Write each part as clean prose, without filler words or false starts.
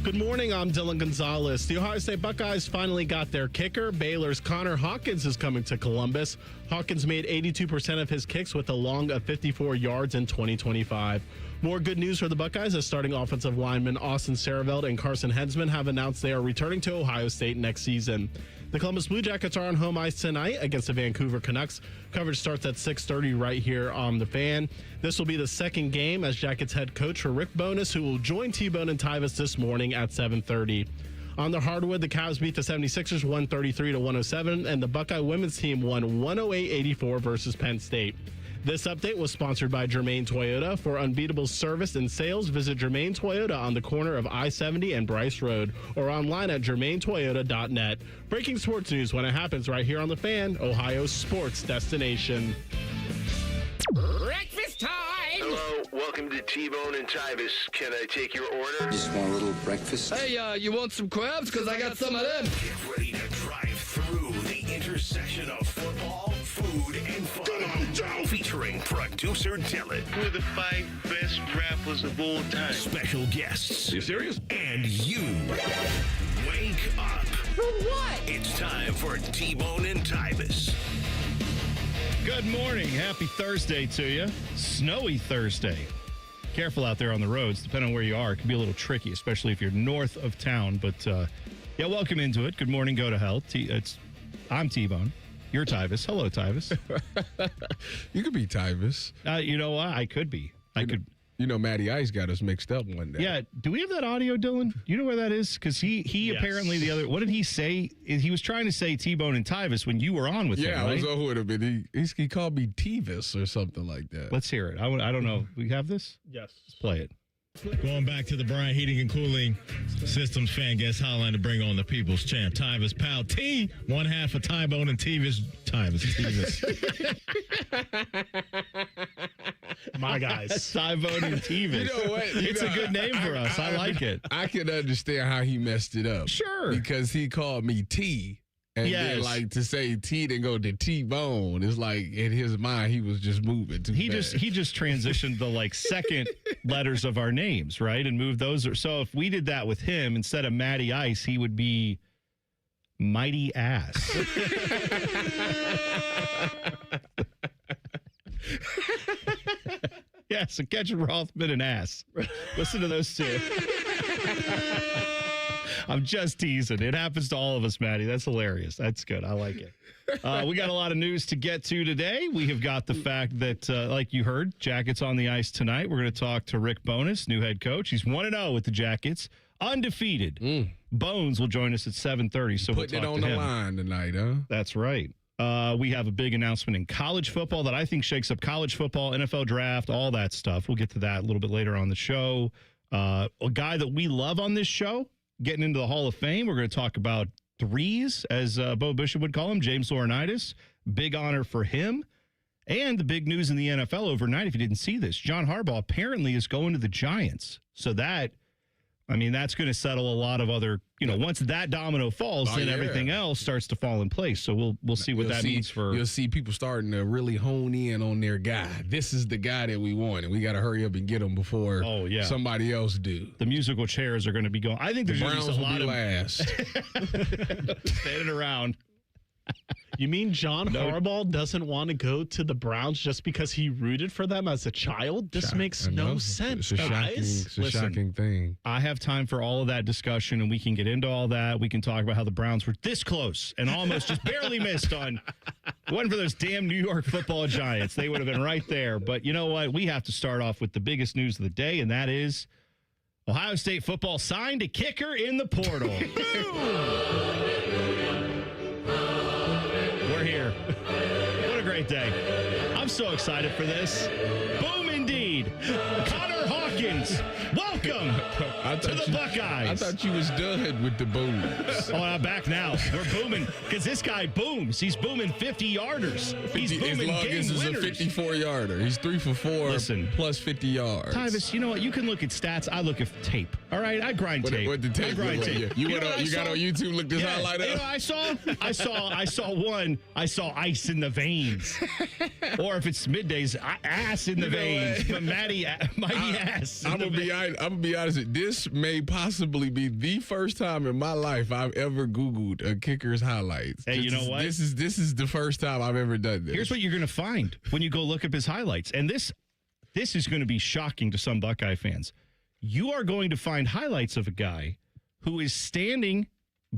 Good morning, I'm Dylan Gonzalez. The Ohio State Buckeyes finally got their kicker. Baylor's Connor Hawkins is coming to Columbus. Hawkins made 82% of his kicks with a long of 54 yards in 2025. More good news for the Buckeyes as starting offensive linemen Austin Saraveld and Carson Hensman have announced they are returning to Ohio State next season. The Columbus Blue Jackets are on home ice tonight against the Vancouver Canucks. Coverage starts at 6:30 right here on The Fan. This will be the second game as Jackets head coach Rick Bowness, who will join T-Bone and Tyvis this morning at 7:30. On the hardwood, the Cavs beat the 76ers 133-107, and the Buckeye women's team won 108-84 versus Penn State. This update was sponsored by Germain Toyota. For unbeatable service and sales, visit Germain Toyota on the corner of I-70 and Bryce Road or online at germaintoyota.net. Breaking sports news when it happens right here on The Fan, Ohio's sports destination. Breakfast time! Hello, welcome to T-Bone and Tyvis. Can I take your order? Just want a little breakfast. Hey, you want some crabs? Because I got some of them. Get ready to drive through the intersection of football, food, and fun. Come on, Joe! Featuring producer Dylan. We're the 5 best rappers of all time. Special guests. Are you serious? And you. Wake up. For what? It's time for T-Bone and Tyvis. Good morning. Happy Thursday to you. Snowy Thursday. Careful out there on the roads. Depending on where you are, it can be a little tricky, especially if you're north of town. But, yeah, welcome into it. Good morning. Go to hell. I'm T-Bone. You're Tyvis. Hello, Tyvis. You could be Tyvis. You know what? I could be. You know, Matty Ice got us mixed up one day. Yeah. Do we have that audio, Dylan? You know where that is? Because he Yes. apparently what did he say? He was trying to say T-Bone and Tyvis when you were on with him, Yeah, right? I was over with him, and he called me Tyvis or something like that. Let's hear it. I don't know. We have this? Yes. Let's play it. Going back to the Bryant Heating and Cooling Systems fan guest hotline to bring on the people's champ, Tyvis Pal T, one half of T-Bone and Tyvis. My guys. Ty-Bone and Tyvis. You know what? It's a good name for us. I like it. I can understand how he messed it up. Sure. Because he called me T. And then, Yes. like, to say T then go to T-Bone, it's like, in his mind, he was just moving too fast. He just transitioned the second letters of our names, right? And moved those. So if we did that with him, instead of Matty Ice, he would be Mighty Ass. Yeah, so Ketchum Rothman and Ass. Listen to those two. I'm just teasing. It happens to all of us, Maddie. That's hilarious. That's good. I like it. We got a lot of news to get to today. We have got the fact that, like you heard, Jackets on the ice tonight. We're going to talk to Rick Bowness, new head coach. He's 1-0 with the Jackets, undefeated. Bones will join us at 7:30, so we'll Putting talk it on to the him. line tonight, huh? That's right. We have a big announcement in college football that I think shakes up college football, NFL draft, all that stuff. We'll get to that a little bit later on the show. A guy that we love on this show, getting into the Hall of Fame. We're going to talk about threes, as Bo Bishop would call him, James Laurinaitis. Big honor for him. And the big news in the NFL overnight, if you didn't see this, John Harbaugh apparently is going to the Giants. So that's going to settle a lot of other, once that domino falls, then everything else starts to fall in place. So we'll see what that means for. You'll see people starting to really hone in on their guy. This is the guy that we want, and we got to hurry up and get him before somebody else do. The musical chairs are going to be going. I think there's going to Browns be a lot will be of last. standing around. You mean John Harbaugh doesn't want to go to the Browns just because he rooted for them as a child? This makes no sense, It's a guys. shocking thing. I have time for all of that discussion, and we can get into all that. We can talk about how the Browns were this close and almost just barely missed on. One for those damn New York Football Giants. They would have been right there. But you know what? We have to start off with the biggest news of the day, and that is Ohio State football signed a kicker in the portal. We're here. What a great day. I'm so excited for this. Boom indeed. Connor Hawkins, welcome to the Buckeyes. I thought you was done with the booms. Oh, I'm back now. We're booming because this guy booms. He's booming 50-yarders. He's booming as long game as it's winners. a 54-yarder. He's 3 for 4 Listen, plus 50 yards. Tyvis, you know what? You can look at stats. I look at tape. All right, I grind tape. What the tape I grind look like? tape. You, know went what on, I you got saw? on YouTube, look this highlight up. You know, I saw one. I saw ice in the veins, or if it's middays, ass in the veins. But mighty ass. I'm gonna be honest. This may possibly be the first time in my life I've ever Googled a kicker's highlights. Hey, you know what? This is the first time I've ever done this. Here's what you're gonna find when you go look up his highlights, and this is going to be shocking to some Buckeye fans. You are going to find highlights of a guy who is standing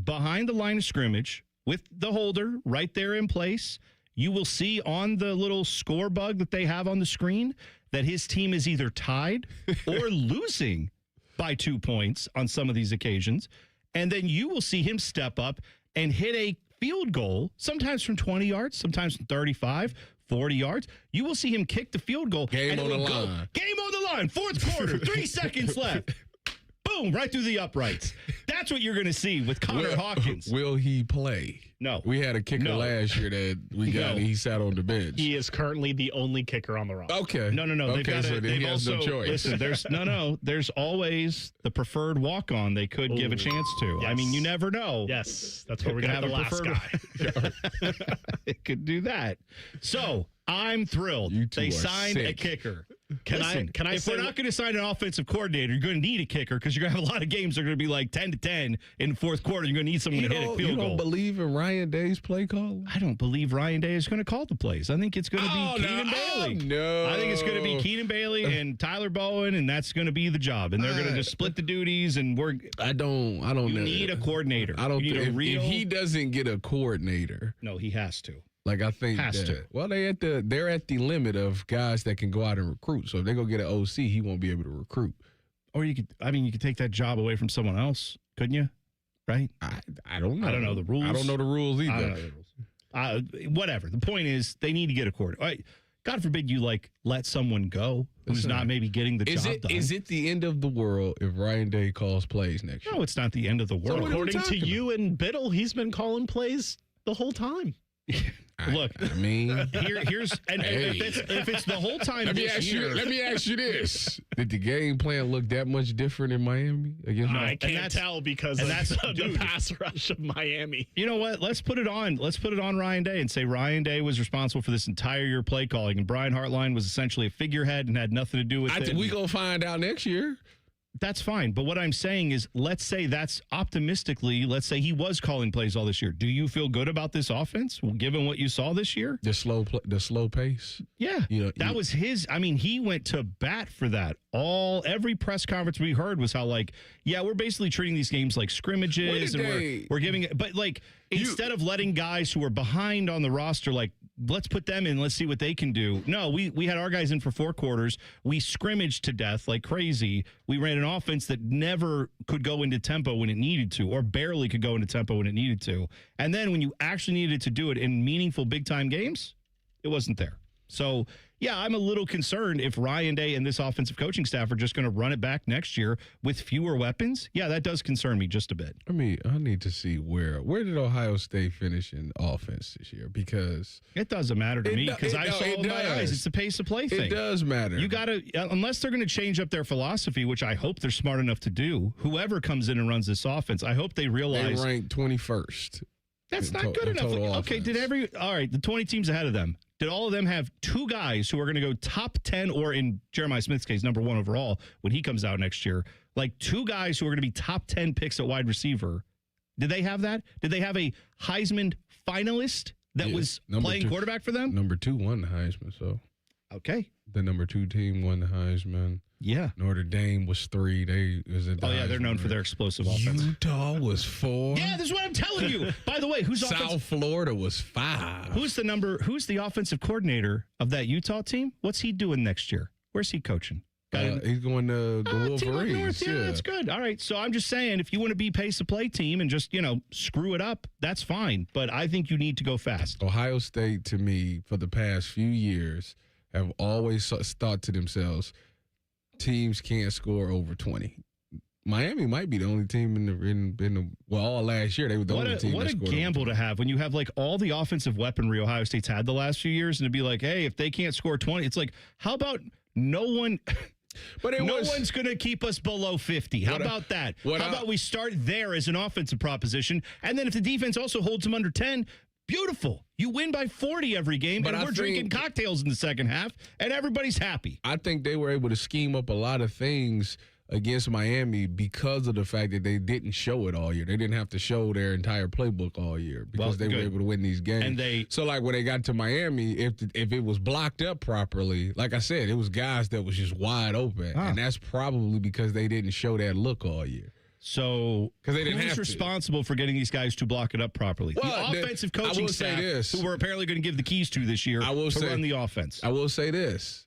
behind the line of scrimmage with the holder right there in place. You will see on the little score bug that they have on the screen that his team is either tied or losing by 2 points on some of these occasions. And then you will see him step up and hit a field goal, sometimes from 20 yards, sometimes from 35, 40 yards. You will see him kick the field goal. Game on the line. Game on the line. Fourth quarter, 3 seconds left. Boom, right through the uprights. That's what you're going to see with Connor Hawkins. Will he play? No. We had a kicker last year that we got, and he sat on the bench. He is currently the only kicker on the roster. Okay. No. Okay, They've he has also, no choice. Listen, there's always the preferred walk-on they could give a chance to. Yes. I mean, you never know. Yes, that's where we're going to have the last guy. It could do that. So, I'm thrilled. You two They are signed a sick. kicker. Can I if say we're not going to sign an offensive coordinator, you're going to need a kicker because you're going to have a lot of games that are going to be like 10-10 in the fourth quarter. You're going to need someone to hit a field You goal. don't believe in Ryan Day's play call? I don't believe Ryan Day is going to call the plays. I think it's going to be Keenan Bailey. No. I think it's going to be Keenan Bailey and Tyler Bowen, and that's going to be the job. And they're going to just split the duties. And I don't know. You need a coordinator. I don't you need think if he doesn't get a coordinator. No, he has to. Like I think Has that, to. Well, they're at the limit of guys that can go out and recruit. So if they go get an OC, he won't be able to recruit. Or you could take that job away from someone else, couldn't you? Right? I don't know. I don't know the rules. I don't know the rules either. I don't know the rules. Whatever. The point is, they need to get a coordinator. God forbid you let someone go who's not maybe getting the job done. Is it the end of the world if Ryan Day calls plays next year? No, it's not the end of the world. According to you and Biddle, he's been calling plays the whole time. Look, I mean, here's if it's the whole time. Let me ask you this: did the game plan look that much different in Miami against? I can't tell because that's the pass rush of Miami. You know what? Let's put it on. Let's put it on Ryan Day and say Ryan Day was responsible for this entire year play calling, and Brian Hartline was essentially a figurehead and had nothing to do with it. We gonna find out next year. That's fine. But what I'm saying is, let's say that's optimistically, let's say he was calling plays all this year. Do you feel good about this offense, given what you saw this year? The slow pace. Yeah. That was his. I mean, he went to bat for that. Every press conference we heard was how we're basically treating these games like scrimmages and we're giving it. But instead of letting guys who are behind on the roster, let's put them in, let's see what they can do. No, we had our guys in for 4 quarters. We scrimmaged to death like crazy. We ran an offense that never could go into tempo when it needed to, or barely could go into tempo when it needed to. And then when you actually needed to do it in meaningful big time games, it wasn't there. So, yeah, I'm a little concerned if Ryan Day and this offensive coaching staff are just going to run it back next year with fewer weapons. Yeah, that does concern me just a bit. I mean, I need to see where did Ohio State finish in offense this year, because it doesn't matter to me because I saw it with my eyes. It's the pace of play thing. It does matter. You got to, unless they're going to change up their philosophy, which I hope they're smart enough to do. Whoever comes in and runs this offense, I hope they realize they ranked 21st. That's not good enough. Okay, all right, the 20 teams ahead of them. Did all of them have 2 guys who are going to go top 10, or in Jeremiah Smith's case, number 1 overall when he comes out next year? 2 guys who are going to be top 10 picks at wide receiver. Did they have that? Did they have a Heisman finalist that was playing quarterback for them? Number 2 won the Heisman, so. Okay. The number 2 team won the Heisman. Yeah. Notre Dame was 3. They're known for their explosive offense. Utah was 4. Yeah, this is what I'm telling you. By the way, South Florida was 5. Who's the offensive coordinator of that Utah team? What's he doing next year? Where's he coaching? He's going to the Wolverines. Yeah, that's good. All right. So I'm just saying, if you want to be pace of play team and just, screw it up, that's fine. But I think you need to go fast. Ohio State, to me, for the past few years, have always thought to themselves, teams can't score over 20. Miami might be the only team in the all last year they were the only team. What a gamble to have when you have all the offensive weaponry Ohio State's had the last few years, and to be like, hey, if they can't score 20, it's how about no one? But no one's going to keep us below 50. How about that? How about we start there as an offensive proposition, and then if the defense also holds them under 10. Beautiful. You win by 40 every game, But and we're drinking cocktails in the second half, and everybody's happy. I think they were able to scheme up a lot of things against Miami because of the fact that they didn't show it all year. They didn't have to show their entire playbook all year because they were able to win these games. And so like when they got to Miami, if it was blocked up properly, like I said, it was guys that was just wide open, and that's probably because they didn't show that look all year. So because they didn't who's have responsible for getting these guys to block it up properly? Well, the offensive coaching staff, who we're apparently going to give the keys to this year to run the offense. I will say this.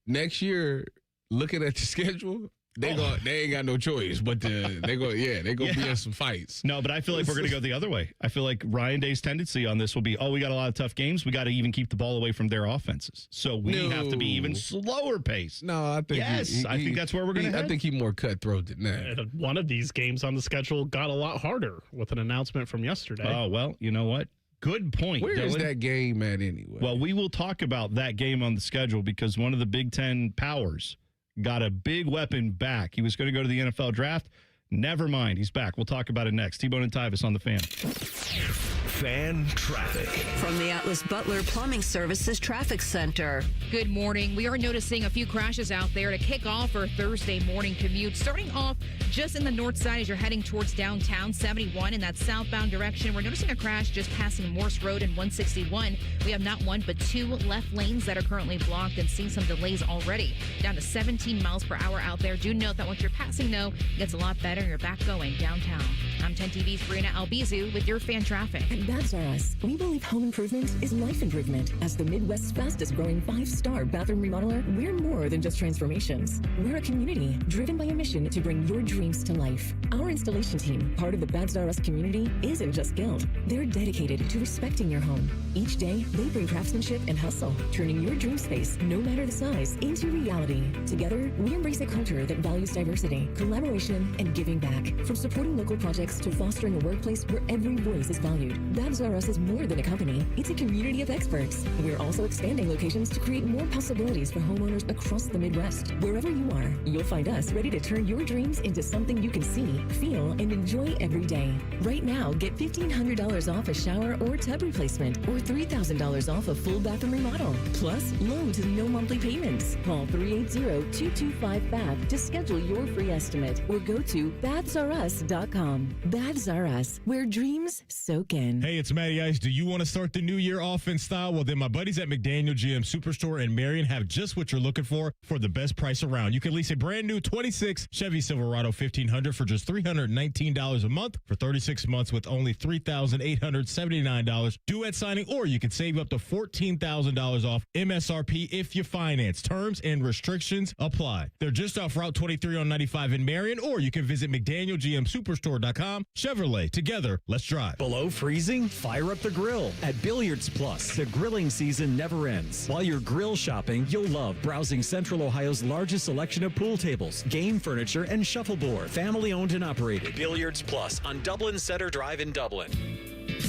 Next year, looking at the schedule, they ain't got no choice, but they go be in some fights. No, but I feel like we're going to go the other way. I feel like Ryan Day's tendency on this will be, we got a lot of tough games. We got to even keep the ball away from their offenses. So we have to be even slower paced. No, I think I think that's where we're going to head. I think he's more cutthroat than that. And one of these games on the schedule got a lot harder with an announcement from yesterday. Oh, well, you know what? Good point, Where Dylan. is that game at anyway? Well, we will talk about that game on the schedule because one of the Big Ten powers got a big weapon back. He was going to go to the NFL draft. Never mind. He's back. We'll talk about it next. T-Bone and Tyvis on the Fan. Fan traffic. From the Atlas Butler Plumbing Services Traffic Center. Good morning. We are noticing a few crashes out there to kick off our Thursday morning commute. Starting off just in the north side as you're heading towards downtown 71 in that southbound direction. We're noticing a crash just passing Morse Road and 161. We have not one but two left lanes that are currently blocked and seeing some delays already. Down to 17 miles per hour out there. Do note that once you're passing, though, it gets a lot better and you're back going downtown. I'm 10 TV's Brina Albizu with your fan traffic. At Babs R Us, we believe home improvement is life improvement. As the Midwest's fastest growing 5-star bathroom remodeler, we're more than just transformations. We're a community driven by a mission to bring your dreams to life. Our installation team, part of the Babs R Us community, isn't just skilled. They're dedicated to respecting your home. Each day, they bring craftsmanship and hustle, turning your dream space, no matter the size, into reality. Together, we embrace a culture that values diversity, collaboration, and giving back. From supporting local projects to fostering a workplace where every voice is valued. Babs R Us is more than a company. It's a community of experts. We're also expanding locations to create more possibilities for homeowners across the Midwest. Wherever you are, you'll find us ready to turn your dreams into something you can see, feel, and enjoy every day. Right now, get $1,500 off a shower or tub replacement or $3,000 off a full bathroom remodel. Plus, low to no monthly payments. Call 380-225-BAB to schedule your free estimate or go to babsrus.com. Babs R Us, where dreams soak in. Hey, it's Matty Ice. Do you want to start the new year off in style? Well, then my buddies at McDaniel GM Superstore in Marion have just what you're looking for the best price around. You can lease a brand new 26 Chevy Silverado 1500 for just $319 a month for 36 months with only $3,879 due at signing, or you can save up to $14,000 off MSRP if you finance. Terms and restrictions apply. They're just off Route 23 on 95 in Marion, or you can visit McDanielGMSuperstore.com. Chevrolet, together, let's drive. Below freezing? Fire up the grill at Billiards Plus. The grilling season never ends. While you're grill shopping, you'll love browsing Central Ohio's largest selection of pool tables, game furniture, and shuffleboard. Family owned and operated. Billiards Plus on Dublin Center Drive in Dublin.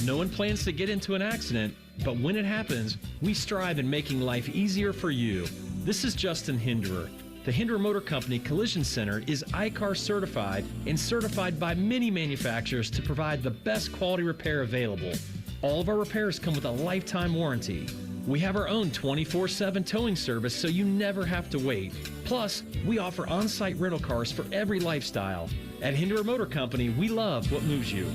No one plans to get into an accident, but when it happens, we strive in making life easier for you. This is Justin Hinderer. The Hinderer Motor Company Collision Center is ICAR certified and certified by many manufacturers to provide the best quality repair available. All of our repairs come with a lifetime warranty. We have our own 24/7 towing service so you never have to wait. Plus, we offer on-site rental cars for every lifestyle. At Hinderer Motor Company, we love what moves you.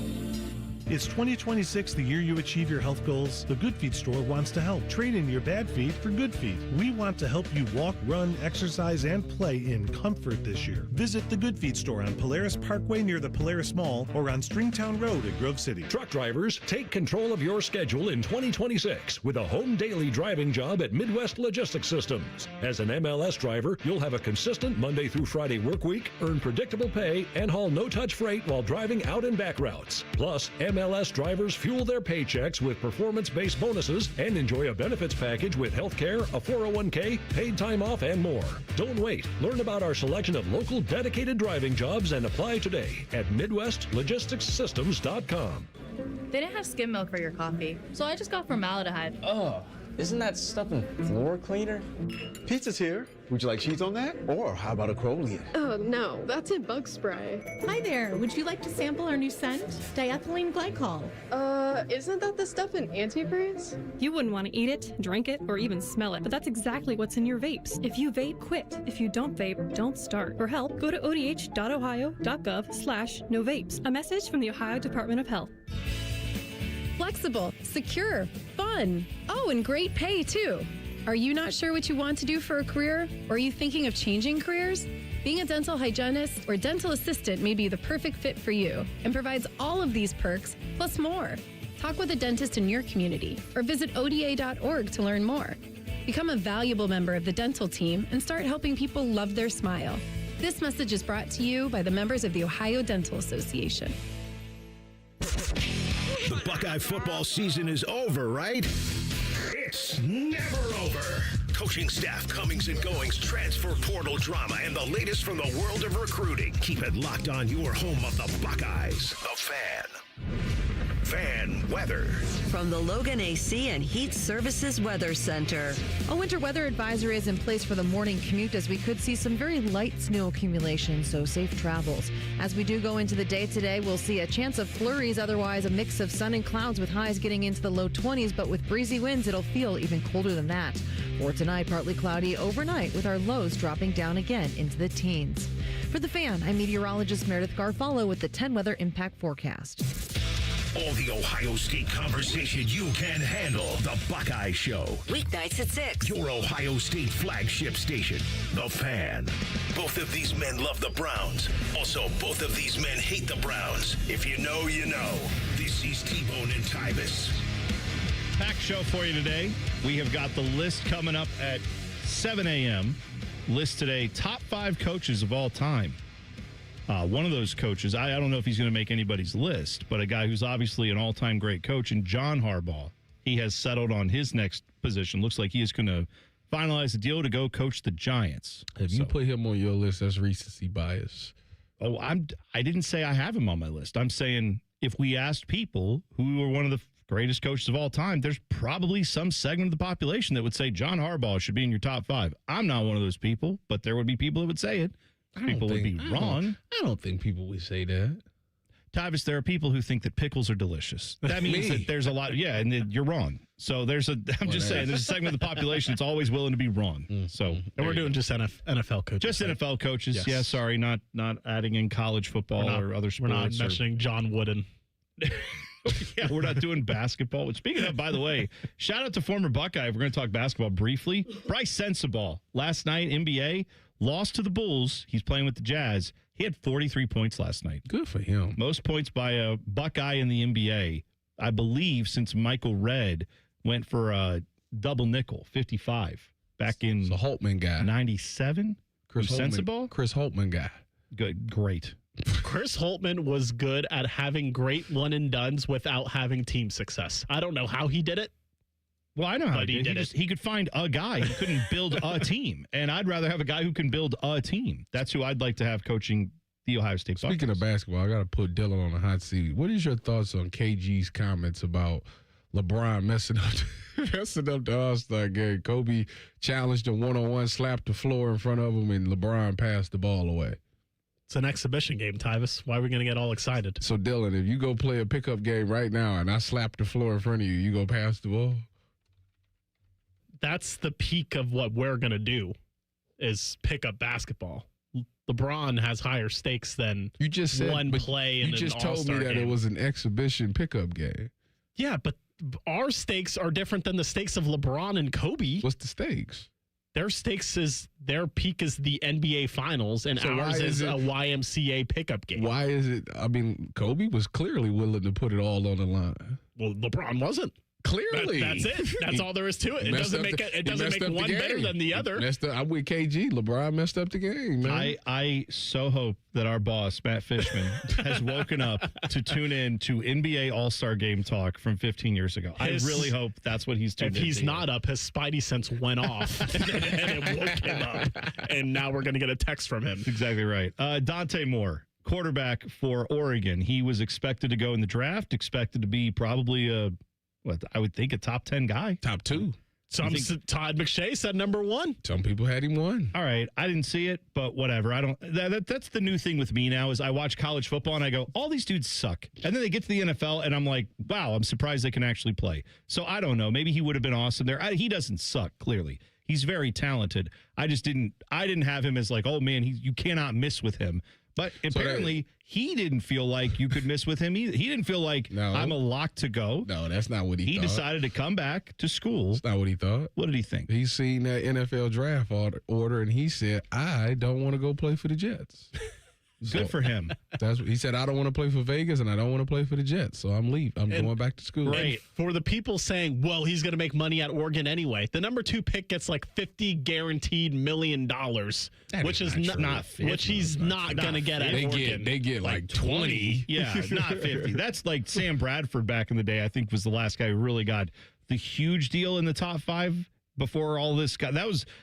It's 2026, the year you achieve your health goals. The Good Feet store wants to help. Trade in your bad feet for good feet. We want to help you walk, run, exercise, and play in comfort this year. Visit the Good Feet store on Polaris Parkway near the Polaris Mall or on Stringtown Road in Grove City. Truck drivers, take control of your schedule in 2026 with a home daily driving job at Midwest Logistics Systems. As an MLS driver, you'll have a consistent Monday through Friday work week, earn predictable pay, and haul no-touch freight while driving out and back routes. Plus, MLS drivers fuel their paychecks with performance-based bonuses and enjoy a benefits package with health care, a 401k, paid time off, and more. Don't wait. Learn about our selection of local dedicated driving jobs and apply today at MidwestLogisticsSystems.com. They didn't have skim milk for your coffee, so I just got formaldehyde. Oh, isn't that stuff in floor cleaner? Pizza's here. Would you like cheese on that? Or how about a Crolian? Oh, no, that's in bug spray. Hi there. Would you like to sample our new scent? Diethylene glycol. Isn't that the stuff in antifreeze? You wouldn't want to eat it, drink it, or even smell it, but that's exactly what's in your vapes. If you vape, quit. If you don't vape, don't start. For help, go to odh.ohio.gov/no vapes. A message from the Ohio Department of Health. Flexible, secure, fun. Oh, and great pay, too. Are you not sure what you want to do for a career? Or are you thinking of changing careers? Being a dental hygienist or dental assistant may be the perfect fit for you and provides all of these perks plus more. Talk with a dentist in your community or visit ODA.org to learn more. Become a valuable member of the dental team and start helping people love their smile. This message is brought to you by the members of the Ohio Dental Association. The Buckeye football season is over, right? It's never over. Coaching staff comings and goings, transfer portal drama, and the latest from the world of recruiting. Keep it locked on your home of the Buckeyes, The Fan. Fan weather. From the Logan AC and Heat Services Weather Center. A winter weather advisory is in place for the morning commute as we could see some very light snow accumulation, so safe travels. As we do go into the day today, we'll see a chance of flurries, otherwise a mix of sun and clouds with highs getting into the low 20s, but with breezy winds, it'll feel even colder than that. For tonight, partly cloudy overnight with our lows dropping down again into the teens. For The Fan, I'm meteorologist Meredith Garfalo with the 10 Weather Impact Forecast. All the Ohio State conversation you can handle. The Buckeye Show. Weeknights at 6. Your Ohio State flagship station, The Fan. Both of these men love the Browns. Also, both of these men hate the Browns. If you know, you know. This is T-Bone and Tyvis. Packed show for you today. We have got the list coming up at 7 a.m. List today, top 5 coaches of all time. One of those coaches, I don't know if he's going to make anybody's list, but a guy who's obviously an all-time great coach, and John Harbaugh. He has settled on his next position. Looks like he is going to finalize the deal to go coach the Giants. If you put him on your list, that's recency bias. Oh, I didn't say I have him on my list. I'm saying if we asked people who are one of the greatest coaches of all time, there's probably some segment of the population that would say John Harbaugh should be in your top 5. I'm not one of those people, but there would be people that would say it. People would be wrong. I don't think people would say that. Tyvis, there are people who think that pickles are delicious. That means that there's a lot. Yeah, and you're wrong. So I'm just saying, there's a segment of the population that's always willing to be wrong. So, and we're doing just NFL coaches. Just NFL coaches. Yes. Yeah, sorry, not adding in college football or other sports. We're not mentioning John Wooden. Yeah, we're not doing basketball. Speaking of, by the way, shout out to former Buckeye. We're going to talk basketball briefly. Bryce Sensabaugh, last night, NBA, lost to the Bulls. He's playing with the Jazz. He had 43 points last night. Good for him. Most points by a Buckeye in the NBA, I believe, since Michael Redd went for a double nickel, 55, back in the Holtman guy. 97. Chris Holtman guy. Good, great. Chris Holtman was good at having great one-and-dones without having team success. I don't know how he did it. Well, I know how he did it. He could find a guy who couldn't build a team, and I'd rather have a guy who can build a team. That's who I'd like to have coaching the Ohio State Buckeyes. Speaking of basketball, I got to put Dylan on the hot seat. What is your thoughts on KG's comments about LeBron messing up the All-Star game? Kobe challenged him one-on-one, slapped the floor in front of him, and LeBron passed the ball away. It's an exhibition game, Tyvis. Why are we going to get all excited? So, Dylan, if you go play a pickup game right now and I slap the floor in front of you, you go pass the ball? That's the peak of what we're going to do is pick up basketball. LeBron has higher stakes than you just said, one play in an All-Star game. You just told me that it was an exhibition pickup game. Yeah, but our stakes are different than the stakes of LeBron and Kobe. What's the stakes? Their stakes is their peak is the NBA Finals, and ours is a YMCA pickup game. Why is it? I mean, Kobe was clearly willing to put it all on the line. Well, LeBron wasn't. Clearly, that's it. That's all there is to it. It doesn't make one better than the other. I'm with KG. LeBron messed up the game, man. I so hope that our boss Matt Fishman has woken up to tune in to NBA All-Star Game talk from 15 years ago. I really hope that's what he's tuned in. If he's not up, his spidey sense went off and it woke him up. And now we're going to get a text from him. That's exactly right. Dante Moore, quarterback for Oregon. He was expected to go in the draft. Expected to be probably I would think a top 10 guy. Top 2. Todd McShay said number 1. Some people had him 1. All right, I didn't see it, but whatever. I don't. That's the new thing with me now is I watch college football and I go, all these dudes suck, and then they get to the NFL and I'm like, wow, I'm surprised they can actually play. So I don't know. Maybe he would have been awesome there. He doesn't suck. Clearly, he's very talented. I didn't have him as like, oh man, you cannot miss with him. But apparently, he didn't feel like you could miss with him either. He didn't feel like I'm a lock to go. No, that's not what he thought. He decided to come back to school. That's not what he thought. What did he think? He seen that NFL draft order, and he said, I don't want to go play for the Jets. Good for him. That's what he said. I don't want to play for Vegas, and I don't want to play for the Jets. So I'm leaving. I'm going back to school. Right. For the people saying, well, he's going to make money at Oregon anyway. The number 2 pick gets like $50 guaranteed million, which is not 50. Which he's not going to get at Oregon. They get like 20. Yeah, not 50. That's like Sam Bradford back in the day, I think was the last guy who really got the huge deal in the top 5. Before all this got,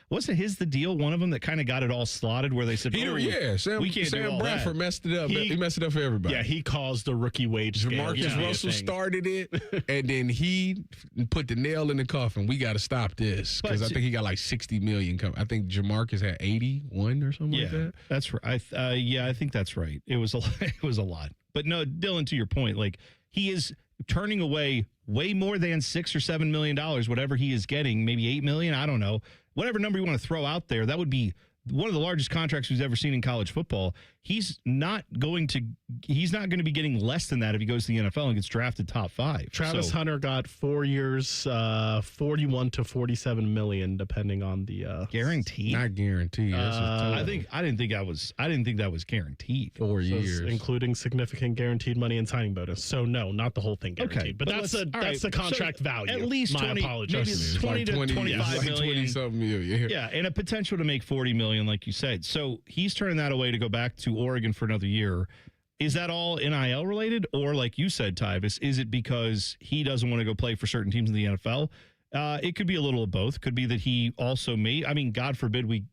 wasn't his the deal? One of them that kind of got it all slotted where they said, Sam Bradford messed it up. He messed it up for everybody. Yeah, he caused the rookie wage scale. Marcus Russell started it, and then he put the nail in the coffin. We got to stop this because I think he got like $60 million. I think Jamarcus had 81 or something like that. That's right. I think that's right. It was a lot. But no, Dylan, to your point, like he is turning away way more than $6 or $7 million, whatever he is getting, maybe $8 million. I don't know. Whatever number you want to throw out there, that would be one of the largest contracts we've ever seen in college football. He's not going to be getting less than that if he goes to the NFL and gets drafted top 5. Travis Hunter got 4 years, 41 to 47 million, depending on the guaranteed. Not guaranteed. I didn't think that was guaranteed. 4 years, including significant guaranteed money and signing bonus. So no, not the whole thing guaranteed. Okay, but that's the contract value. At least 20. Maybe it's 20 to 25 million. 20 something million. Yeah, and a potential to make 40 million, like you said. So he's turning that away to go back to Oregon for another year. Is that all NIL related? Or like you said, Tyvis, is it because he doesn't want to go play for certain teams in the NFL? It could be a little of both. Could be that he also God forbid we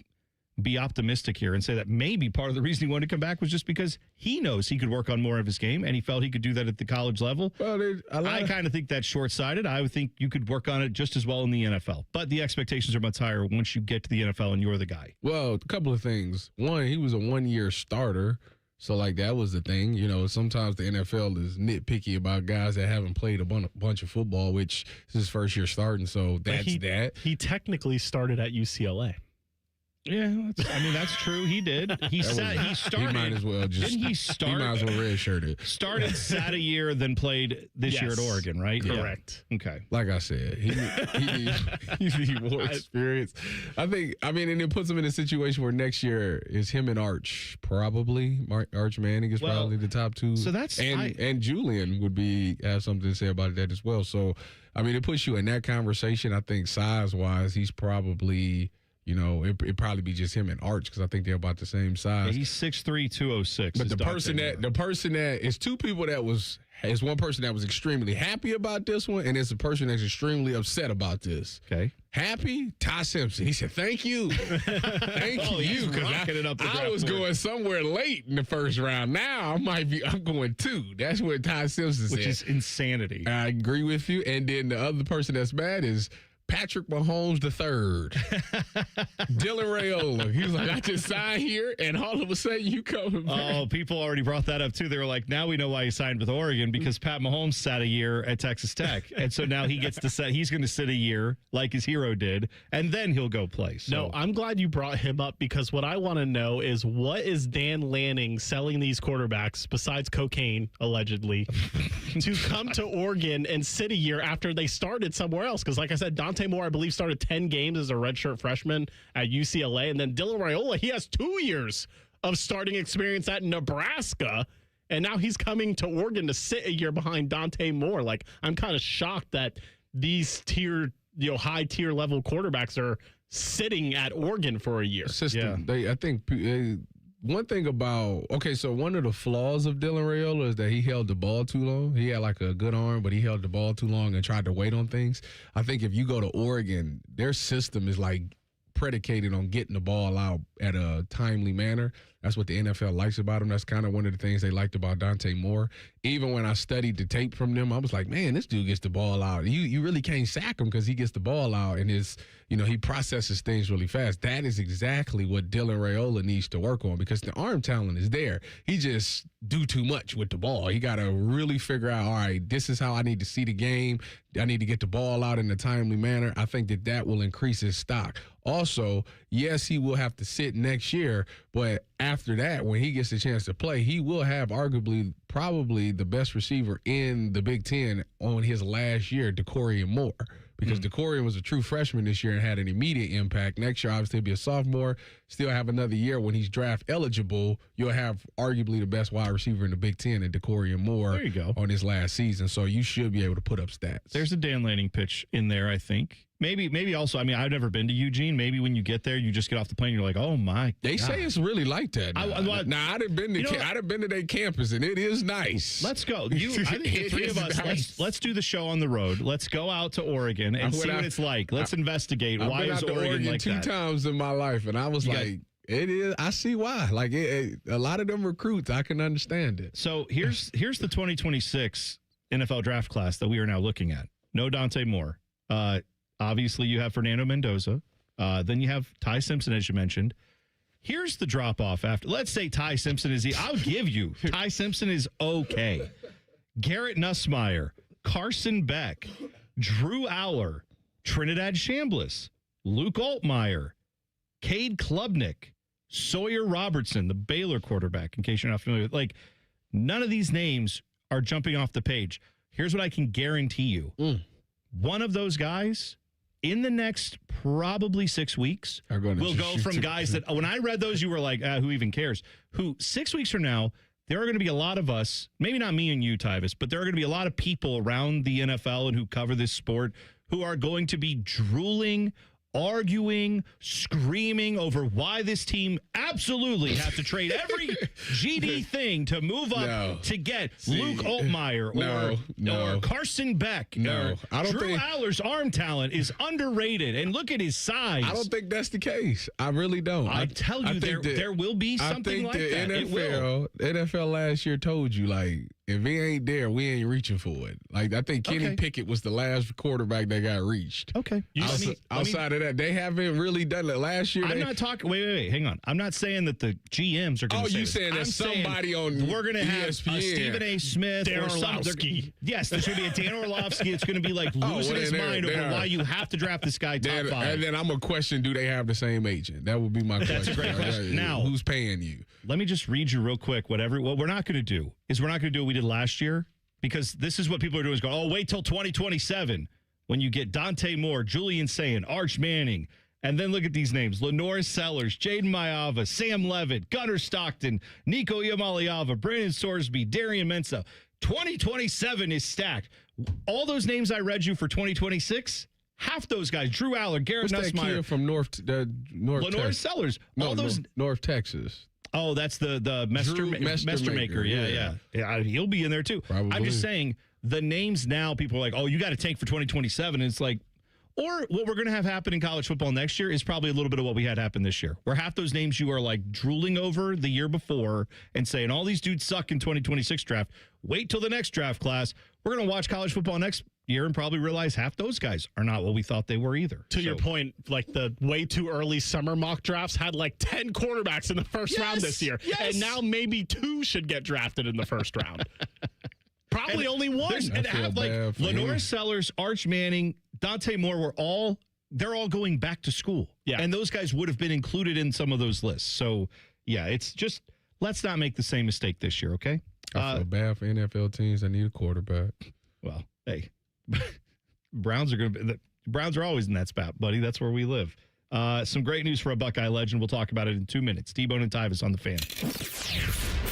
be optimistic here and say that maybe part of the reason he wanted to come back was just because he knows he could work on more of his game and he felt he could do that at the college level. Well, I kind of think that's short-sighted. I would think you could work on it just as well in the NFL. But the expectations are much higher once you get to the NFL and you're the guy. Well, a couple of things. One, he was a 1-year starter. So, like, that was the thing. You know, sometimes the NFL is nitpicky about guys that haven't played a bunch of football, which is his first year starting. So, that's that. He technically started at UCLA. Yeah, that's true. He did. He started. He might as well just. Didn't he start? He might as well redshirt it. Started, sat a year, then played this year at Oregon, right? Correct. Yeah. Okay. Like I said, he needs more experience. I think. And it puts him in a situation where next year is him and Arch probably. Arch Manning is probably the top 2. So that's and Julian would have something to say about that as well. So it puts you in that conversation. I think size wise, he's probably. It'd probably be just him and Arch because I think they're about the same size. Yeah, he's 6'3", 206. But the person that is two people is one person that was extremely happy about this one, and it's a person that's extremely upset about this. Okay. Happy? Ty Simpson. He said, thank you. Thank you. Because I was going somewhere late in the first round. Now I'm going 2. That's what Ty Simpson said. Which is insanity. I agree with you. And then the other person that's mad is Patrick Mahomes III. Dylan Raiola. He was like, I just signed here, and all of a sudden you come back. Oh, people already brought that up, too. They were like, now we know why he signed with Oregon, because Pat Mahomes sat a year at Texas Tech. And so now he gets to he's going to sit a year like his hero did, and then he'll go play. So. No, I'm glad you brought him up, because what I want to know is what is Dan Lanning selling these quarterbacks, besides cocaine, allegedly, to come to Oregon and sit a year after they started somewhere else? Because like I said, Dante Moore, I believe, started 10 games as a redshirt freshman at UCLA. And then Dylan Raiola, he has 2 years of starting experience at Nebraska. And now he's coming to Oregon to sit a year behind Dante Moore. Like, I'm kind of shocked that these high tier level quarterbacks are sitting at Oregon for a year. System. Yeah. I think one thing about, so one of the flaws of Dylan Raiola is that he held the ball too long. He had like a good arm, but he held the ball too long and tried to wait on things. I think if you go to Oregon, their system is like predicated on getting the ball out at a timely manner. That's what the NFL likes about him. That's kind of one of the things they liked about Dante Moore. Even when I studied the tape from them, I was like, man, this dude gets the ball out. You really can't sack him because he gets the ball out and he processes things really fast. That is exactly what Dylan Raiola needs to work on because the arm talent is there. He just do too much with the ball. He got to really figure out, all right, this is how I need to see the game. I need to get the ball out in a timely manner. I think that will increase his stock. Also, yes, he will have to sit next year, but after that, when he gets a chance to play, he will have probably the best receiver in the Big Ten on his last year, Decorian Moore, because Decorian was a true freshman this year and had an immediate impact. Next year, obviously, he'll be a sophomore, still have another year. When he's draft eligible, you'll have arguably the best wide receiver in the Big Ten and Decorian Moore There you go. on his last season, so you should be able to put up stats. There's a Dan Lanning pitch in there, I think. Maybe also, I mean, I've never been to Eugene. Maybe when you get there, you just get off the plane, you're like, oh, my They God. say it's really like that. Now, I'd have been to I'd have been to their campus, and it is nice. Let's go. I think the three of us, let's do the show on the road. Let's go out to Oregon and see what it's like. Let's investigate. I've Why been is out to Oregon like two that? times in my life, and I was like, it is. I see why. Like a lot of them recruits, I can understand it. So here's the 2026 NFL draft class that we are now looking at. No Dante Moore. Obviously, you have Fernando Mendoza. Then you have Ty Simpson, as you mentioned. Here's the drop off after. Let's say Ty Simpson is. I'll give you. Ty Simpson is okay. Garrett Nussmeier, Carson Beck, Drew Aller, Trinidad Chambliss, Luke Altmaier, Cade Klubnik, Sawyer Robertson, the Baylor quarterback. In case you're not familiar with, none of these names are jumping off the page. Here's what I can guarantee you: one of those guys, in the next probably 6 weeks, will go from guys that, when I read those, you were like, who even cares? Who 6 weeks from now, there are going to be a lot of us, maybe not me and you, Tyvis, but there are going to be a lot of people around the NFL and who cover this sport who are going to be drooling, arguing, screaming over why this team absolutely has to trade every GD thing to move up to get Luke Altmaier or Carson Beck. I don't Drew think Aller's arm talent is underrated, and look at his size. I don't think that's the case. I really don't. I tell you, there will be something like that. NFL last year told you, if he ain't there, we ain't reaching for it. I think Kenny Pickett was the last quarterback that got reached. Okay. Outside of that, they haven't really done it. Last year, I'm not talking. Wait, hang on. I'm not saying that the GMs are going to say you saying that somebody on we're going to have Stephen A. Smith Dan or Orlovsky. Yes, there's going to be a Dan Orlovsky. It's going to be losing his mind over why you have to draft this guy top 5. And then I'm going to question, do they have the same agent? That would be my question. That's a great question. Now, who's paying you? Let me just read you real quick what we're not going to do is we're not going to do what we did last year, because this is what people are doing is go, wait till 2027 when you get Dante Moore, Julian Sayin, Arch Manning, and then look at these names: Lenore Sellers, Jaden Mayava, Sam Levitt, Gunnar Stockton, Nico Yamaliava, Brandon Sorsby, Darian Mensah. 2027 is stacked. All those names I read you for 2026, half those guys: Drew Aller, Garrett Nussmeier. Nussmeier, Kid from North Lenore Texas. Sellers. No, all those North Texas. Oh, that's the Mester Maker. Yeah. He'll be in there too. Probably. I'm just saying the names now. People are like, oh, you got to tank for 2027. And it's like, or what we're going to have happen in college football next year is probably a little bit of what we had happen this year, where half those names you are drooling over the year before and saying all these dudes suck in 2026 draft. Wait till the next draft class. We're going to watch college football next year and probably realize half those guys are not what we thought they were either. To your point, the way too early summer mock drafts had 10 quarterbacks in the first round this year. Yes. And now maybe 2 should get drafted in the first round. Probably only 1. And have Lenore Sellers, Arch Manning, Dante Moore they're all going back to school. Yeah. And those guys would have been included in some of those lists. So, yeah, it's just, let's not make the same mistake this year, okay? I feel bad for NFL teams that need a quarterback. Well, hey, Browns are always in that spot, buddy. That's where we live. Some great news for a Buckeye legend. We'll talk about it in 2 minutes. T-Bone and Tyvis on the Fan.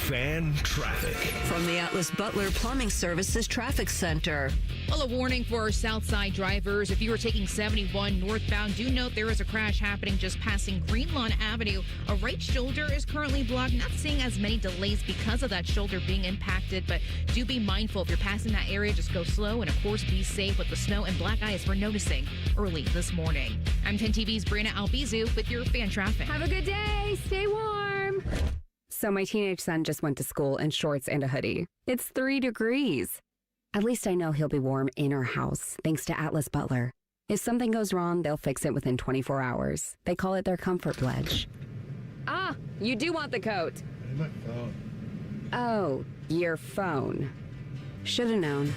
Fan traffic. From the Atlas Butler Plumbing Services Traffic Center. Well, a warning for our south side drivers. If you are taking 71 northbound, do note there is a crash happening just passing Greenlawn Avenue. A right shoulder is currently blocked. Not seeing as many delays because of that shoulder being impacted, but do be mindful if you're passing that area. Just go slow and, of course, be safe with the snow and black ice we're noticing early this morning. I'm 10 TV's Brianna Albizu with your fan traffic. Have a good day. Stay warm. So my teenage son just went to school in shorts and a hoodie. It's 3 degrees. At least I know he'll be warm in our house, thanks to Atlas Butler. If something goes wrong, they'll fix it within 24 hours. They call it their comfort pledge. Ah, you do want the coat. My phone. Oh, your phone. Should have known.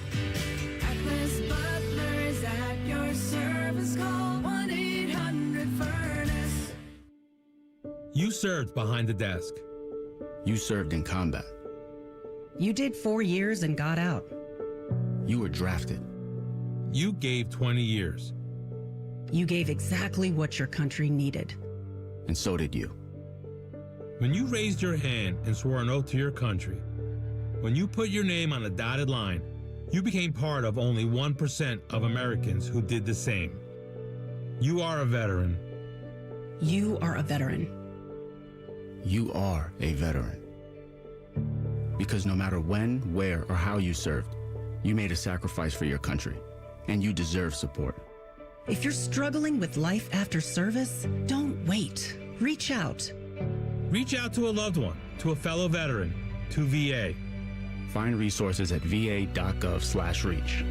Atlas Butler is at your service. Call 1-800-FURNACE. You served behind the desk. You served in combat. You did 4 years and got out. You were drafted. You gave 20 years. You gave exactly what your country needed. And so did you. When you raised your hand and swore an oath to your country, when you put your name on a dotted line, you became part of only 1% of Americans who did the same. You are a veteran. You are a veteran. You are a veteran. Because no matter when, where, or how you served, you made a sacrifice for your country, and you deserve support. If you're struggling with life after service, don't wait. Reach out. Reach out to a loved one, to a fellow veteran, to VA. Find resources at va.gov/reach.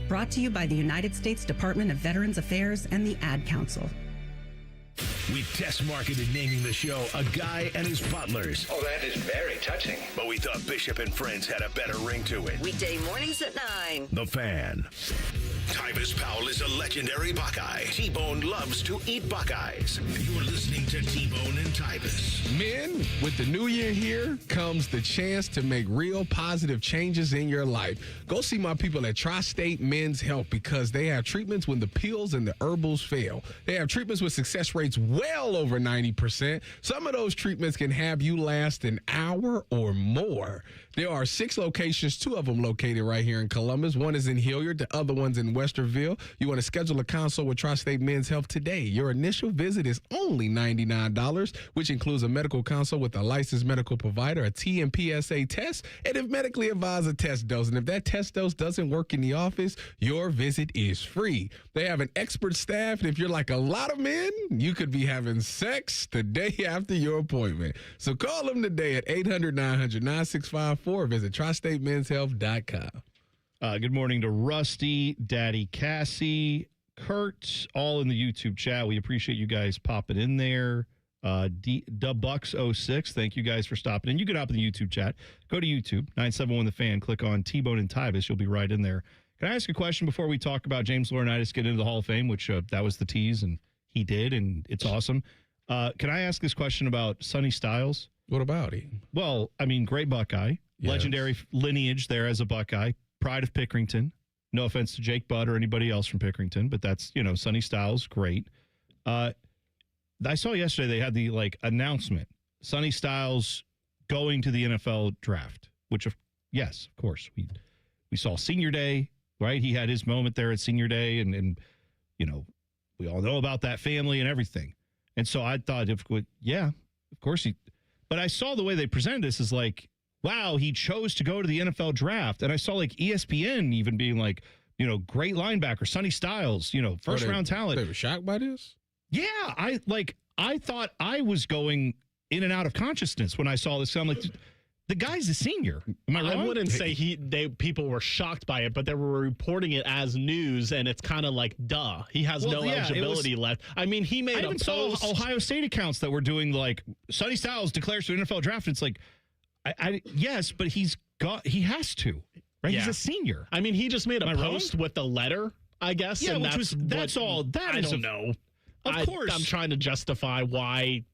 Brought to you by the United States Department of Veterans Affairs and the Ad Council. We test marketed naming the show A Guy and His Butlers. Oh, that is very touching. But we thought Bishop and Friends had a better ring to it. Weekday mornings at 9. The Fan. Tyvis Powell is a legendary Buckeye. T-Bone loves to eat Buckeyes. You're listening to T-Bone and Tyvis. Men, with the new year here comes the chance to make real positive changes in your life. Go see my people at Tri-State Men's Health because they have treatments when the pills and the herbals fail. They have treatments with success rates well over 90%. Some of those treatments can have you last an hour or more. There are 6 locations, 2 of them located right here in Columbus. One is in Hilliard, the other one's in Westerville. You want to schedule a consult with Tri-State Men's Health today. Your initial visit is only $99, which includes a medical consult with a licensed medical provider, a TMPSA test, and if medically advised, a test dose. And if that test dose doesn't work in the office, your visit is free. They have an expert staff, and if you're like a lot of men, you could be having sex the day after your appointment. So call them today at 800-900-9654. Visit tristatemenshealth.com. Good morning to Rusty, Daddy Cassie, Kurt, all in the YouTube chat. We appreciate you guys popping in there. Dubucks06, thank you guys for stopping in. You get up in the YouTube chat. Go to YouTube, 971 The Fan. Click on T-Bone and Tyvis. You'll be right in there. Can I ask a question before we talk about James Laurinaitis getting into the Hall of Fame, which that was the tease, and he did, and it's awesome. Can I ask this question about Sonny Styles? What about him? Well, I mean, great Buckeye. Yes. Legendary lineage there as a Buckeye. Pride of Pickerington. No offense to Jake Butt or anybody else from Pickerington, but that's, Sonny Styles, great. I saw yesterday they had the announcement. Sonny Styles going to the NFL draft, which yes, of course. We saw Senior Day, right? He had his moment there at Senior Day and we all know about that family and everything. And so I thought of course but I saw the way they presented this is wow, he chose to go to the NFL draft. And I saw ESPN even being great linebacker, Sonny Styles, first round talent. They were shocked by this? Yeah. I thought I was going in and out of consciousness when I saw this. I'm like, the guy's a senior. Am I wrong? I wouldn't say people were shocked by it, but they were reporting it as news, and it's kind of duh. He has no eligibility left. I mean, he made a post. Saw Ohio State accounts that were doing Sonny Styles declares to the NFL draft. It's yes, but he has to, right? Yeah. He's a senior. I mean, he just made a post with the letter, I guess. Yeah, and that's all. I don't know. Of course. I'm trying to justify why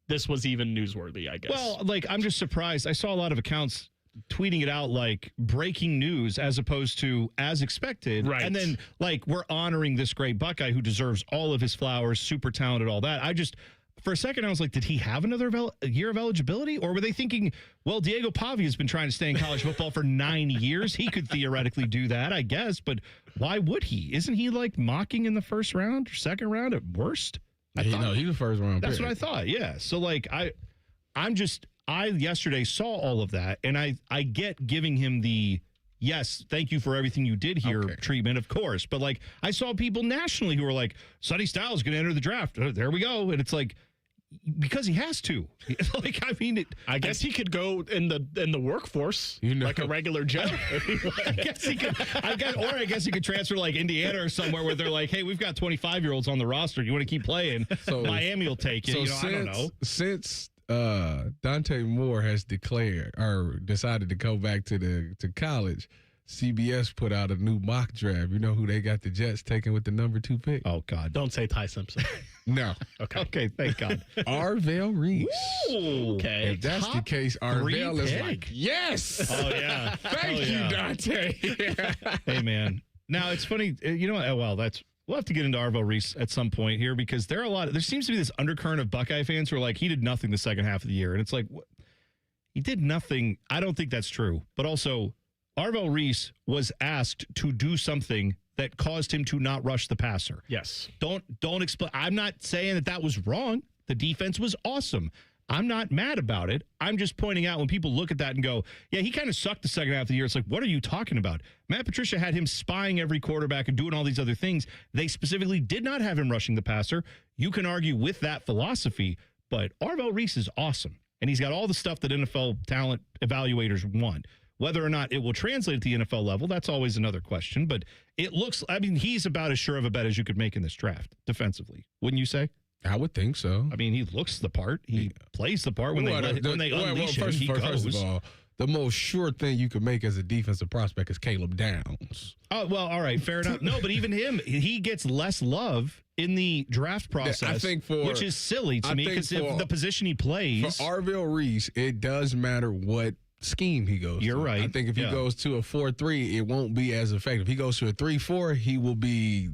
this was even newsworthy, I guess. Well, I'm just surprised. I saw a lot of accounts tweeting it out breaking news as opposed to as expected. Right. And then we're honoring this great Buckeye who deserves all of his flowers, super talented, all that. For a second, I was did he have another year of eligibility? Or were they thinking, well, Diego Pavia has been trying to stay in college football for 9 years. He could theoretically do that, I guess. But why would he? Isn't he mocking in the first round or second round at worst? He's the first round. That's what I thought, yeah. So, I yesterday saw all of that, and I get giving him the yes, thank you for everything you did here treatment, of course. But, like, I saw people nationally who were like, Sonny Styles is going to enter the draft. There we go. And it's like, because he has to. Like, I mean, I guess he could go in the workforce, like a regular Joe. I guess he could. I guess he could transfer like Indiana or somewhere where they're like, hey, we've got 25-year-olds on the roster. You want to keep playing? So Miami will take you. I don't know. Since Dante Moore has declared or decided to go back to college, CBS put out a new mock draft. You know who they got the Jets taking with the number 2 pick? Oh, God. Don't say Ty Simpson. No. Okay, thank God. Arvell Reese. Ooh, okay. If that's the case, Arvell is like, yes. Oh, yeah. Thank you, Dante. Hey, man. Now, it's funny. You know what? Well, we'll have to get into Arvell Reese at some point here because there seems to be this undercurrent of Buckeye fans who are like, he did nothing the second half of the year. And it's like, what? He did nothing. I don't think that's true. But also, Arvell Reese was asked to do something that caused him to not rush the passer. Yes. Don't explain. I'm not saying that was wrong. The defense was awesome. I'm not mad about it. I'm just pointing out when people look at that and go, yeah, he kind of sucked the second half of the year. It's like, what are you talking about? Matt Patricia had him spying every quarterback and doing all these other things. They specifically did not have him rushing the passer. You can argue with that philosophy, but Arvell Reese is awesome. And he's got all the stuff that NFL talent evaluators want. Whether or not it will translate at the NFL level, that's always another question. But it looks, I mean, he's about as sure of a bet as you could make in this draft defensively. Wouldn't you say? I would think so. I mean, he looks the part. He plays the part. When they unleash him, he goes. First of all, the most sure thing you could make as a defensive prospect is Caleb Downs. Oh, well, all right, fair enough. No, but even him, he gets less love in the draft process, I think which is silly to me because the position he plays. For Arvell Reese, it does matter what scheme he goes You're to. right. I think if he goes to a 4-3, it won't be as effective. If he goes to a 3-4, he will be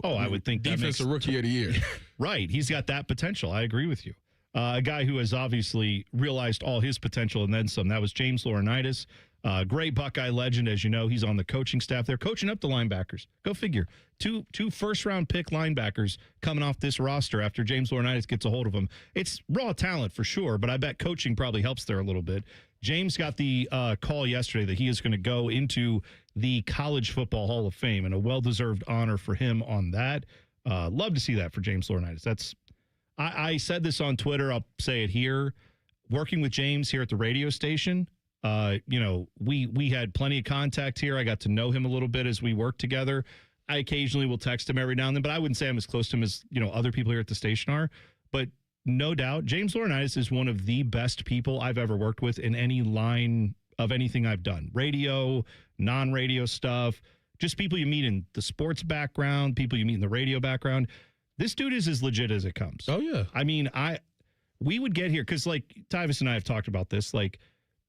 I would think defensive rookie of the year. Right. He's got that potential. I agree with you. A guy who has obviously realized all his potential and then some. That was James Laurinaitis. Great Buckeye legend, as you know. He's on the coaching staff. They're coaching up the linebackers. Go figure. Two first-round pick linebackers coming off this roster after James Laurinaitis gets a hold of them. It's raw talent for sure, but I bet coaching probably helps there a little bit. James got the call yesterday that he is going to go into the College Football Hall of Fame, and a well-deserved honor for him on that. Love to see that for James Laurinaitis. I said this on Twitter. I'll say it here. Working with James here at the radio station, we had plenty of contact here. I got to know him a little bit as we worked together. I occasionally will text him every now and then, but I wouldn't say I'm as close to him as other people here at the station are. But no doubt, James Laurinaitis is one of the best people I've ever worked with in any line of anything I've done. Radio, non-radio stuff, just people you meet in the sports background, people you meet in the radio background. This dude is as legit as it comes. Oh, yeah. I mean, we would get here because, like, Tyvis and I have talked about this. Like,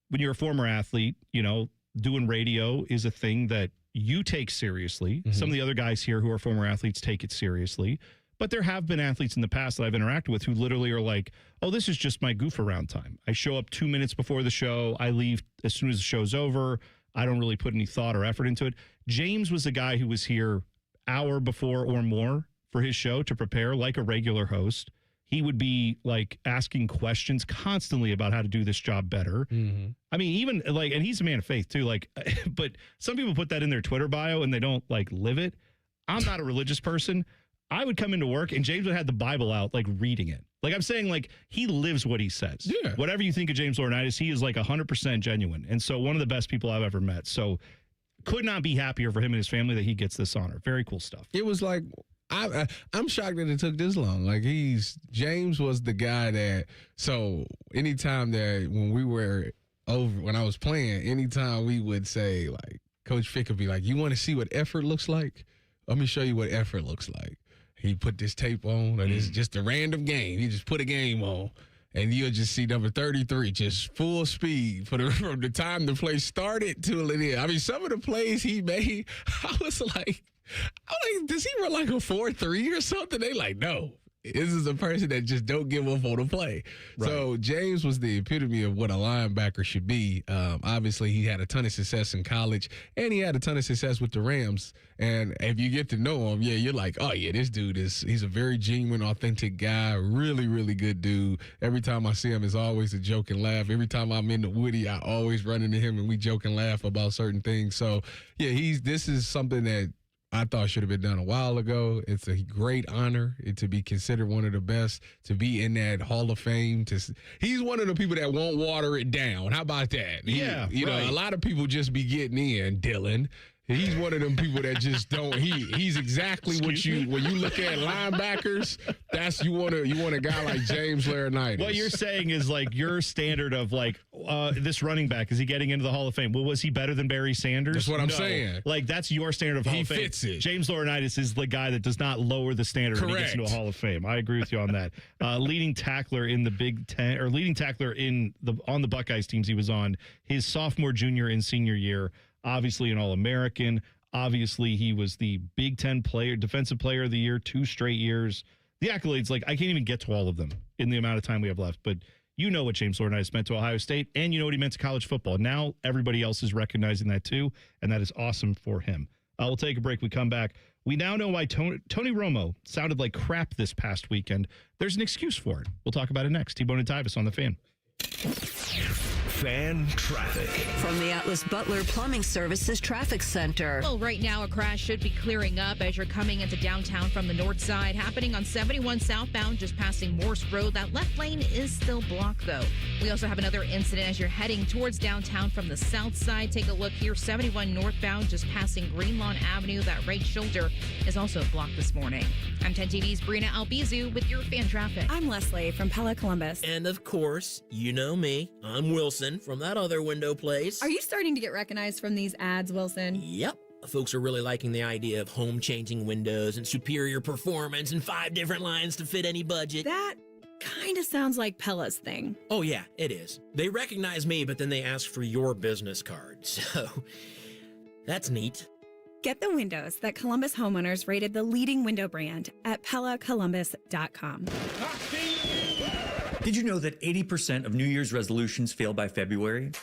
when you're a former athlete, doing radio is a thing that you take seriously. Mm-hmm. Some of the other guys here who are former athletes take it seriously. But there have been athletes in the past that I've interacted with who literally are like, oh, this is just my goof around time. I show up 2 minutes before the show. I leave as soon as the show's over. I don't really put any thought or effort into it. James was a guy who was here hour before or more for his show to prepare like a regular host. He would be like asking questions constantly about how to do this job better. Mm-hmm. I mean, even like, and he's a man of faith too. Like, but some people put that in their Twitter bio and they don't like live it. I'm not a religious person. I would come into work and James would have the Bible out, like reading it. Like I'm saying, like he lives what he says. Yeah. Whatever you think of James Laurinaitis, he is like 100% genuine. And so one of the best people I've ever met. So could not be happier for him and his family that he gets this honor. Very cool stuff. It was like, I'm shocked that it took this long. Like James was the guy that, so anytime that when I was playing, anytime we would say like, Coach Fick would be like, you want to see what effort looks like? Let me show you what effort looks like. He put this tape on, and it's just a random game. He just put a game on, and you'll just see number 33 just full speed from the time the play started till it ended. I mean, some of the plays he made, I was like, does he run like a 4-3 or something? They like, no. This is a person that just don't give up on the play. Right. So James was the epitome of what a linebacker should be. Obviously, he had a ton of success in college, and he had a ton of success with the Rams. And if you get to know him, you're like, oh, yeah, this dude he's a very genuine, authentic guy, really, really good dude. Every time I see him, it's always a joke and laugh. Every time I'm in the Woody, I always run into him, and we joke and laugh about certain things. So, yeah, this is something that I thought should have been done a while ago. It's a great honor to be considered one of the best, to be in that Hall of Fame. He's one of the people that won't water it down. How about that? You know, a lot of people just be getting in, Dylan. He's one of them people that just don't. He's exactly when you look at linebackers, that's you want a guy like James Laurinaitis. What you're saying is like your standard of like this running back, is he getting into the Hall of Fame? Well, was he better than Barry Sanders? That's what I'm saying. Like that's your standard of Hall of Fame. He fits it. James Laurinaitis is the guy that does not lower the standard when he gets into a Hall of Fame. I agree with you on that. Leading tackler in the Big Ten, or leading tackler on the Buckeyes teams he was on his sophomore, junior, and senior year. Obviously an All-American. Obviously, he was the Big Ten defensive player of the year, 2 straight years. The accolades, like, I can't even get to all of them in the amount of time we have left. But you know what James Laurinaitis meant to Ohio State, and you know what he meant to college football. Now everybody else is recognizing that too, and that is awesome for him. We'll take a break. We come back. We now know why Tony Romo sounded like crap this past weekend. There's an excuse for it. We'll talk about it next. T-Bone and Tyvis on The Fan. Fan traffic. From the Atlas Butler Plumbing Services Traffic Center. Well, right now, a crash should be clearing up as you're coming into downtown from the north side. Happening on 71 southbound, just passing Morse Road. That left lane is still blocked, though. We also have another incident as you're heading towards downtown from the south side. Take a look here, 71 northbound, just passing Greenlawn Avenue. That right shoulder is also blocked this morning. I'm 10 TV's Brina Albizu with your fan traffic. I'm Leslie from Pella Columbus. And of course, you know me. I'm Wilson from that other window place. Are you starting to get recognized from these ads, Wilson? Yep. Folks are really liking the idea of home-changing windows and superior performance and 5 different lines to fit any budget. That kind of sounds like Pella's thing. Oh, yeah, it is. They recognize me, but then they ask for your business card. So, that's neat. Get the windows that Columbus homeowners rated the leading window brand at PellaColumbus.com. Did you know that 80% of New Year's resolutions fail by February?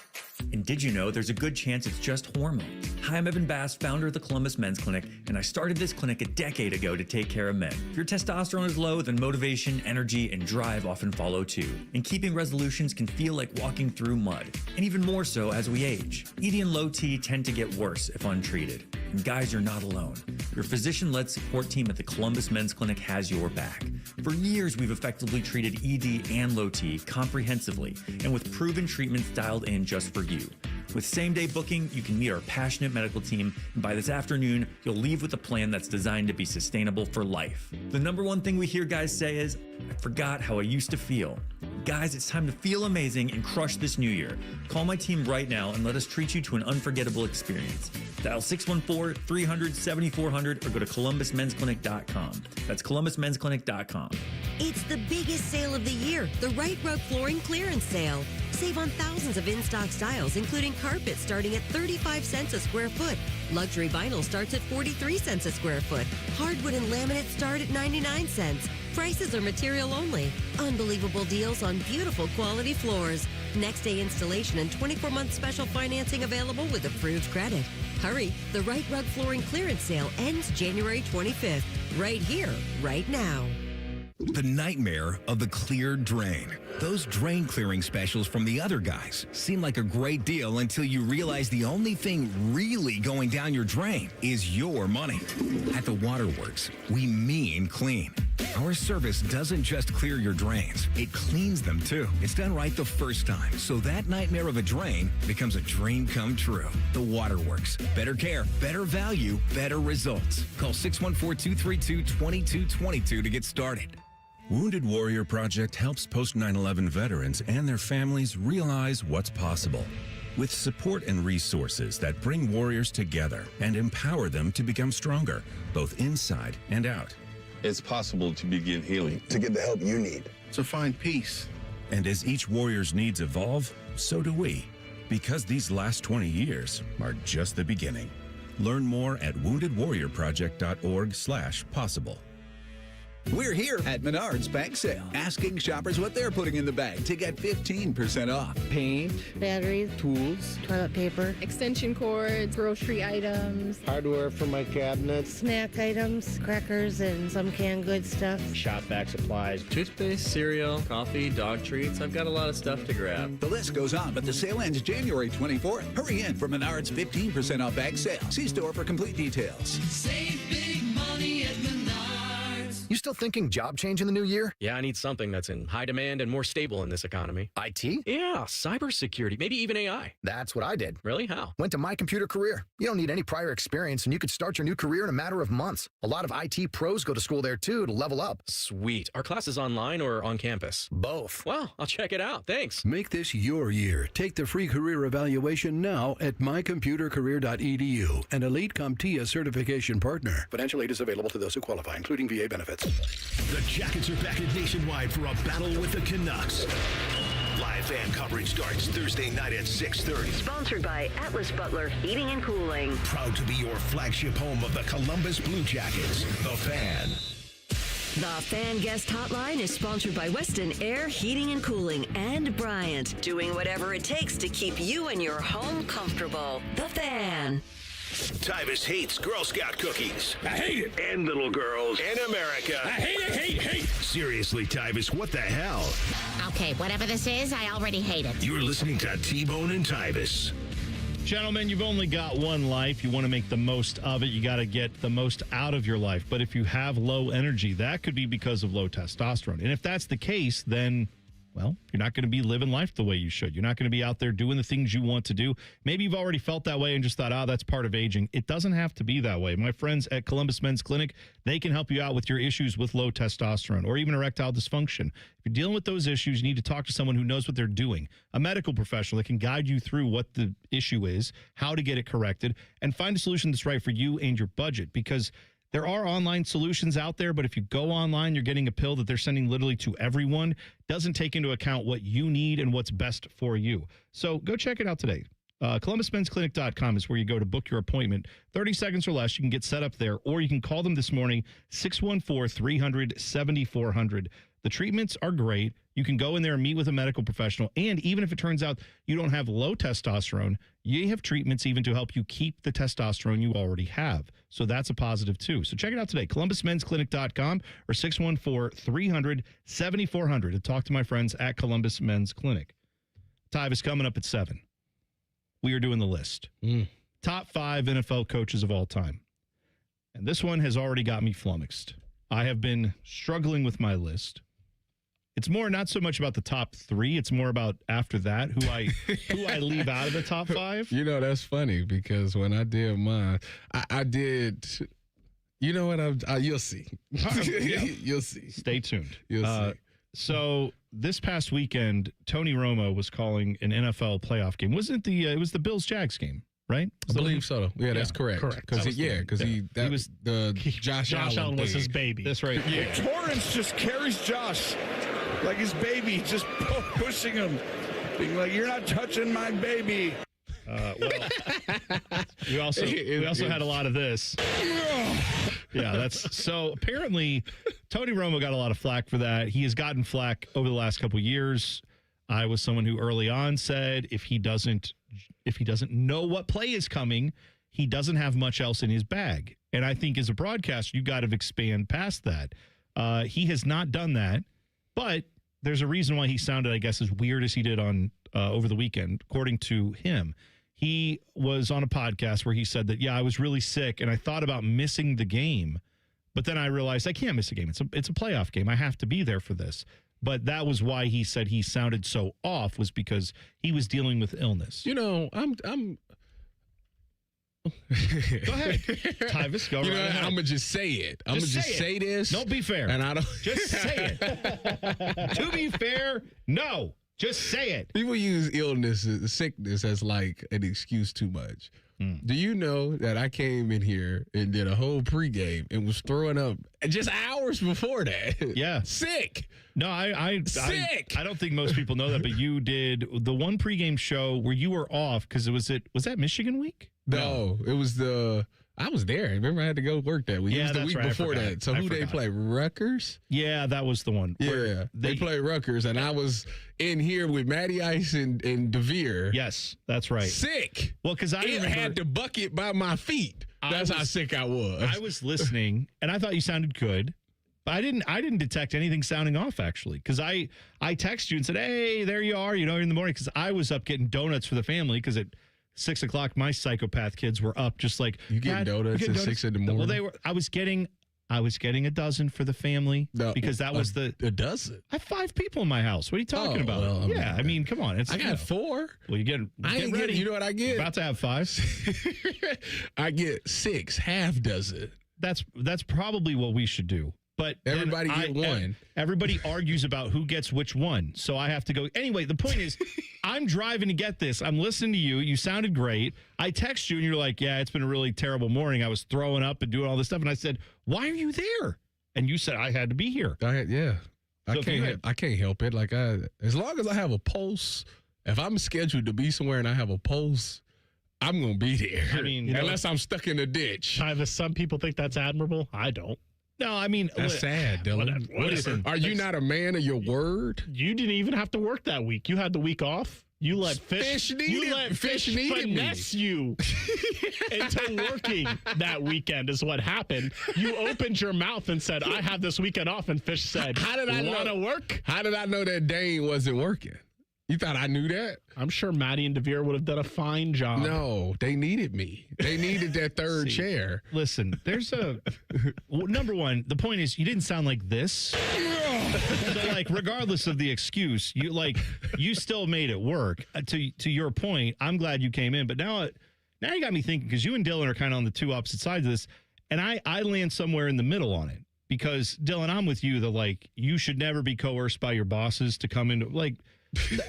And did you know there's a good chance it's just hormones? Hi, I'm Evan Bass, founder of the Columbus Men's Clinic, and I started this clinic a decade ago to take care of men. If your testosterone is low, then motivation, energy, and drive often follow too. And keeping resolutions can feel like walking through mud, and even more so as we age. ED and low T tend to get worse if untreated. And guys, you're not alone. Your physician-led support team at the Columbus Men's Clinic has your back. For years, we've effectively treated ED and low T comprehensively, and with proven treatments dialed in just for you. With same-day booking, you can meet our passionate medical team, and by this afternoon, you'll leave with a plan that's designed to be sustainable for life. The number one thing we hear guys say is, I forgot how I used to feel. Guys, it's time to feel amazing and crush this new year. Call my team right now and let us treat you to an unforgettable experience. Dial 614-300-7400 or go to columbusmensclinic.com. That's columbusmensclinic.com. It's the biggest sale of the year, the Right Rug Flooring Clearance Sale. Save on thousands of in-stock styles, including carpet starting at 35 cents a square foot. Luxury vinyl starts at 43 cents a square foot. Hardwood and laminate start at 99 cents. Prices are material only. Unbelievable deals on beautiful quality floors. Next day installation and 24-month special financing available with approved credit. Hurry, the Right Rug Flooring Clearance Sale ends January 25th. Right here, right now. The nightmare of the cleared drain. Those drain clearing specials from the other guys seem like a great deal until you realize the only thing really going down your drain is your money. At the Waterworks, we mean clean. Our service doesn't just clear your drains, it cleans them too. It's done right the first time, so that nightmare of a drain becomes a dream come true. The Waterworks. Better care, better value, better results. Call 614-232-2222 to get started. Wounded Warrior Project helps post 9/11 veterans and their families realize what's possible. With support and resources that bring warriors together and empower them to become stronger, both inside and out. It's possible to begin healing, to get the help you need, to find peace. And as each warrior's needs evolve, so do we. Because these last 20 years are just the beginning. Learn more at woundedwarriorproject.org/possible. We're here at Menards Bank Sale, asking shoppers what they're putting in the bag to get 15% off. Paint, batteries, tools, toilet paper, extension cords, grocery items, hardware for my cabinets, snack items, crackers, and some canned goods stuff. shop vac supplies, toothpaste, cereal, coffee, dog treats. I've got a lot of stuff to grab. The list goes on, but the sale ends January 24th. Hurry in for Menards 15% off bag sale. See store for complete details. Save big money at Menards. You still thinking job change in the new year? Yeah, I need something that's in high demand and more stable in this economy. IT? Yeah, cybersecurity, maybe even AI. That's what I did. Really? How? Went to My Computer Career. You don't need any prior experience, and you could start your new career in a matter of months. A lot of IT pros go to school there, too, to level up. Sweet. Are classes online or on campus? Both. Well, I'll check it out. Thanks. Make this your year. Take the free career evaluation now at mycomputercareer.edu, an Elite CompTIA certification partner. Financial aid is available to those who qualify, including VA benefits. The Jackets are back at Nationwide for a battle with the Canucks. Live fan coverage starts Thursday night at 6:30. Sponsored by Atlas Butler Heating and Cooling. Proud to be your flagship home of the Columbus Blue Jackets, The Fan. The Fan Guest Hotline is sponsored by Weston Air Heating and Cooling and Bryant, doing whatever it takes to keep you and your home comfortable. The Fan. Tyvis hates Girl Scout cookies. I hate it. And little girls. And America. I hate. Seriously, Tyvis, what the hell? Okay, whatever this is, I already hate it. You're listening to T-Bone and Tyvis. Gentlemen, you've only got one life. You want to make the most of it. You got to get the most out of your life. But if you have low energy, that could be because of low testosterone. And if that's the case, then, well, you're not going to be living life the way you should. You're not going to be out there doing the things you want to do. Maybe you've already felt that way and just thought, that's part of aging. It doesn't have to be that way. My friends at Columbus Men's Clinic, they can help you out with your issues with low testosterone or even erectile dysfunction. If you're dealing with those issues, you need to talk to someone who knows what they're doing, a medical professional that can guide you through what the issue is, how to get it corrected, and find a solution that's right for you and your budget, because there are online solutions out there, but if you go online, you're getting a pill that they're sending literally to everyone. Doesn't take into account what you need and what's best for you. So go check it out today. ColumbusMen'sClinic.com is where you go to book your appointment. 30 seconds or less, you can get set up there, or you can call them this morning, 614-300-7400. The treatments are great. You can go in there and meet with a medical professional, and even if it turns out you don't have low testosterone, you have treatments even to help you keep the testosterone you already have. So that's a positive, too. So check it out today, ColumbusMen'sClinic.com or 614-300-7400 to talk to my friends at Columbus Men's Clinic. Tyvis coming up at 7. We are doing the list. Top 5 NFL coaches of all time. And this one has already got me flummoxed. I have been struggling with my list. It's more not so much about the top 3. It's more about after that who I leave out of the top 5. You know, that's funny because when I did mine, I did. You know what? You'll see. You'll see. Stay tuned. You'll see. So this past weekend, Tony Romo was calling an NFL playoff game. Wasn't it it was the Bills-Jags game, right? I believe so. Yeah, that's correct. Correct. Josh Allen was his baby. That's right. Yeah. Torrance just carries Josh like his baby, just pushing him, being like, "You're not touching my baby." We also had a lot of this. Yeah, that's so apparently Tony Romo got a lot of flack for that. He has gotten flack over the last couple of years. I was someone who early on said if he doesn't know what play is coming, he doesn't have much else in his bag. And I think as a broadcaster, you got to expand past that. He has not done that, but there's a reason why he sounded, I guess, as weird as he did on over the weekend. According to him, he was on a podcast where he said that, I was really sick and I thought about missing the game, but then I realized I can't miss a game. It's a playoff game. I have to be there for this. But that was why he said he sounded so off, was because he was dealing with illness. You know, I'm Go ahead. Tyvis, go right ahead. I'm going to just say it. I'm going to just say this. Don't be fair. And I don't. Just say it. To be fair, no. Just say it. People use sickness as like an excuse too much. Do you know that I came in here and did a whole pregame and was throwing up just hours before that? Yeah. Sick. No, Sick. I don't think most people know that, but you did the one pregame show where you were off because was that Michigan week? No, it was I was there. Remember, I had to go work that week. Yeah, it was the that's week right. before that. So who they play? Rutgers? Yeah, that was the one. Yeah, they played Rutgers, and I was in here with Matty Ice and DeVere. Yes, that's right. Sick. Well, because I had the bucket by my feet. That's how sick I was. I was listening, and I thought you sounded good. But I didn't detect anything sounding off, actually, because I texted you and said, hey, there you are, in the morning, because I was up getting donuts for the family, because at 6 o'clock, my psychopath kids were up just like, you getting donuts at 6 in the morning? Well, I was getting a dozen for the family because that was a dozen. I have 5 people in my house. What are you talking about? Well, I mean, come on. I got 4. Well, get ready. You know what I get? About to have 5. I get 6, half dozen. That's probably what we should do. But everybody get one. Everybody argues about who gets which one. So I have to go. Anyway, the point is, I'm driving to get this. I'm listening to you. You sounded great. I text you and you're like, yeah, it's been a really terrible morning. I was throwing up and doing all this stuff. And I said, why are you there? And you said, I had to be here. I can't help it. Like as long as I have a pulse, if I'm scheduled to be somewhere and I have a pulse, I'm going to be there. I mean, unless I'm stuck in a ditch. Tyvis, some people think that's admirable. I don't. No, I mean, that's sad, Dylan. Are you not a man of your word? You didn't even have to work that week. You had the week off. You let fish finesse you into working that weekend is what happened. You opened your mouth and said, I have this weekend off, and Fish said, how did I want to work? How did I know that Dane wasn't working? You thought I knew that? I'm sure Maddie and DeVere would have done a fine job. No, they needed me. They needed that third chair. Listen, there's number one, the point is you didn't sound like this. So, like, regardless of the excuse, you still made it work. To your point, I'm glad you came in. But now you got me thinking, because you and Dylan are kind of on the two opposite sides of this, and I land somewhere in the middle on it. Because, Dylan, I'm with you that, you should never be coerced by your bosses to come into,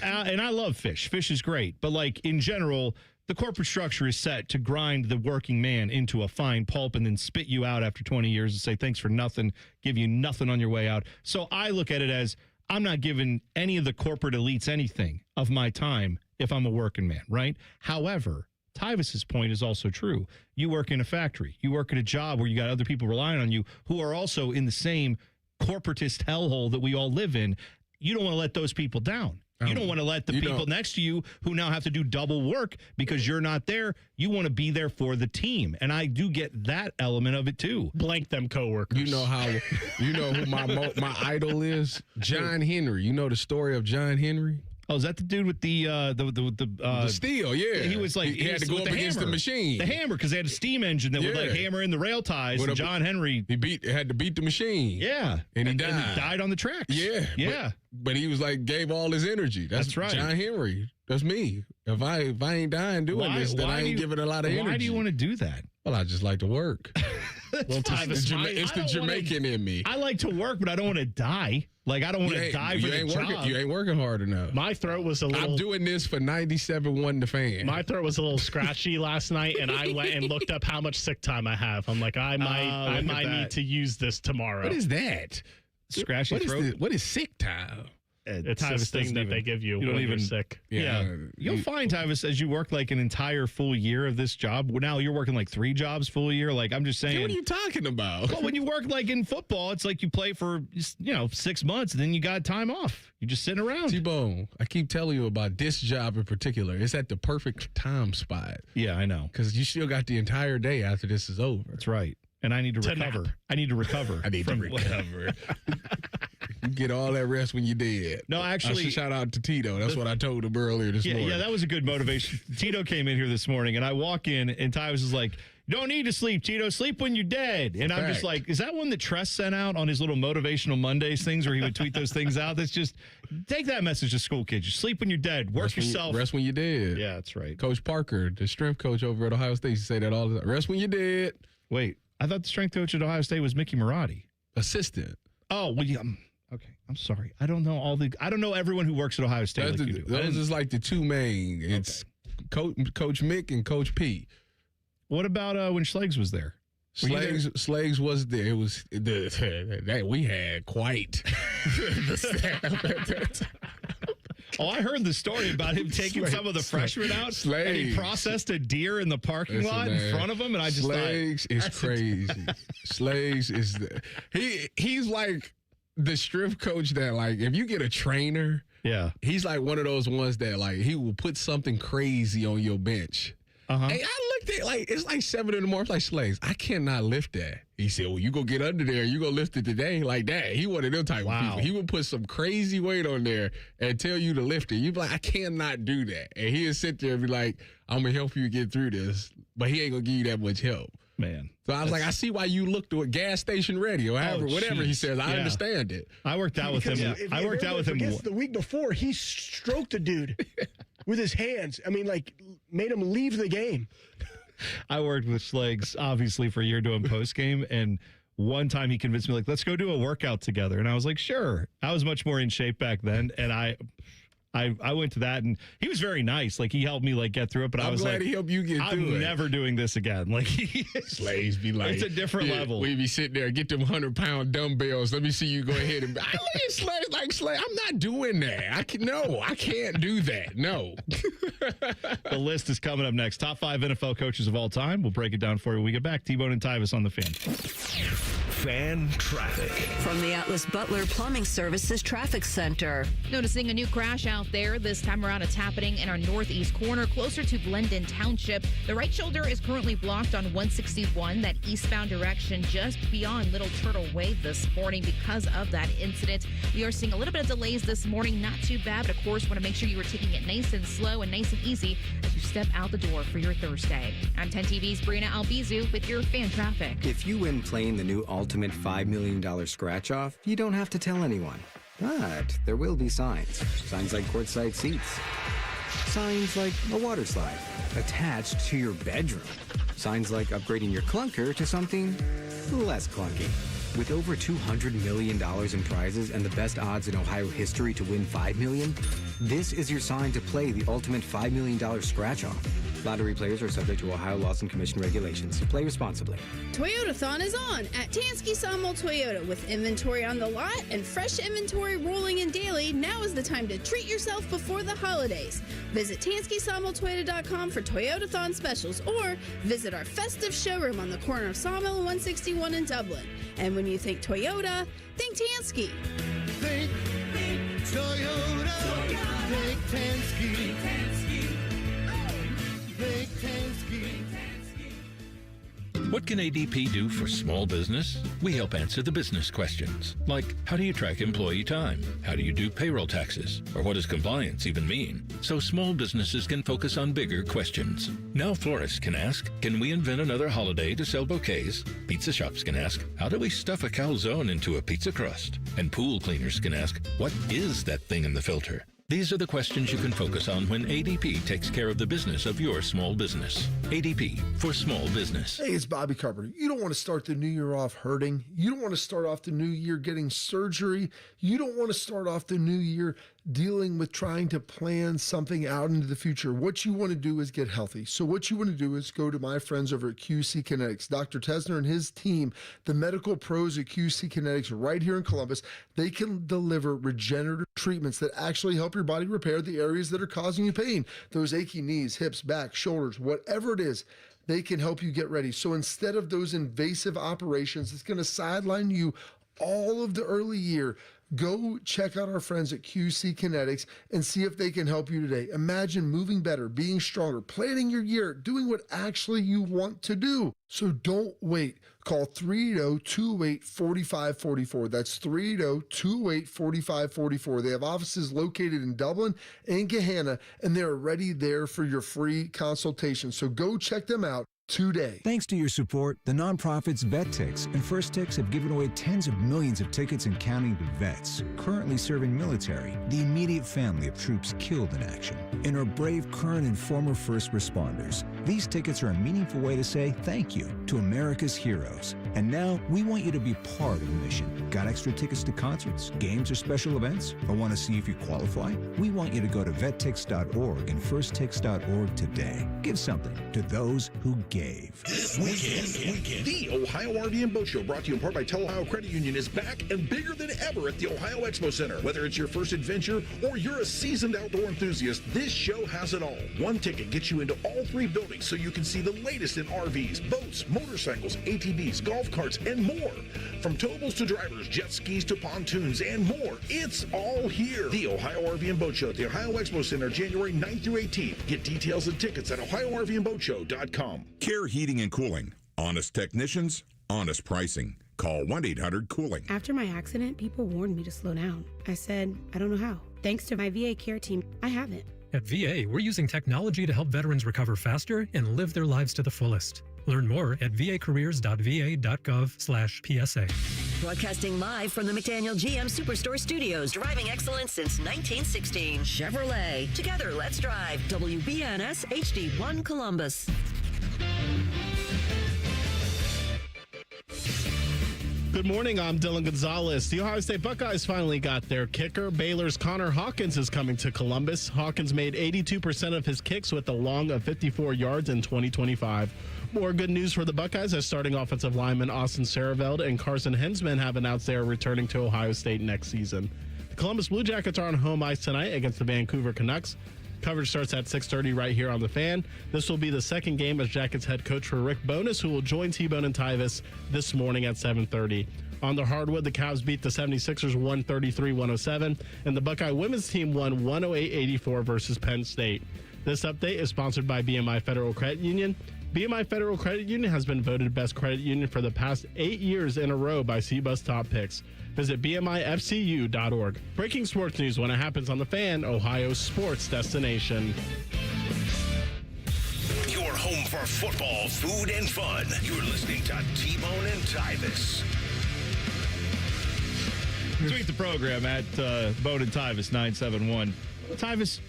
and I love Fish. Fish is great. But, in general, the corporate structure is set to grind the working man into a fine pulp and then spit you out after 20 years and say, thanks for nothing, give you nothing on your way out. So I look at it as I'm not giving any of the corporate elites anything of my time if I'm a working man, right? However, Tyvis's point is also true. You work in a factory. You work at a job where you got other people relying on you who are also in the same corporatist hellhole that we all live in. You don't want to let those people down. You don't want to let the people next to you who now have to do double work because you're not there. You want to be there for the team. And I do get that element of it too. Blank them coworkers. You know who my idol is? John Henry. You know the story of John Henry? Oh, is that the dude with the steel? Yeah, he was he had to go up against the machine, the hammer, because they had a steam engine that would hammer in the rail ties. And John Henry, had to beat the machine. Yeah, and he died. And he died on the tracks. Yeah. But he was gave all his energy. That's right. John Henry. That's me. If I ain't dying doing this, then I ain't giving a lot of energy. Why do you want to do that? Well, I just like to work. Well, it's the Jamaican in me. I like to work, but I don't want to die. I don't want to die for the job. You ain't working hard enough. My throat was a little... I'm doing this for 97.1 The Fan. My throat was a little scratchy last night, and I went and looked up how much sick time I have. I'm like, I might need to use this tomorrow. What is that? Scratchy throat? What is sick time? It's this thing that they give you when you're sick. Yeah. You'll find, Tyvis, as you work an entire full year of this job. Now you're working 3 jobs full year. I'm just saying. What are you talking about? Well, when you work in football, it's you play for 6 months and then you got time off. You're just sitting around. T-Bone, I keep telling you about this job in particular. It's at the perfect time spot. Yeah, I know. Because you still got the entire day after this is over. That's right. And I need to recover. I need to recover. I need to recover. You get all that rest when you did. No, actually. Shout out to Tito. That's what I told him earlier this morning. Yeah, that was a good motivation. Tito came in here this morning, and I walk in, and Tyvis is like, you don't need to sleep, Tito. Sleep when you're dead. And I'm just like, is that one that Tress sent out on his little motivational Mondays things where he would tweet those things out? That's just, take that message to school kids. You sleep when you're dead. Work yourself. Rest when you're dead. Yeah, that's right. Coach Parker, the strength coach over at Ohio State, used to say that all the time. Rest when you're dead. Wait, I thought the strength coach at Ohio State was Mickey Marotti. Assistant. Oh, well, yeah. Okay, I'm sorry. I don't know everyone who works at Ohio State. Those is the two main. It's Coach Mick and Coach P. What about when Schlegs was there? Schlegs was there. It was that we had quite the staff at that time. Oh, I heard the story about him taking some of the freshmen out, and he processed a deer in the parking lot in front of him, and I just Slags is crazy. Slags is he's like the strength coach that, like, if you get a trainer, he's like one of those ones that, like, he will put something crazy on your bench. Hey, I looked at, like, it's like 7 in the morning. Like, Slags, I cannot lift that. He said, well, you go get under there. You go lift it today like that. He one of them type of people. He would put some crazy weight on there and tell you to lift it. You'd be like, I cannot do that. And he'd sit there and be like, I'm going to help you get through this. But he ain't going to give you that much help. Man. So I was like, I see why you look to a gas station ready or however, whatever he says. I understand it. I worked out with him. I worked out with him. The week before, he stroked a dude with his hands. I mean, like, made him leave the game. I worked with Slags, obviously, for a year doing post game, and one time he convinced me, like, let's go do a workout together. And I was like, sure. I was much more in shape back then, and I went to that, and he was very nice. Like, he helped me, like, get through it, but I was glad like, he helped you get through it. I'm never doing this again. Like, Slaves be like, it's a different level. We be sitting there, get them 100-pound dumbbells. Let me see you go ahead and. I look at Slaves like, Slaves, I'm not doing that. I can't do that. No. The list is coming up next. Top 5 NFL coaches of all time. We'll break it down for you when we get back. T-Bone and Tyvis on the Fan. Fan traffic. From the Atlas Butler Plumbing Services Traffic Center. Noticing a new crash out there. This time around, it's happening in our northeast corner, closer to Glendon Township. The right shoulder is currently blocked on 161, that eastbound direction just beyond Little Turtle Way this morning because of that incident. We are seeing a little bit of delays this morning. Not too bad, but of course, want to make sure you are taking it nice and slow and nice and easy as you step out the door for your Thursday. I'm 10 TV's Brianna Albizu with your fan traffic. If you win playing the new Ultimate $5 million scratch-off, you don't have to tell anyone. But there will be signs. Signs like courtside seats. Signs like a water slide attached to your bedroom. Signs like upgrading your clunker to something less clunky. With over $200 million in prizes and the best odds in Ohio history to win $5 million, this is your sign to play the Ultimate $5 million scratch-off. Lottery players are subject to Ohio laws and commission regulations. Play responsibly. Toyotathon is on at Tansky Sawmill Toyota. With inventory on the lot and fresh inventory rolling in daily, now is the time to treat yourself before the holidays. Visit TanskySawmillToyota.com for Toyotathon specials or visit our festive showroom on the corner of Sawmill and 161 in Dublin. And when you think Toyota, think Tansky. Think Toyota. Think Tansky. What can ADP do for small business? We help answer the business questions, like how do you track employee time? How do you do payroll taxes? Or what does compliance even mean? So small businesses can focus on bigger questions. Now florists can ask, can we invent another holiday to sell bouquets? Pizza shops can ask, how do we stuff a calzone into a pizza crust? And pool cleaners can ask, what is that thing in the filter? These are the questions you can focus on when ADP takes care of the business of your small business. ADP for small business. Hey, it's Bobby Carpenter. You don't want to start the new year off hurting. You don't want to start off the new year getting surgery. You don't want to start off the new year dealing with trying to plan something out into the future. What you want to do is get healthy. So what you want to do is go to my friends over at QC Kinetics. Dr. Tesner and his team, the medical pros at QC Kinetics right here in Columbus, they can deliver regenerative treatments that actually help your body repair the areas that are causing you pain. Those achy knees, hips, back, shoulders, whatever it is, they can help you get ready. So instead of those invasive operations, it's going to sideline you all of the early year. Go check out our friends at QC Kinetics and see if they can help you today. Imagine moving better, being stronger, planning your year, doing what actually you want to do. So don't wait. Call 380-208-4544. That's 380-208-4544. They have offices located in Dublin and Gahanna, and they're ready there for your free consultation. So go check them out today. Thanks to your support, the nonprofits VetTix and First Tix have given away tens of millions of tickets and counting to vets currently serving military, the immediate family of troops killed in action, and our brave current and former first responders. These tickets are a meaningful way to say thank you to America's heroes. And now we want you to be part of the mission. Got extra tickets to concerts, games, or special events? Or want to see if you qualify? We want you to go to vettix.org and firsttix.org today. Give something to those who give. gave. This weekend, the Ohio RV and Boat Show, brought to you in part by Ohio Credit Union, is back and bigger than ever at the Ohio Expo Center. Whether it's your first adventure or you're a seasoned outdoor enthusiast, this show has it all. One ticket gets you into all 3 buildings so you can see the latest in RVs, boats, motorcycles, ATVs, golf carts, and more. From towables to drivers, jet skis to pontoons, and more. It's all here. The Ohio RV and Boat Show at the Ohio Expo Center, January 9th through 18th. Get details and tickets at OhioRVandBoatShow.com. Care Heating and Cooling. Honest technicians, honest pricing. Call 1-800-COOLING. After my accident, people warned me to slow down. I said, I don't know how. Thanks to my VA care team, I haven't. At VA, we're using technology to help veterans recover faster and live their lives to the fullest. Learn more at vacareers.va.gov/PSA. Broadcasting live from the McDaniel GM Superstore Studios. Driving excellence since 1916. Chevrolet. Together, let's drive. WBNS HD1 Columbus. Good morning, I'm Dylan Gonzalez. The Ohio State Buckeyes finally got their kicker. Baylor's Connor Hawkins is coming to Columbus. Hawkins made 82% of his kicks with a long of 54 yards in 2025. More good news for the Buckeyes as starting offensive lineman Austin Sareveld and Carson Hensman have announced they are returning to Ohio State next season. The Columbus Blue Jackets are on home ice tonight against the Vancouver Canucks. Coverage starts at 6:30 right here on The Fan. This will be the second game as Jackets head coach for Rick Bowness, who will join T-Bone and Tyvis this morning at 7:30. On the hardwood, the Cavs beat the 76ers 133-107, and the Buckeye women's team won 108-84 versus Penn State. This update is sponsored by BMI Federal Credit Union. BMI Federal Credit Union has been voted best credit union for the past 8 years in a row by CBUS Top Picks. Visit BMIFCU.org. Breaking sports news when it happens on The Fan, Ohio's sports destination. Your home for football, food, and fun. You're listening to T-Bone and Tyvis. Tweet the program at Bone and Tyvis 971. Tyvis,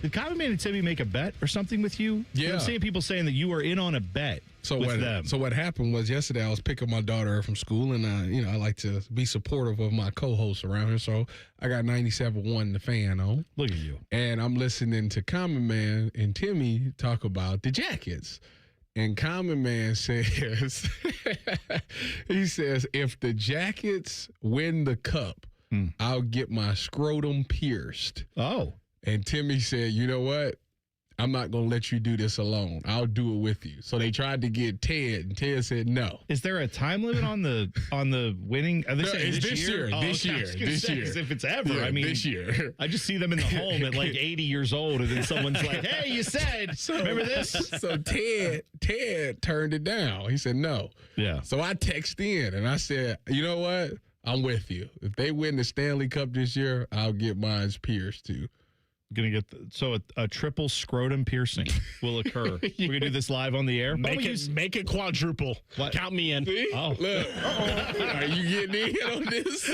did Kyle and Timmy make a bet or something with you? Yeah. I'm seeing people saying that you were in on a bet with them. So what happened was yesterday I was picking my daughter up from school, and I like to be supportive of my co-hosts around here. So I got 97.1 The Fan on. Look at you. And I'm listening to Common Man and Timmy talk about the Jackets. And Common Man says, he says, if the Jackets win the cup, I'll get my scrotum pierced. Oh. And Timmy said, you know what? I'm not going to let you do this alone. I'll do it with you. So they tried to get Ted, and Ted said no. Is there a time limit on the winning? Are they saying it's this year. This year. If it's ever, Yeah, I mean, this year. I just see them in the home at like 80 years old, and then someone's like, "Hey, you said, remember this?" So Ted turned it down. He said no. Yeah. So I texted in and I said, you know what? I'm with you. If they win the Stanley Cup this year, I'll get mine pierced too. Gonna get a triple scrotum piercing will occur. We're gonna do this live on the air. Make it quadruple. What? Count me in. See? Oh, look. Are you getting in on this?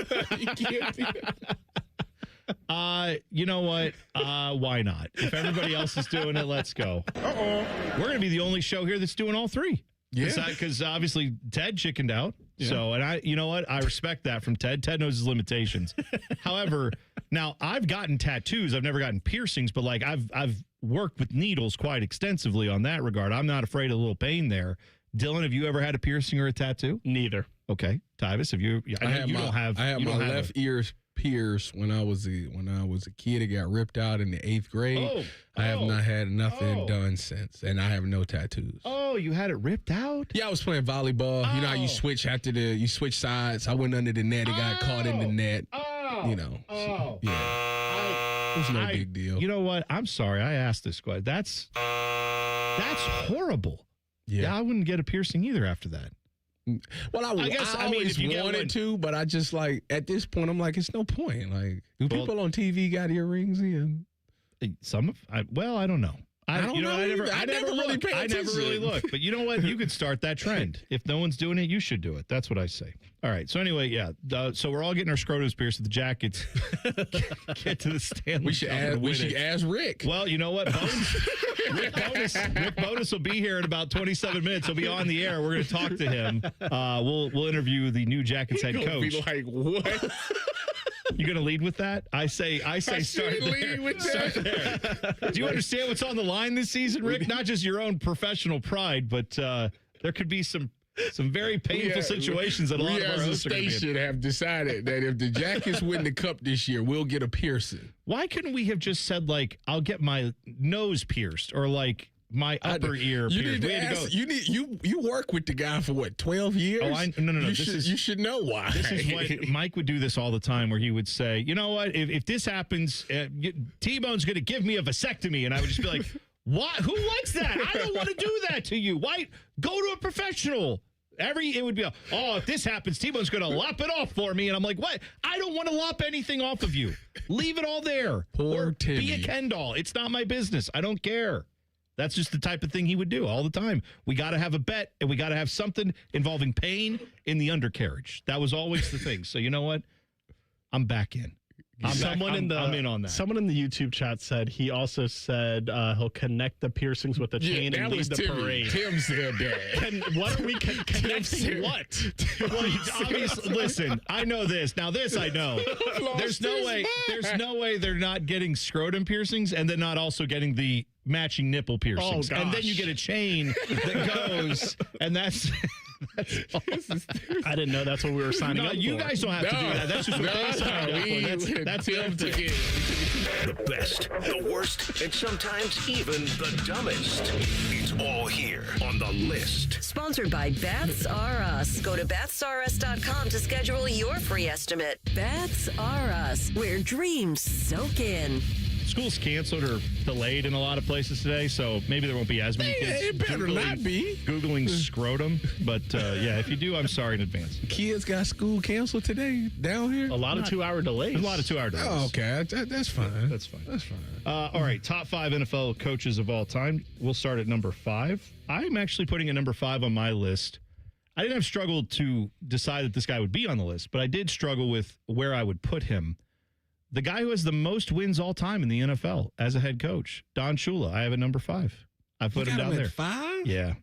You know what? Why not? If everybody else is doing it, let's go. We're gonna be the only show here that's doing all three. Yeah. Because obviously Ted chickened out. Yeah. So, and you know what? I respect that from Ted. Ted knows his limitations. However, now I've gotten tattoos. I've never gotten piercings, but like I've worked with needles quite extensively on that regard. I'm not afraid of a little pain there. Dylan, have you ever had a piercing or a tattoo? Neither. Okay. Tyvis, have you? I had my left ears pierced when I was a kid. It got ripped out in the 8th grade. I have not had nothing done since, and I have no tattoos. Oh, you had it ripped out? Yeah, I was playing volleyball. You know how you switch you switch sides. I went under the net. It got caught in the net. You know. Yeah. It was no big deal. You know what? I'm sorry. I asked this question. That's horrible. Yeah, I wouldn't get a piercing either after that. Well, I always wanted to, but I just like at this point, I'm like, it's no point. Like, do people on TV got earrings in? I don't know. I never really look. But you know what? You could start that trend. If no one's doing it, you should do it. That's what I say. All right. So anyway, yeah. So we're all getting our scrotums pierced with the Jackets. Get to the Stanley. We should ask Rick. Well, you know what? Rick Bowness will be here in about 27 minutes. He'll be on the air. We're going to talk to him. We'll interview the new Jackets head coach. Be like, what? You going to lead with that? I say start there. Lead with Start that. there. Do you understand what's on the line this season, Rick? Not just your own professional pride, but there could be some very painful situations that a lot of our hosts are going to be in. station have decided that if the Jackets win the cup this year, we'll get a piercing. Why couldn't we have just said, like, I'll get my nose pierced or, like, my upper ear pierced? You work with the guy for what, 12 years? Oh, no. You should know why. This is what Mike would do this all the time, where he would say, you know what, if this happens, T-Bone's going to give me a vasectomy. And I would just be like, what? Who likes that? I don't want to do that to you. Why? Go to a professional. It would be, if this happens, T-Bone's going to lop it off for me. And I'm like, what? I don't want to lop anything off of you. Leave it all there. Poor Timmy. Be a Ken doll. It's not my business. I don't care. That's just the type of thing he would do all the time. We got to have a bet, and we got to have something involving pain in the undercarriage. That was always the thing. So you know what? I'm back in. I'm in on that. Someone in the YouTube chat said he also said he'll connect the piercings with a chain and lead the parade. Tim said that. What are we connecting? What? Well, obviously, listen, I know this. Now this I know. There's no way they're not getting scrotum piercings and then not also getting the matching nipple piercings. And then you get a chain that goes, and that's I didn't know that's what we were signing up for. You guys don't have to do that. That's just what they signed up for. That's them to get. The best, the worst, and sometimes even the dumbest. It's all here on The List. Sponsored by Baths R Us. Go to bathsrus.com to schedule your free estimate. Baths R Us, where dreams soak in. School's canceled or delayed in a lot of places today, so maybe there won't be as many kids. It better not be. Googling scrotum. But, yeah, if you do, I'm sorry in advance. Kids got school canceled today down here? A lot of 2-hour delays. A lot of 2-hour delays. Oh, okay. That's fine. That's fine. All right, top 5 NFL coaches of all time. We'll start at number 5. I'm actually putting a number 5 on my list. I didn't have struggled to decide that this guy would be on the list, but I did struggle with where I would put him. The guy who has the most wins all time in the NFL as a head coach, Don Shula. I have a number 5. I put him down there. 5? Yeah.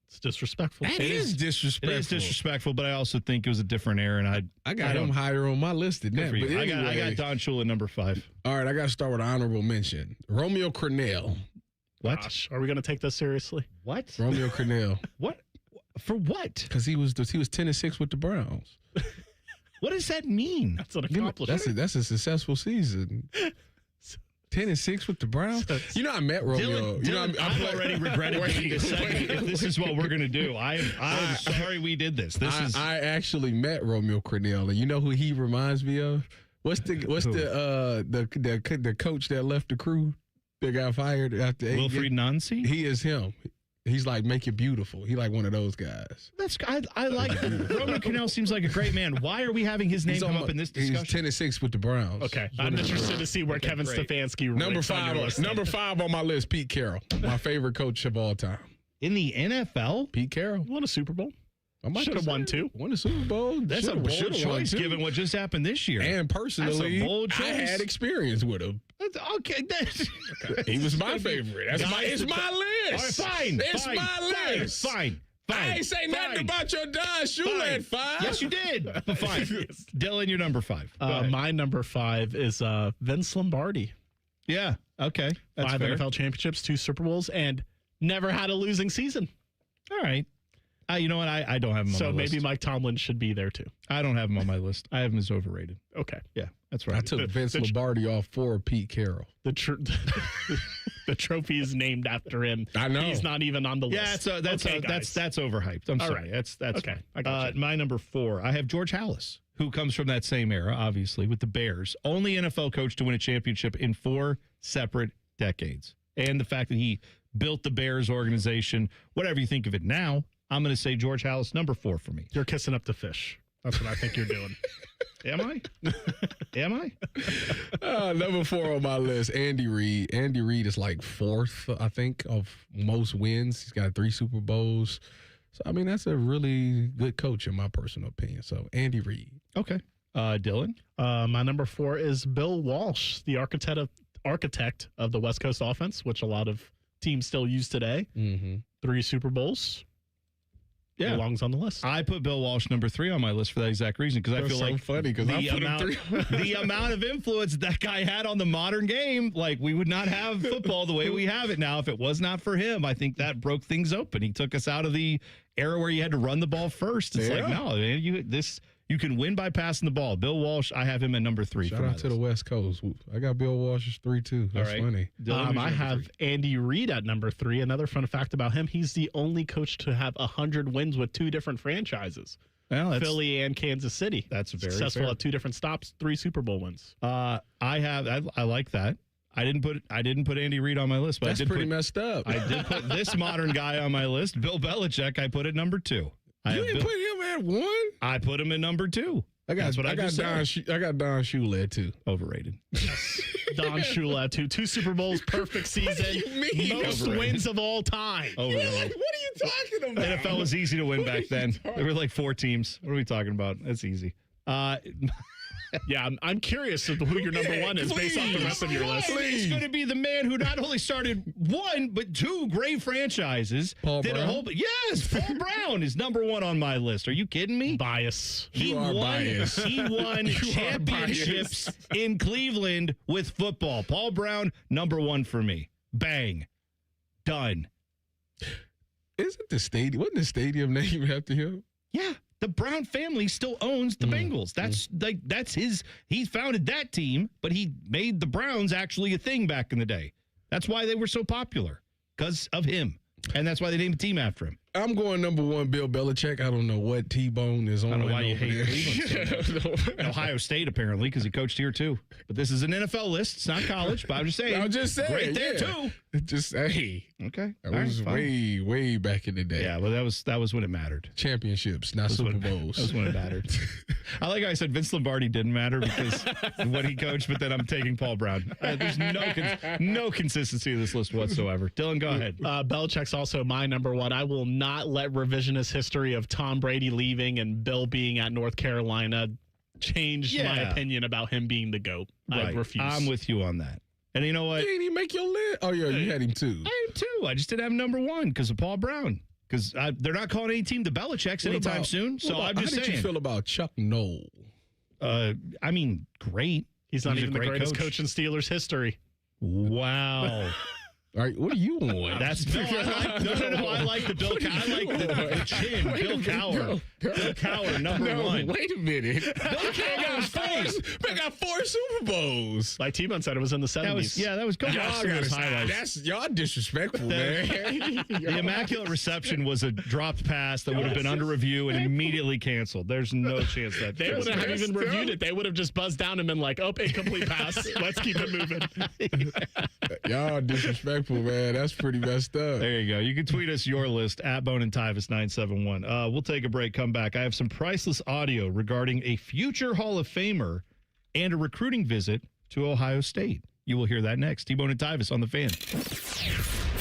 It's disrespectful. It is disrespectful. It is disrespectful, but I also think it was a different era, and I got him higher on my list than that. But anyway, I got Don Shula number 5. All right, I got to start with an honorable mention. Romeo Crennel. What? Gosh, are we going to take this seriously? What? Romeo Crennel. What? For what? Because he was 10-6 with the Browns. What does that mean? That's an accomplishment. That's a successful season. 10-6 with the Browns. I met Romeo. Dylan, I'm already regretting doing this segment. If this is what we're going to do, I'm sorry we did this. I actually met Romeo Crennel, and you know who he reminds me of? What's the coach that left the crew that got fired after Wilfried Nancy? He is him. He's like, make it beautiful. He like one of those guys. I like it. Romeo Crennel seems like a great man. Why are we having his name come up in this discussion? He's 10-6 with the Browns. Okay. I'm interested to see where Kevin Stefanski ranks number 5 on my list, Pete Carroll. My favorite coach of all time. In the NFL? Pete Carroll. Won a Super Bowl. Should have won 2. Won a Super Bowl. That's a bold choice given what just happened this year. And personally, that's a bold choice. I had experience with him. Okay. He was my favorite. It's my list. All right, fine. It's my list. Fine. I ain't say nothing about your Don Shula at 5. Yes, you did. But fine. Dylan, you're number 5. My number 5 is Vince Lombardi. Yeah. Okay. That's 5 fair. NFL championships, 2 Super Bowls, and never had a losing season. All right. You know what? I don't have him on my list. So maybe Mike Tomlin should be there too. I don't have him on my list. I have him as overrated. Okay. Yeah, that's right. I took Vince Lombardi off for Pete Carroll. The trophy is named after him. I know. He's not even on the list. Yeah, so that's overhyped. I'm sorry. Right. That's okay. I got my number 4. I have George Halas, who comes from that same era, obviously, with the Bears. Only NFL coach to win a championship in 4 separate decades. And the fact that he built the Bears organization, whatever you think of it now, I'm going to say George Halas, number 4 for me. You're kissing up to fish. That's what I think you're doing. Am I? Am I? Number 4 on my list, Andy Reid. Andy Reid is like 4th, I think, of most wins. He's got 3 Super Bowls. So, I mean, that's a really good coach in my personal opinion. So, Andy Reid. Okay. Dylan? My number 4 is Bill Walsh, the architect of the West Coast offense, which a lot of teams still use today. 3 Super Bowls. belongs on the list. I put Bill Walsh number 3 on my list for that exact reason because I feel so like funny because I put him 3. The amount of influence that guy had on the modern game, like we would not have football the way we have it now if it was not for him. I think that broke things open. He took us out of the era where you had to run the ball first. It's like, no, man, you can win by passing the ball. Bill Walsh, I have him at number 3. Shout out to the West Coast. I got Bill Walsh's 3 too. That's funny. I have Andy Reid at number 3. Another fun fact about him: he's the only coach to have 100 wins with 2 different franchises, Philly and Kansas City. That's very successful fair. at 2 different stops, 3 Super Bowl wins. I like that. I didn't put Andy Reid on my list, but that's I did pretty messed up. I did put this modern guy on my list, Bill Belichick. I put at number 2. You didn't put him at 1? I put him at number 2. I got Don Shula too. Overrated. Yes. Don Shula, 2 Super Bowls, perfect season, most wins of all time. Overrated. What are you talking about? NFL was easy to win back then. There were like 4 teams. What are we talking about? That's easy. Yeah, I'm curious of who your number 1 is based off the rest of your list. It's going to be the man who not only started 1 but 2 great franchises. Paul Brown? Yes, Paul Brown is number 1 on my list. Are you kidding me? Bias. He won championships in Cleveland with football. Paul Brown, number 1 for me. Bang. Done. Isn't the stadium? Wasn't the stadium named after him? Yeah. The Brown family still owns the Bengals. That's his. He founded that team, but he made the Browns actually a thing back in the day. That's why they were so popular, because of him. And that's why they named the team after him. I'm going number 1, Bill Belichick. I don't know what T-Bone is on. I don't know why you hate Cleveland so much. Ohio State, apparently, because he coached here, too. But this is an NFL list. It's not college, but I'm just saying. Great there, too. Okay. That was fine. way back in the day. Yeah, well, that was when it mattered. Championships, not Super Bowls. That was when it mattered. I like how I said Vince Lombardi didn't matter because what he coached, but then I'm taking Paul Brown. There's no consistency to this list whatsoever. Dylan, go ahead. Belichick's also my number 1. I will not let revisionist history of Tom Brady leaving and Bill being at North Carolina change my opinion about him being the GOAT. Right. I refuse. I'm with you on that. And you know what? Didn't he make your list? Oh, yeah, you had him too. I had him too. I just didn't have number 1 because of Paul Brown. Because they're not calling any team the Belichicks anytime soon. So I'm just saying. How did you feel about Chuck Noll? I mean, great. He's not even the greatest coach in Steelers history. Wow. All right, what are you on? That's I like the Bill. I like the chin. Bill Cowher. Bill Cowher, number 1. Wait a minute. Bill Cowher's face. They got 4 Super Bowls. Like T-Bone said, it was in the 70s. That was good. Y'all disrespectful, man. The Immaculate Reception was a dropped pass that would have been under review and immediately canceled. There's no chance that they wouldn't have even reviewed it. They would have just buzzed down and been like, "Oh, incomplete pass. Let's keep it moving." Y'all disrespectful. Man, that's pretty messed up. There you go. You can tweet us your list at Bone and Tyvis 971. We'll take a break, come back. I have some priceless audio regarding a future Hall of Famer and a recruiting visit to Ohio State. You will hear that next. T-Bone and Tyvis on the Fan.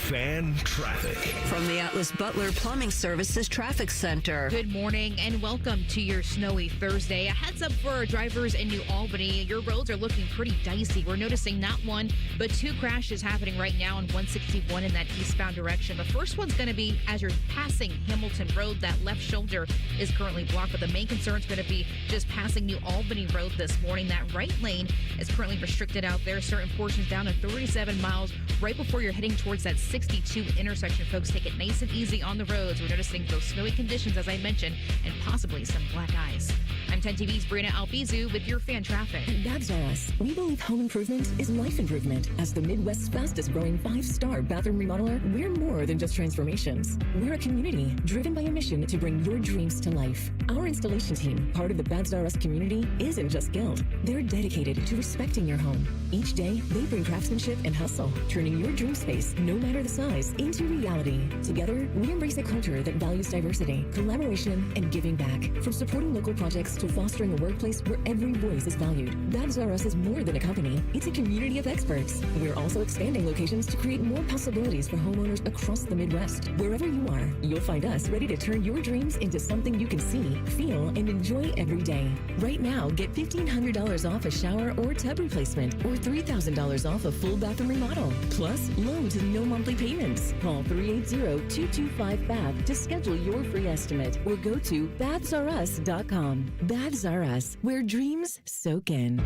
Fan traffic. From the Atlas Butler Plumbing Services Traffic Center. Good morning and welcome to your snowy Thursday. A heads up for our drivers in New Albany. Your roads are looking pretty dicey. We're noticing not 1, but 2 crashes happening right now on 161 in that eastbound direction. The first one's going to be as you're passing Hamilton Road. That left shoulder is currently blocked, but the main concern is going to be just passing New Albany Road this morning. That right lane is currently restricted out there. Certain portions down to 37 miles right before you're heading towards that 62 intersection. Folks, take it nice and easy on the roads. We're noticing those snowy conditions, as I mentioned, and possibly some black ice. I'm 10 TV's Brianna Albizu with your fan traffic. At Babs R Us, we believe home improvement is life improvement. As the Midwest's fastest growing 5-star bathroom remodeler, we're more than just transformations. We're a community driven by a mission to bring your dreams to life. Our installation team, part of the Babs R Us community, isn't just skilled. They're dedicated to respecting your home. Each day, they bring craftsmanship and hustle, turning your dream space, no matter the size, into reality. Together, we embrace a culture that values diversity, collaboration, and giving back. From supporting local projects to fostering a workplace where every voice is valued. Babs R Us is more than a company. It's a community of experts. We're also expanding locations to create more possibilities for homeowners across the Midwest. Wherever you are, you'll find us ready to turn your dreams into something you can see, feel, and enjoy every day. Right now, get $1,500 off a shower or tub replacement, or $3,000 off a full bathroom remodel. Plus, loans and no monthly payments. Call 380-225-BAB to schedule your free estimate, or go to babsrus.com. Babs R Us, where dreams soak in.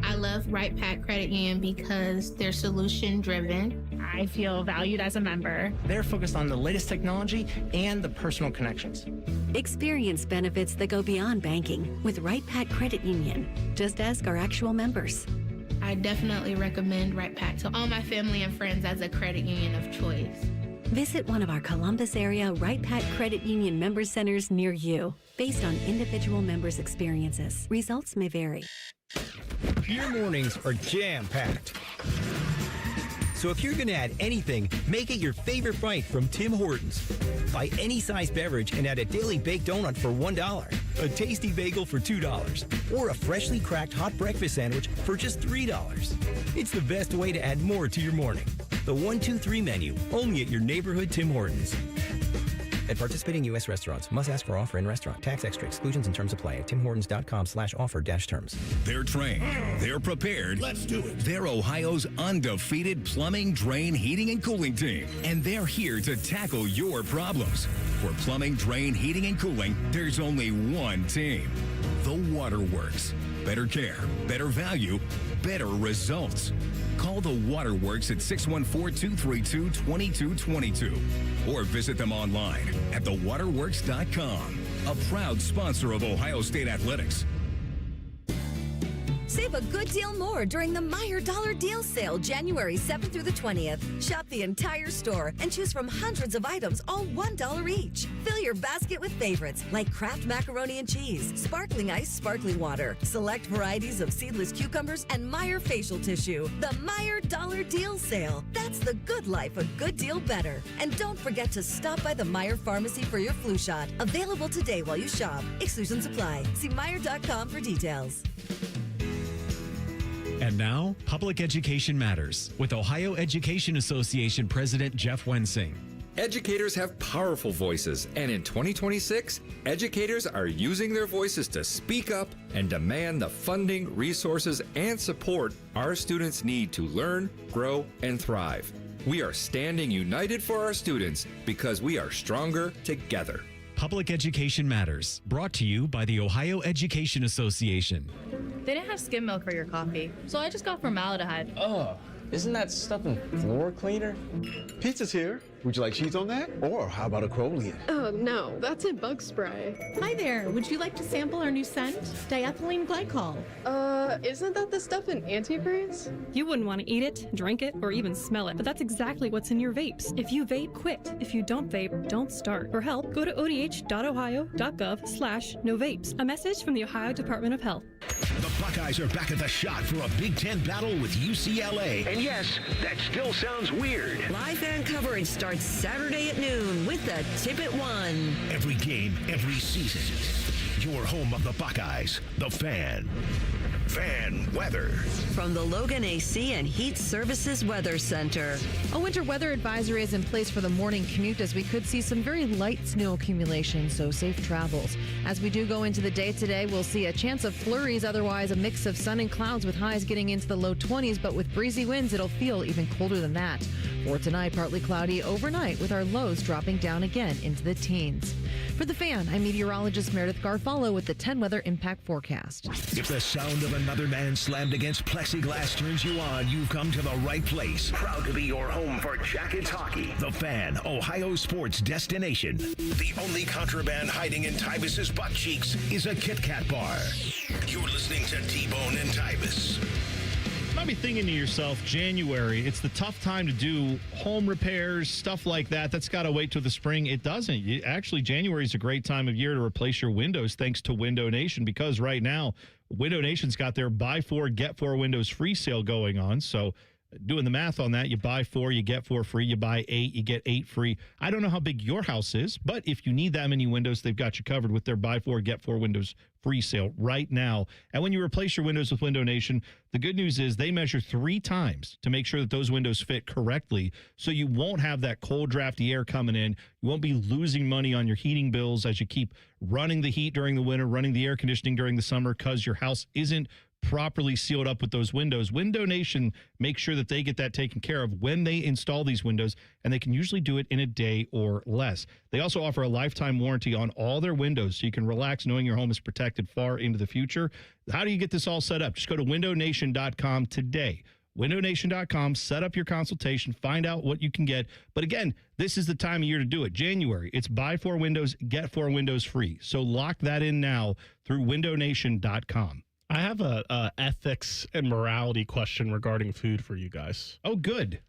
I love Right Pack Credit Union because they're solution driven. I feel valued as a member. They're focused on the latest technology and the personal connections. Experience benefits that go beyond banking with Right Pack Credit Union. Just ask our actual members. I definitely recommend Right Pack to all my family and friends as a credit union of choice. Visit one of our Columbus area Right Pack Credit Union member centers near you. Based on individual members' experiences, results may vary. Your mornings are jam-packed. So if you're going to add anything, make it your favorite bite from Tim Hortons. Buy any size beverage and add a daily baked donut for $1, a tasty bagel for $2, or a freshly cracked hot breakfast sandwich for just $3. It's the best way to add more to your morning. The 1-2-3 menu, only at your neighborhood Tim Hortons. At participating U.S. restaurants, must ask for offer in restaurant. Tax extra. Exclusions and terms apply at timhortons.com/offer-terms. They're trained. They're prepared. Let's do it. They're Ohio's undefeated plumbing, drain, heating, and cooling team. And they're here to tackle your problems. For plumbing, drain, heating, and cooling, there's only one team. The Waterworks. Better care, better value, better results. Call the Waterworks at 614-232-2222 or visit them online at thewaterworks.com. A proud sponsor of Ohio State Athletics. Save a good deal more during the Meijer Dollar Deal Sale, January 7th through the 20th. Shop the entire store and choose from hundreds of items, all $1 each. Fill your basket with favorites like Kraft macaroni and cheese, sparkling ice, sparkling water, select varieties of seedless cucumbers, and Meijer facial tissue. The Meijer Dollar Deal Sale. That's the good life, a good deal better. And don't forget to stop by the Meijer Pharmacy for your flu shot. Available today while you shop. Exclusions apply. See Meijer.com for details. And now, Public Education Matters with Ohio Education Association President Jeff Wensing. Educators have powerful voices, and in 2026, educators are using their voices to speak up and demand the funding, resources, and support our students need to learn, grow, and thrive. We are standing united for our students because we are stronger together. Public Education Matters, brought to you by the Ohio Education Association. They didn't have skim milk for your coffee, so I just got formaldehyde. Oh, isn't that stuff in floor cleaner? Pizza's here. Would you like cheese on that? Or how about a Crolian? Oh, no, that's in bug spray. Hi there, would you like to sample our new scent? Diethylene glycol. Isn't that the stuff in antifreeze? You wouldn't want to eat it, drink it, or even smell it, but that's exactly what's in your vapes. If you vape, quit. If you don't vape, don't start. For help, go to odh.ohio.gov/no vapes. A message from the Ohio Department of Health. The Buckeyes are back at the shot for a Big Ten battle with UCLA. And yes, that still sounds weird. Live fan coverage starts Saturday at noon with the Tip at 1. Every game, every season. Your home of the Buckeyes, the Fan. Fan weather. From the Logan AC and Heat Services Weather Center. A winter weather advisory is in place for the morning commute as we could see some very light snow accumulation, so safe travels. As we do go into the day today, we'll see a chance of flurries, otherwise a mix of sun and clouds with highs getting into the low 20s, but with breezy winds, it'll feel even colder than that. For tonight, partly cloudy overnight with our lows dropping down again into the teens. For the Fan, I'm meteorologist Meredith Garfalo with the 10 weather impact forecast. If the sound of another man slammed against plexiglass turns you on, you've come to the right place. Proud to be your home for Jackets hockey. The Fan, Ohio sports destination. The only contraband hiding in Tyvis's butt cheeks is a Kit Kat bar. You're listening to T-Bone and Tyvis. You might be thinking to yourself, January, it's the tough time to do home repairs, stuff like that. That's got to wait till the spring. It doesn't. Actually, January is a great time of year to replace your windows thanks to Window Nation, because right now, Window Nation's got their buy 4, get 4 windows free sale going on. So doing the math on that, you buy 4, you get 4 free. You buy 8, you get 8 free. I don't know how big your house is, but if you need that many windows, they've got you covered with their buy 4, get 4 windows free sale right now. And when you replace your windows with Window Nation, the good news is they measure 3 times to make sure that those windows fit correctly, so you won't have that cold, drafty air coming in. You won't be losing money on your heating bills as you keep running the heat during the winter, running the air conditioning during the summer because your house isn't properly sealed up with those windows. Window Nation makes sure that they get that taken care of when they install these windows, and they can usually do it in a day or less. They also offer a lifetime warranty on all their windows, so you can relax knowing your home is protected far into the future. How do you get this all set up? Just go to windownation.com today. windownation.com, set up your consultation, find out what you can get. But again, this is the time of year to do it. January, it's buy 4 windows, get 4 windows free. So lock that in now through windownation.com. I have a ethics and morality question regarding food for you guys. Oh, good.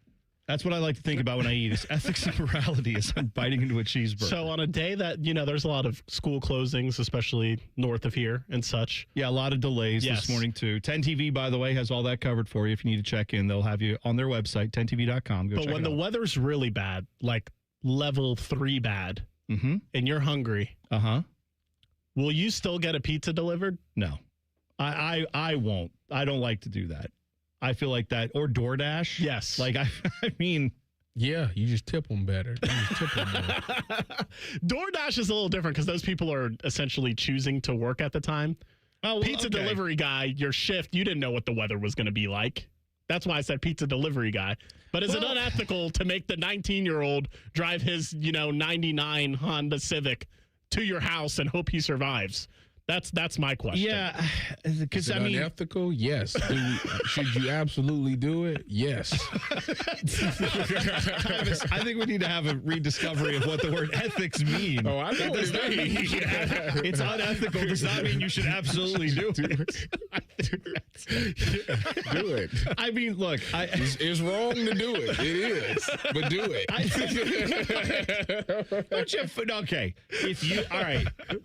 That's what I like to think about when I eat, is ethics and morality as I'm biting into a cheeseburger. So on a day that, there's a lot of school closings, especially north of here and such. Yeah, a lot of delays this morning, too. 10TV, by the way, has all that covered for you. If you need to check in, they'll have you on their website, 10tv.com. But when the weather's really bad, like level 3 bad, and you're hungry, will you still get a pizza delivered? No. I won't. I don't like to do that. I feel like that. Or DoorDash. Yes. Like, I mean. Yeah, you just tip them better. DoorDash is a little different because those people are essentially choosing to work at the time. Pizza delivery guy, your shift, you didn't know what the weather was going to be like. That's why I said pizza delivery guy. But is it unethical to make the 19-year-old drive his, 99 Honda Civic to your house and hope he survives? That's my question. Yeah, because I mean, unethical. Yes. Should you absolutely do it? Yes. I think we need to have a rediscovery of what the word ethics mean. Oh, I know what it means. It's unethical. Does not mean you should absolutely do it. Do it. I mean, look, it's wrong to do it. It is, but do it. Don't you? Okay.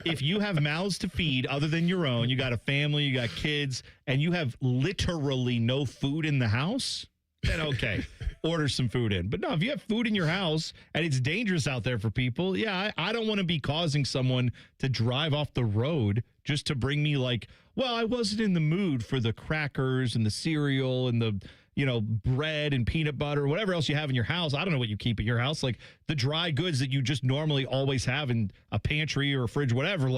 If you have mouths to feed other than your own, you got a family, you got kids, and you have literally no food in the house, then okay, order some food in. But no, if you have food in your house and it's dangerous out there for people, I don't want to be causing someone to drive off the road just to bring me I wasn't in the mood for the crackers and the cereal and the bread and peanut butter, whatever else you have in your house. I don't know what you keep at your house, like the dry goods that you just normally always have in a pantry or a fridge, whatever.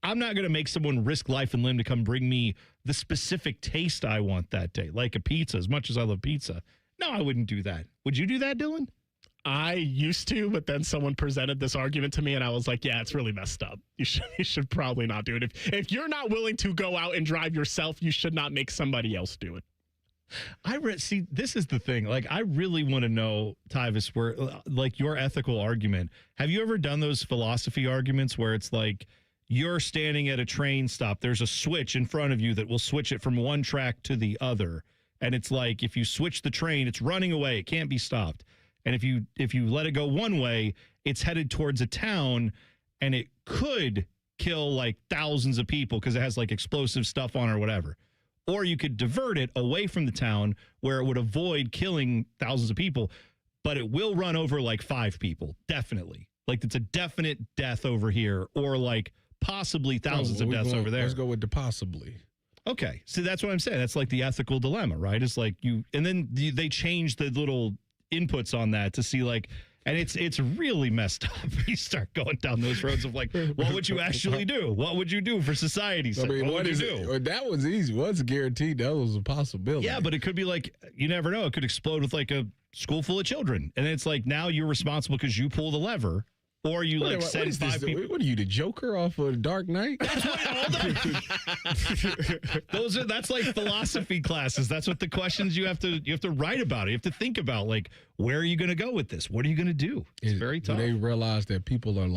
I'm not going to make someone risk life and limb to come bring me the specific taste I want that day, like a pizza, as much as I love pizza. No, I wouldn't do that. Would you do that, Dylan? I used to, but then someone presented this argument to me, and I was like, yeah, it's really messed up. You should probably not do it. If you're not willing to go out and drive yourself, you should not make somebody else do it. See, this is the thing. I really want to know, Tyvis, where, your ethical argument. Have you ever done those philosophy arguments where it's like, you're standing at a train stop, there's a switch in front of you that will switch it from one track to the other. And it's like, if you switch the train, it's running away. It can't be stopped. And if you let it go one way, it's headed towards a town, and it could kill thousands of people because it has explosive stuff on it or whatever. Or you could divert it away from the town where it would avoid killing thousands of people, but it will run over 5 people. Definitely. It's a definite death over here, or possibly thousands of deaths over there. Let's go with the possibly. Okay. So that's what I'm saying. That's the ethical dilemma, right? It's and then they change the little inputs on that to see and it's really messed up. You start going down those roads of what would you actually do? What would you do for society's sake? What would you do? That was easy. What's guaranteed? That was a possibility. Yeah, but it could be you never know. It could explode with a school full of children. And it's now you're responsible because you pull the lever. Or you send 5 people. What are you, the Joker off of Dark Knight? That's what that's philosophy classes. That's what the questions you have to write about. You have to think about where are you going to go with this? What are you going to do? It's very tough. Do they realize that people are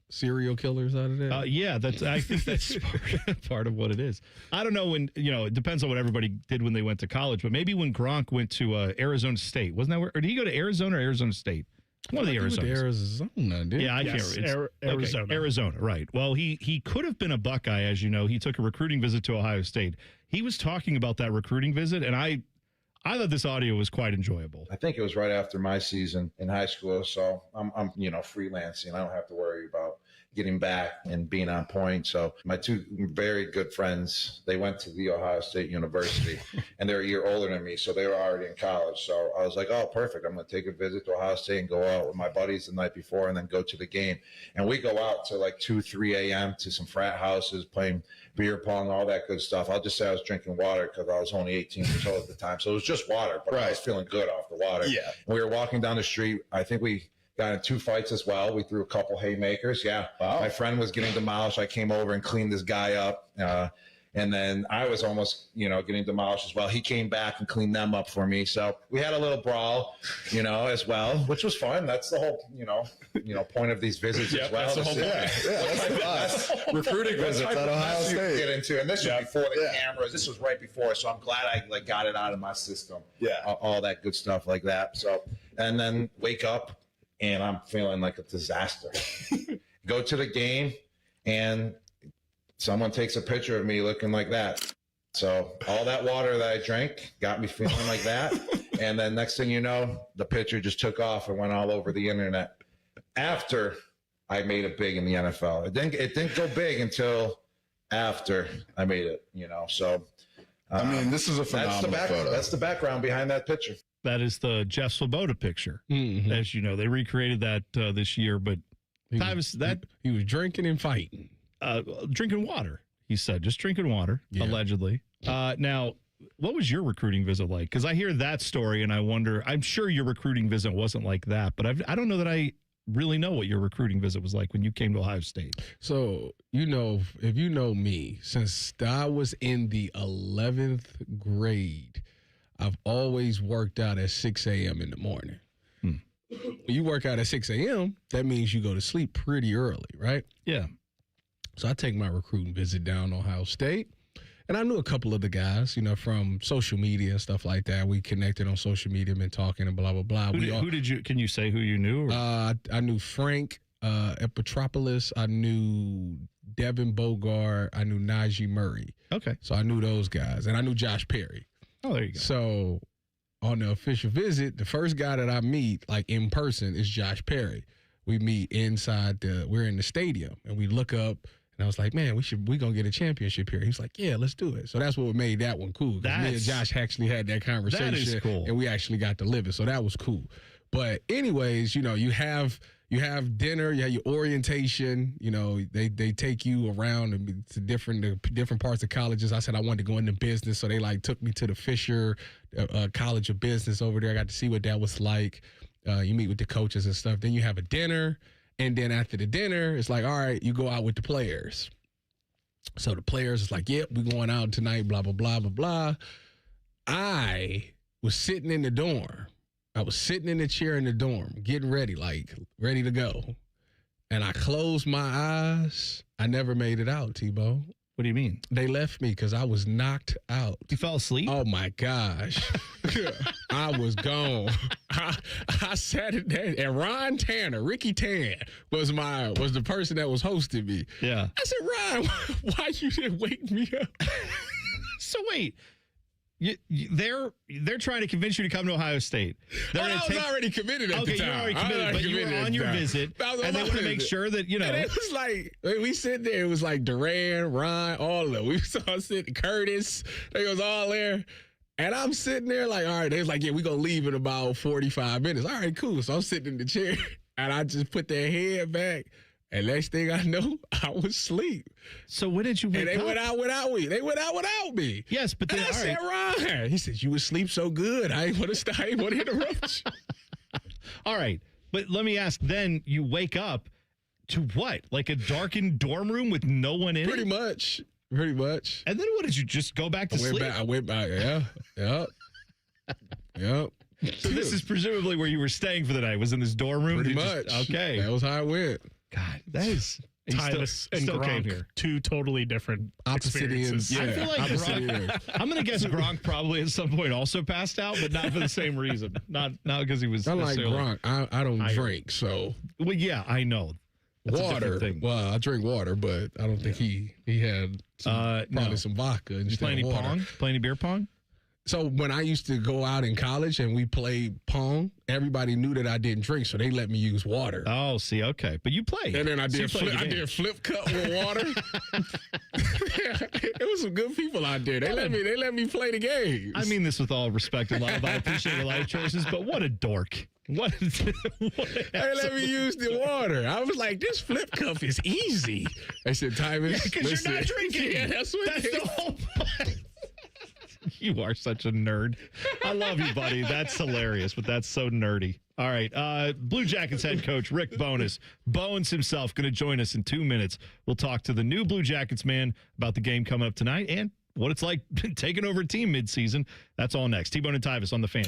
serial killers out of that? Yeah, I think that's part of what it is. I don't know when, it depends on what everybody did when they went to college, but maybe when Gronk went to Arizona State, wasn't that where, or did he go to Arizona or Arizona State? One of the Arizona, dude. Yeah, I can't remember. Arizona. Okay, Arizona, right. Well, he could have been a Buckeye, as you know. He took a recruiting visit to Ohio State. He was talking about that recruiting visit, and I I thought this audio was quite enjoyable. I think it was right after my season in high school. So I'm freelancing. I don't have to worry about getting back and being on point. So my two very good friends, they went to the Ohio State University and they're a year older than me. So they were already in college. So I was like, oh, perfect. I'm going to take a visit to Ohio State and go out with my buddies the night before and then go to the game. And we go out to like 2, 3 a.m. to some frat houses, playing beer pong, all that good stuff. I'll just say I was drinking water because I was only 18 years old at the time. So it was just water, but I was feeling good off the water. Yeah. And we were walking down the street. I think we got in 2 fights as well. We threw a couple haymakers. Yeah. Wow. My friend was getting demolished. I came over and cleaned this guy up. And then I was almost, getting demolished as well. He came back and cleaned them up for me. So we had a little brawl, as well, which was fun. That's the whole, point of these visits as well. That's the whole point. That's recruiting visits at Ohio State. Get into, and this was before the cameras. This was right before, so I'm glad I got it out of my system. Yeah, all that good stuff like that. So, and then wake up, and I'm feeling like a disaster. Go to the game, and someone takes a picture of me looking like that. So all that water that I drank got me feeling like that. And then next thing you know, the picture just took off and went all over the internet. After I made it big in the NFL, it didn't go big until after I made it. So this is a phenomenal photo. That's the background behind that picture. That is the Jeff Swoboda picture. Mm-hmm. As you know, they recreated that this year, but he was drinking and fighting. Drinking water, he said, just drinking water, allegedly. Now, what was your recruiting visit like? Because I hear that story and I wonder, I'm sure your recruiting visit wasn't like that, but I don't know that I really know what your recruiting visit was like when you came to Ohio State. So, if you know me, since I was in the 11th grade, I've always worked out at 6 a.m. in the morning. When you work out at 6 a.m., that means you go to sleep pretty early, right? Yeah. So I take my recruiting visit down to Ohio State, and I knew a couple of the guys, from social media and stuff like that. We connected on social media, been talking and blah, blah, blah. Who did you, can you say who you knew? I knew Frank Epitropoulos. I knew Devin Bogart. I knew Najee Murray. Okay. So I knew those guys, and I knew Josh Perry. Oh, there you go. So on the official visit, the first guy that I meet, like in person, is Josh Perry. We meet we're in the stadium, and we look up. And I was like, man, we gonna get a championship here. He's like, yeah, let's do it. So that's what made that one cool. Me and Josh actually had that conversation. That is cool. And we actually got to live it. So that was cool. But anyways, you have dinner, you have your orientation, they take you around to different parts of colleges. I said I wanted to go into business. So they took me to the Fisher College of Business over there. I got to see what that was like. You meet with the coaches and stuff. Then you have a dinner. And then after the dinner, it's like, all right, you go out with the players. So the players is like, yep, we going out tonight, blah, blah, blah, blah, blah. I was sitting in the dorm. I was sitting in the chair in the dorm, getting ready, ready to go. And I closed my eyes. I never made it out, Tebow. What do you mean? They left me because I was knocked out. You fell asleep? Oh, my gosh. I was gone. I sat in there, and Ron Tanner, Ricky Tan, was the person that was hosting me. Yeah. I said, Ron, why you didn't wake me up? So wait. They're trying to convince you to come to Ohio State. I was already committed at the time. Okay, you were already committed, but you were on your visit, and they want to make sure that, And it was like, we sit there, it was like Duran, Ron, all of them. We saw sitting, Curtis, they was all there. And I'm sitting there like, all right, they was like, yeah, we going to leave in about 45 minutes. All right, cool. So I'm sitting in the chair, and I just put their head back. And next thing I know, I was asleep. So when did you wake up? And they went out without me. They went out without me. Yes, but then I said, Ryan. He said, you would sleep so good. I ain't want to interrupt you. All right. But let me ask, then you wake up to what? Like a darkened dorm room with no one in Pretty much. And then what, did you just go back to sleep? I went back, yeah. Yep. So this is presumably where you were staying for the night, was in this dorm room? Pretty much. Okay. That was how it went. God, that is... Tyvis and Gronk, two totally different experiences. Yeah, I feel like Gronk, I'm going to guess Gronk probably at some point also passed out, but not for the same reason. Not because he was. I like Gronk. I don't drink, so. Well, yeah, I know. That's water. Well, I drink water, but I don't think he had probably some vodka. Did you play any pong? Play any beer pong? So when I used to go out in college and we played Pong, everybody knew that I didn't drink, so they let me use water. Oh, see, okay. But you played. And then I did flip cup with water. It was some good people out there. They let me play the games. I mean this with all respect and love. I appreciate your life choices, but what a dork. What they let me use the water. I was like, this flip cup is easy. I said, Tyvis, because you're not drinking. Yeah, that's the whole point. You are such a nerd. I love you, buddy. That's hilarious, but that's so nerdy. All right. Blue Jackets head coach Rick Bowness himself, going to join us in 2 minutes. We'll talk to the new Blue Jackets man about the game coming up tonight and what it's like taking over a team midseason. That's all next. T-Bone and Tyvis on the Fan.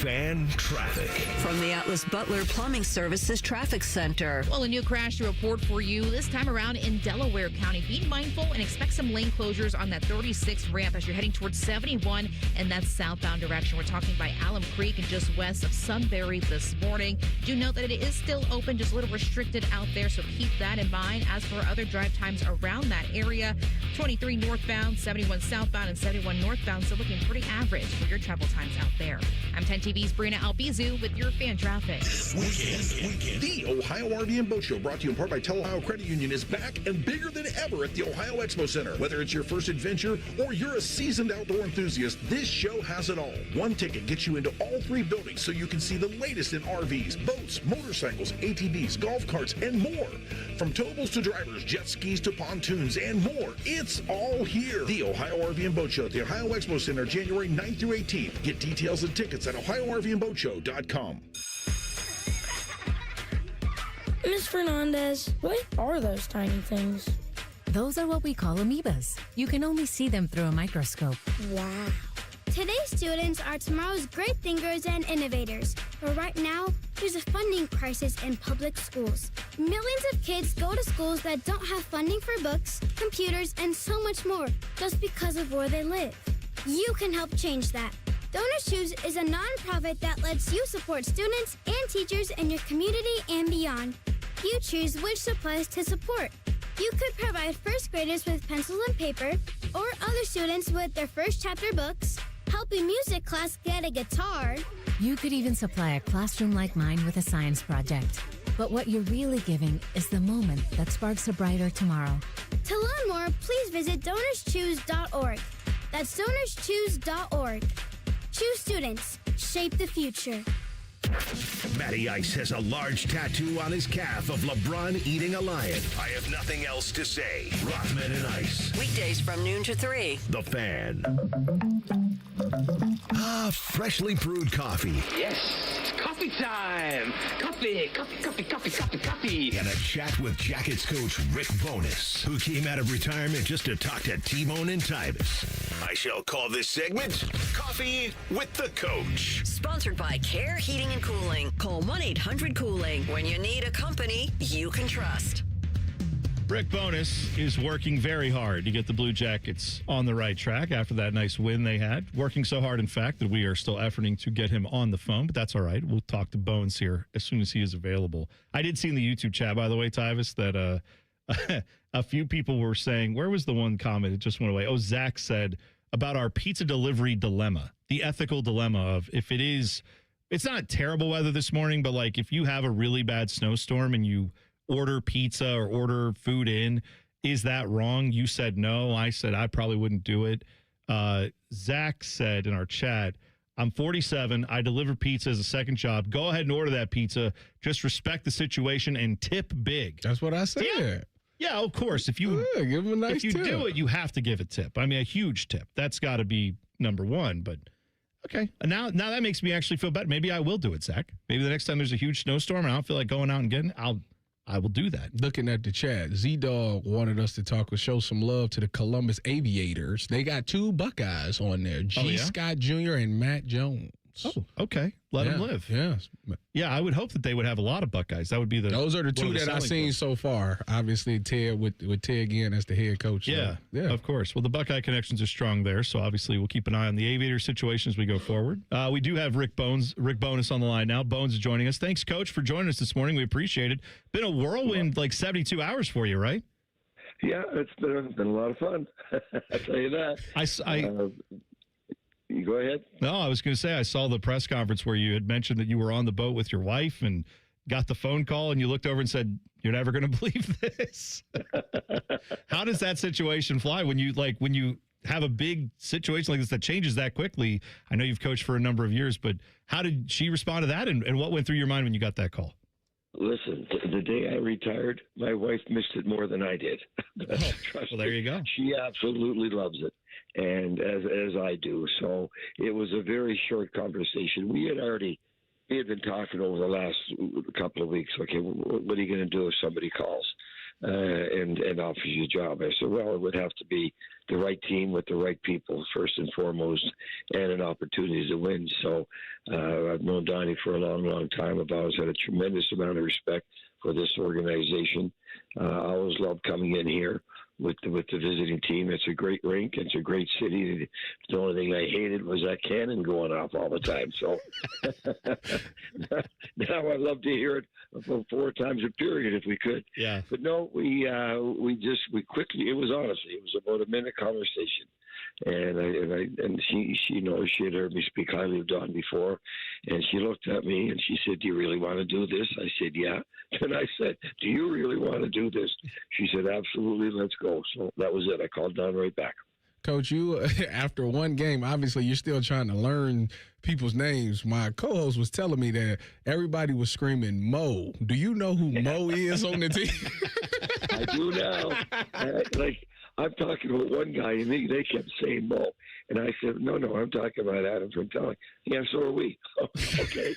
Fan traffic. From the Atlas Butler Plumbing Services Traffic Center. Well, a new crash to report for you this time around in Delaware County. Be mindful and expect some lane closures on that 36 ramp as you're heading towards 71 and that southbound direction. We're talking by Alum Creek and just west of Sunbury this morning. Do note that it is still open, just a little restricted out there, so keep that in mind. As for other drive times around that area, 23 northbound, 71 southbound, and 71 northbound, so looking pretty average for your travel times out there. I'm 10 TV's Brina Albizu with your fan traffic. Weekend. The Ohio RV and Boat Show, brought to you in part by Ohio Credit Union, is back and bigger than ever at the Ohio Expo Center. Whether it's your first adventure or you're a seasoned outdoor enthusiast, this show has it all. One ticket gets you into all three buildings so you can see the latest in RVs, boats, motorcycles, ATVs, golf carts, and more. From towables to drivers, jet skis to pontoons, and more. It's all here. The Ohio RV and Boat Show at the Ohio Expo Center, January 9th through 18th. Get details and tickets at OhioRVandBoatShow.com. Ms. Fernandez, what are those tiny things? Those are what we call amoebas. You can only see them through a microscope. Wow. Today's students are tomorrow's great thinkers and innovators. But right now, there's a funding crisis in public schools. Millions of kids go to schools that don't have funding for books, computers, and so much more, just because of where they live. You can help change that. Donors Choose is a nonprofit that lets you support students and teachers in your community and beyond. You choose which supplies to support. You could provide first graders with pencils and paper, or other students with their first chapter books, help a music class get a guitar. You could even supply a classroom like mine with a science project. But what you're really giving is the moment that sparks a brighter tomorrow. To learn more, please visit DonorsChoose.org. That's DonorsChoose.org. Choose students. Shape the future. Matty Ice has a large tattoo on his calf of LeBron eating a lion. I have nothing else to say. Rothman and Ice. Weekdays from noon to 3. The Fan. Freshly brewed coffee. Yes, coffee time. Coffee. And a chat with Jackets coach Rick Bowness, who came out of retirement just to talk to T-Bone and Tyvis. I shall call this segment Coffee with the Coach. Sponsored by Care Heating and Cooling. Call 1-800-COOLING. When you need a company you can trust. Rick Bowness is working very hard to get the Blue Jackets on the right track after that nice win they had. Working so hard, in fact, that we are still efforting to get him on the phone, but that's all right. We'll talk to Bones here as soon as he is available. I did see in the YouTube chat, by the way, Tyvis, that a few people were saying, where was the one comment? It just went away. Oh, Zach said about our pizza delivery dilemma, the ethical dilemma of if it is, it's not terrible weather this morning, but like if you have a really bad snowstorm and you order pizza or order food in, is that wrong? You said no. I said I probably wouldn't do it. Zach said in our chat, I'm 47. I deliver pizza as a second job. Go ahead and order that pizza. Just respect the situation and tip big. That's what I said. Yeah, of course. If you give him a nice if you tip. do it, you have to give a tip. I mean, a huge tip. That's got to be number one. But okay, now that makes me actually feel better. Maybe I will do it, Zach. Maybe the next time there's a huge snowstorm and I don't feel like going out and getting it, I will do that. Looking at the chat, Z-Dog wanted us to show some love to the Columbus Aviators. They got 2 Buckeyes on there, G. Scott Jr. and Matt Jones. Oh, okay. Let them live. Yes. Yeah, I would hope that they would have a lot of Buckeyes. That would be those are the 2 that I've seen so far. Obviously, Ted with Ted again as the head coach. Yeah, of course. Well, the Buckeye connections are strong there, so obviously we'll keep an eye on the Aviator situation as we go forward. We do have Rick Bowness on the line now. Bones is joining us. Thanks, Coach, for joining us this morning. We appreciate it. Been a whirlwind, like 72 hours for you, right? Yeah, it's been a lot of fun. I tell you that. You go ahead. No, I was going to say, I saw the press conference where you had mentioned that you were on the boat with your wife and got the phone call, and you looked over and said, "You're never going to believe this." How does that situation fly when you have a big situation like this that changes that quickly? I know you've coached for a number of years, but how did she respond to that, and what went through your mind when you got that call? Listen, the day I retired, my wife missed it more than I did. Well, there you go. She absolutely loves it, and as I do. So it was a very short conversation. We had been talking over the last couple of weeks. Okay, what are you going to do if somebody calls and offers you a job? I said, well, it would have to be the right team with the right people first and foremost, and an opportunity to win. So I've known Donnie for a long, long time. I've always had a tremendous amount of respect for this organization. I always loved coming in here with the visiting team. It's a great rink. It's a great city. The only thing I hated was that cannon going off all the time. So now I'd love to hear it about 4 times a period if we could. Yeah. But no, we quickly. It was honestly, it was about a minute conversation. And she knows she had heard me speak highly of Don before, and she looked at me and she said, "Do you really want to do this?" I said, "Yeah." And I said, "Do you really want to do this?" She said, "Absolutely, let's go." So that was it. I called Don right back. Coach, you after one game, obviously you're still trying to learn people's names. My co-host was telling me that everybody was screaming Mo. Do you know who Mo is on the team? I do now. I'm talking about one guy, and they kept saying Mo. And I said, no, I'm talking about Adam Fantilli. Yeah, so are we. Okay.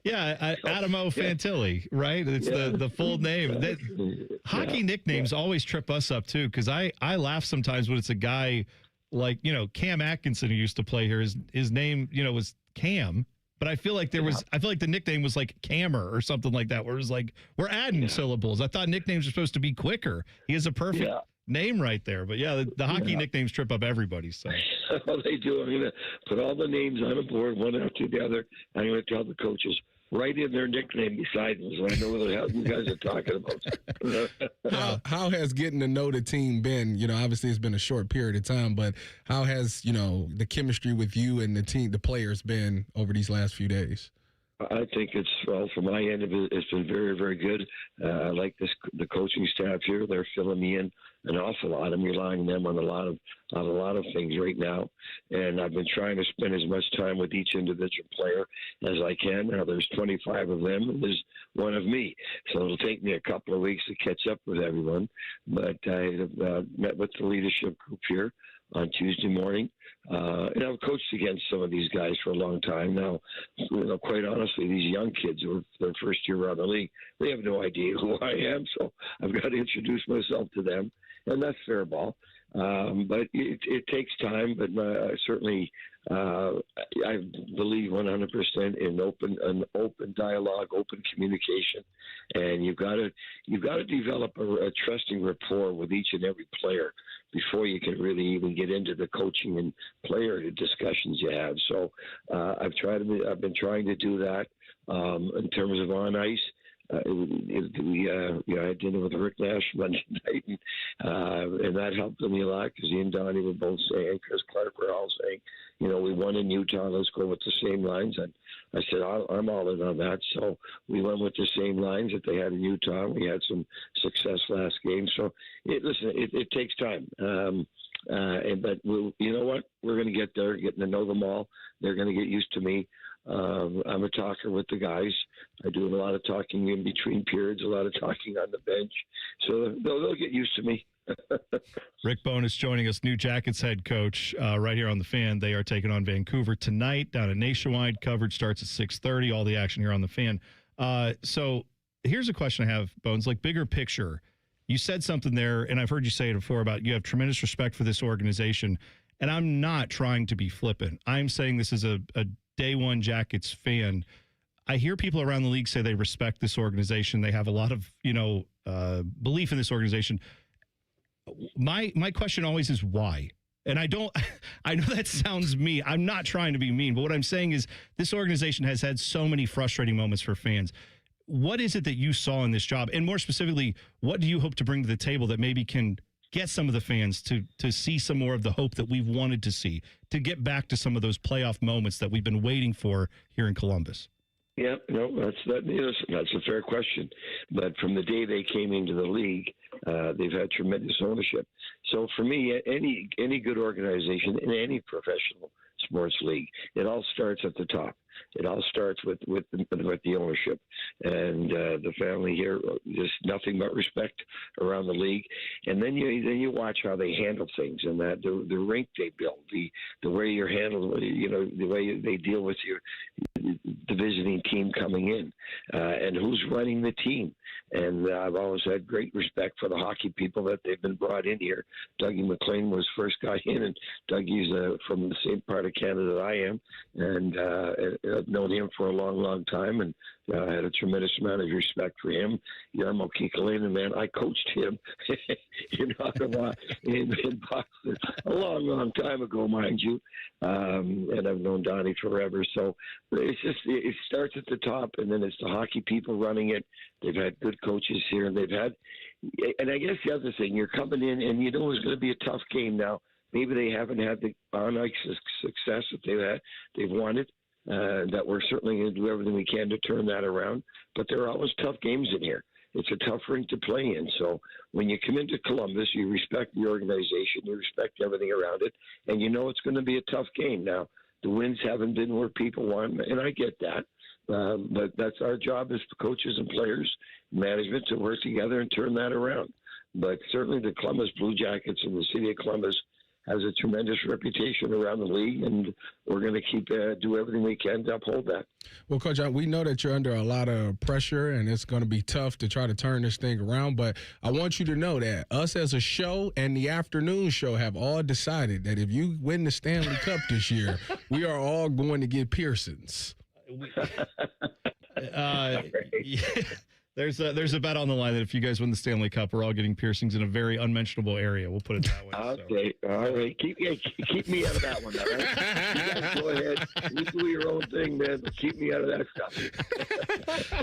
Yeah, Adam O. Fantilli, right? It's the full name. Hockey nicknames always trip us up, too, because I laugh sometimes when it's a guy like, Cam Atkinson, who used to play here. His name, was Cam. But I feel like the nickname was like Cammer or something like that, where it was like, we're adding syllables. I thought nicknames were supposed to be quicker. He has a perfect name right there. But the hockey nicknames trip up everybody. So they do. I'm going to put all the names on a board, one after the other. I'm going to tell the coaches, write in their nickname beside them so I know what the hell you guys are talking about. How has getting to know the team been? Obviously it's been a short period of time, but how has, the chemistry with you and the team, the players been over these last few days? I think from my end of it, it's been very, very good. I like the coaching staff here. They're filling me in an awful lot. I'm relying on them on a lot of things right now. And I've been trying to spend as much time with each individual player as I can. Now there's 25 of them, and there's one of me. So it'll take me a couple of weeks to catch up with everyone. But I met with the leadership group here on Tuesday morning. And I've coached against some of these guys for a long time now. Quite honestly, these young kids who are their first year around the league, they have no idea who I am. So I've got to introduce myself to them, and that's fair ball. But it takes time. But certainly, I believe 100% in an open dialogue, open communication, and you've got to develop a trusting rapport with each and every player before you can really even get into the coaching and player discussions you have. So I've been trying to do that in terms of on ice. I had dinner with Rick Nash Monday night, and that helped me a lot because he and Donnie were both saying, Chris Clark were all saying, we won in Utah, let's go with the same lines. And I said, I'm all in on that. So we went with the same lines that they had in Utah. We had some success last game. So it takes time. But you know what? We're going to get there, getting to know them all. They're going to get used to me. I'm a talker with the guys. I do a lot of talking in between periods, a lot of talking on the bench. So they'll get used to me. Rick Bowness joining us, New Jackets head coach, right here on The Fan. They are taking on Vancouver tonight down at Nationwide. Coverage starts at 6:30. All the action here on The Fan. So here's a question I have, Bones. Like, bigger picture, you said something there, and I've heard you say it before about you have tremendous respect for this organization. And I'm not trying to be flippant. I'm saying this as a day one Jackets fan. I hear people around the league say they respect this organization. They have a lot of, belief in this organization. My question always is why? And I know that sounds mean. I'm not trying to be mean, but what I'm saying is this organization has had so many frustrating moments for fans. What is it that you saw in this job? And more specifically, what do you hope to bring to the table that maybe can get some of the fans to see some more of the hope that we've wanted to see, to get back to some of those playoff moments that we've been waiting for here in Columbus? Yeah, no, that's a fair question. But from the day they came into the league, they've had tremendous ownership. So for me, any good organization in any professional sports league, it all starts at the top. It all starts with the ownership and the family here. Just nothing but respect around the league, and then you watch how they handle things and that the rink they build, the way you're handled, the way they deal with the visiting team coming in, and who's running the team. And I've always had great respect for the hockey people that they've been brought in here. Dougie McLean was first guy in, and Dougie's from the same part of Canada that I am, and I've known him for a long, long time, and I had a tremendous amount of respect for him. Jarmo Kekalainen, man, I coached him in Ottawa, in Boston, a long, long time ago, mind you. And I've known Donnie forever. So it starts at the top, and then it's the hockey people running it. They've had good coaches here, and and I guess the other thing, you're coming in, and you know it's going to be a tough game now. Maybe they haven't had the on-ice success that they've wanted. That we're certainly going to do everything we can to turn that around. But there are always tough games in here. It's a tough rink to play in. So when you come into Columbus, you respect the organization, you respect everything around it, and you know it's going to be a tough game. Now, the wins haven't been where people want, and I get that. But that's our job as coaches and players, management, to work together and turn that around. But certainly the Columbus Blue Jackets and the city of Columbus has a tremendous reputation around the league, and we're going to keep do everything we can to uphold that. Well, Coach, we know that you're under a lot of pressure, and it's going to be tough to try to turn this thing around, but I want you to know that us as a show and the afternoon show have all decided that if you win the Stanley Cup this year, we are all going to get piercings. There's a bet on the line that if you guys win the Stanley Cup, we're all getting piercings in a very unmentionable area. We'll put it that way. Okay, so. All right. Keep me out of that one, all right? You guys go ahead. You do your own thing, man, but keep me out of that stuff.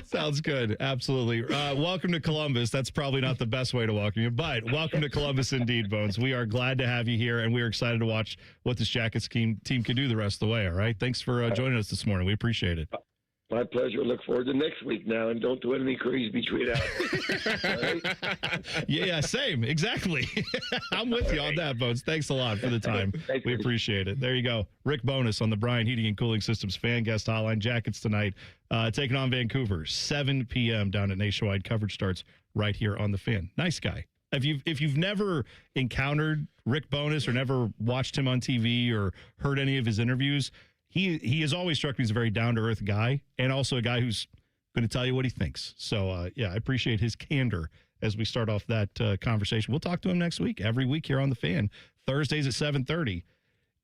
Sounds good. Absolutely. Welcome to Columbus. That's probably not the best way to welcome you, but welcome to Columbus indeed, Bones. We are glad to have you here, and we are excited to watch what this Jackets team can do the rest of the way, all right? Thanks for joining us this morning. We appreciate it. My pleasure. Look forward to next week now, and don't do anything crazy between hours. Right? Yeah, same. Exactly. I'm with you on that, Bones. Thanks a lot for the time. We appreciate it. There you go. Rick Bonus on the Bryan Heating and Cooling Systems fan guest hotline. Jackets tonight taking on Vancouver, 7 p.m. down at Nationwide. Coverage starts right here on the Fan. Nice guy. If you've never encountered Rick Bonus or never watched him on TV or heard any of his interviews, He has always struck me as a very down-to-earth guy, and also a guy who's going to tell you what he thinks. So, I appreciate his candor as we start off that conversation. We'll talk to him next week, every week here on The Fan, Thursdays at 7:30.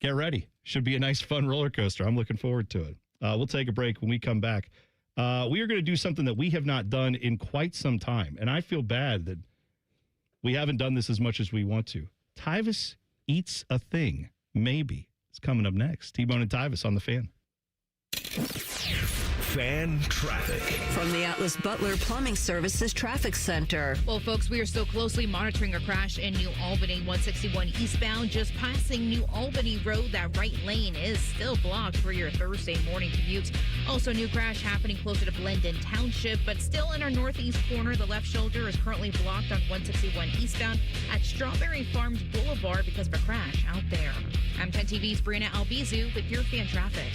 Get ready. Should be a nice, fun roller coaster. I'm looking forward to it. We'll take a break. When we come back, we are going to do something that we have not done in quite some time, and I feel bad that we haven't done this as much as we want to. Tyvis eats a thing, maybe. It's coming up next. T-Bone and Tyvis on the Fan. Fan traffic. From the Atlas Butler Plumbing Services Traffic Center. Well, folks, we are still closely monitoring a crash in New Albany, 161 eastbound, just passing New Albany Road. That right lane is still blocked for your Thursday morning commute. Also, new crash happening closer to Blendon Township, but still in our northeast corner. The left shoulder is currently blocked on 161 eastbound at Strawberry Farms Boulevard because of a crash out there. I'm 10 TV's Brianna Albizu with your fan traffic.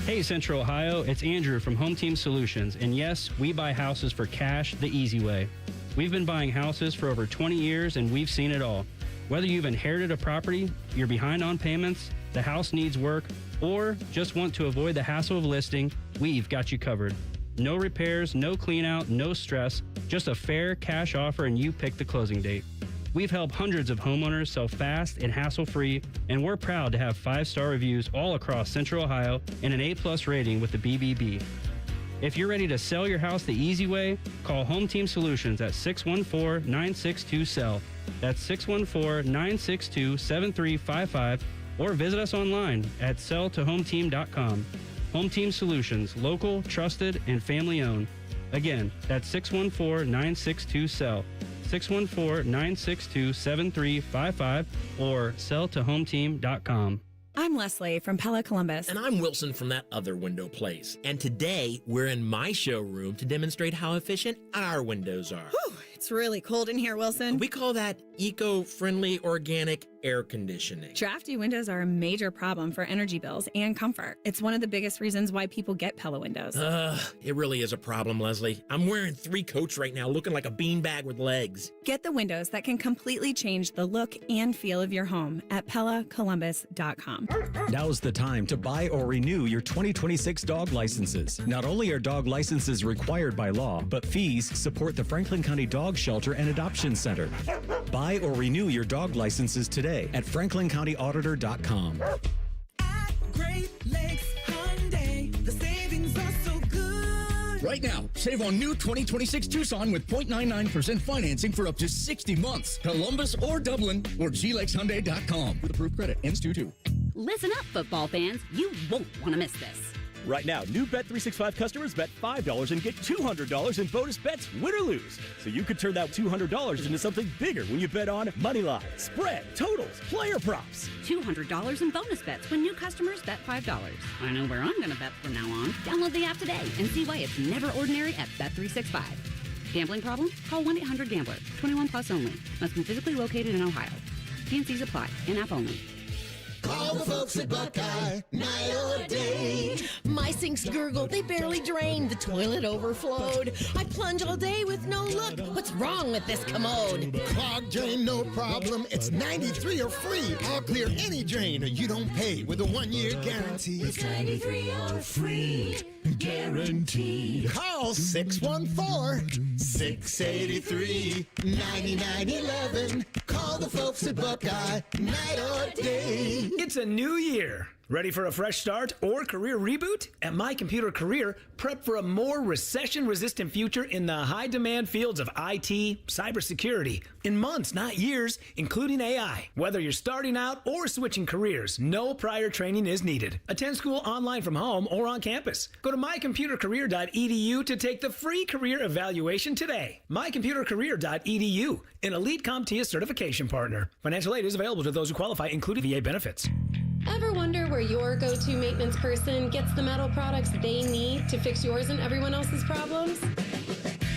Hey, Central Ohio, it's Andrew from Home Team Solutions, and yes, we buy houses for cash the easy way. We've been buying houses for over 20 years, and we've seen it all. Whether you've inherited a property, you're behind on payments, the house needs work, or just want to avoid the hassle of listing, we've got you covered. No repairs, no clean out, no stress, just a fair cash offer, and you pick the closing date. We've helped hundreds of homeowners sell fast and hassle-free, and we're proud to have 5-star reviews all across Central Ohio and an A+ rating with the BBB. If you're ready to sell your house the easy way, call Home Team Solutions at 614-962-SELL. That's 614-962-7355, or visit us online at selltohometeam.com. Home Team Solutions, local, trusted, and family-owned. Again, that's 614-962-SELL. 614-962-7355 or selltohometeam.com. I'm Leslie from Pella Columbus. And I'm Wilson from that other window place. And today, we're in my showroom to demonstrate how efficient our windows are. Whew, it's really cold in here, Wilson. We call that eco-friendly organic air conditioning. Drafty windows are a major problem for energy bills and comfort. It's one of the biggest reasons why people get Pella windows. It really is a problem, Leslie. I'm wearing 3 coats right now, looking like a beanbag with legs. Get the windows that can completely change the look and feel of your home at PellaColumbus.com. Now's the time to buy or renew your 2026 dog licenses. Not only are dog licenses required by law, but fees support the Franklin County Dog Shelter and Adoption Center. Buy or renew your dog licenses today at FranklinCountyAuditor.com. Great Lakes Hyundai, the savings are so good. Right now, save on new 2026 Tucson with 0.99% financing for up to 60 months. Columbus or Dublin or glexhyundai.com with approved credit. Ends 2/2. Listen up, football fans. You won't want to miss this. Right now, new Bet365 customers bet $5 and get $200 in bonus bets, win or lose. So you could turn that $200 into something bigger when you bet on money line, spread, totals, player props. $200 in bonus bets when new customers bet $5. I know where I'm going to bet from now on. Download the app today and see why it's never ordinary at Bet365. Gambling problem? Call 1-800-GAMBLER. 21 plus only. Must be physically located in Ohio. T&Cs apply. In-app only. Call the folks at Buckeye, night or day. My sinks gurgled, they barely drained, the toilet overflowed. I plunge all day with no luck. What's wrong with this commode? Clog drain, no problem. It's 93 or free. I'll clear any drain or you don't pay with a 1-year guarantee. It's 93 or free. Guaranteed. Call 614-683-9911. Call the folks at Buckeye, night or day. It's a new year. Ready for a fresh start or career reboot? At My Computer Career, prep for a more recession-resistant future in the high-demand fields of IT, cybersecurity, in months, not years, including AI. Whether you're starting out or switching careers, no prior training is needed. Attend school online from home or on campus. Go to mycomputercareer.edu to take the free career evaluation today. mycomputercareer.edu, an elite CompTIA certification partner. Financial aid is available to those who qualify, including VA benefits. Ever wonder where your go-to maintenance person gets the metal products they need to fix yours and everyone else's problems?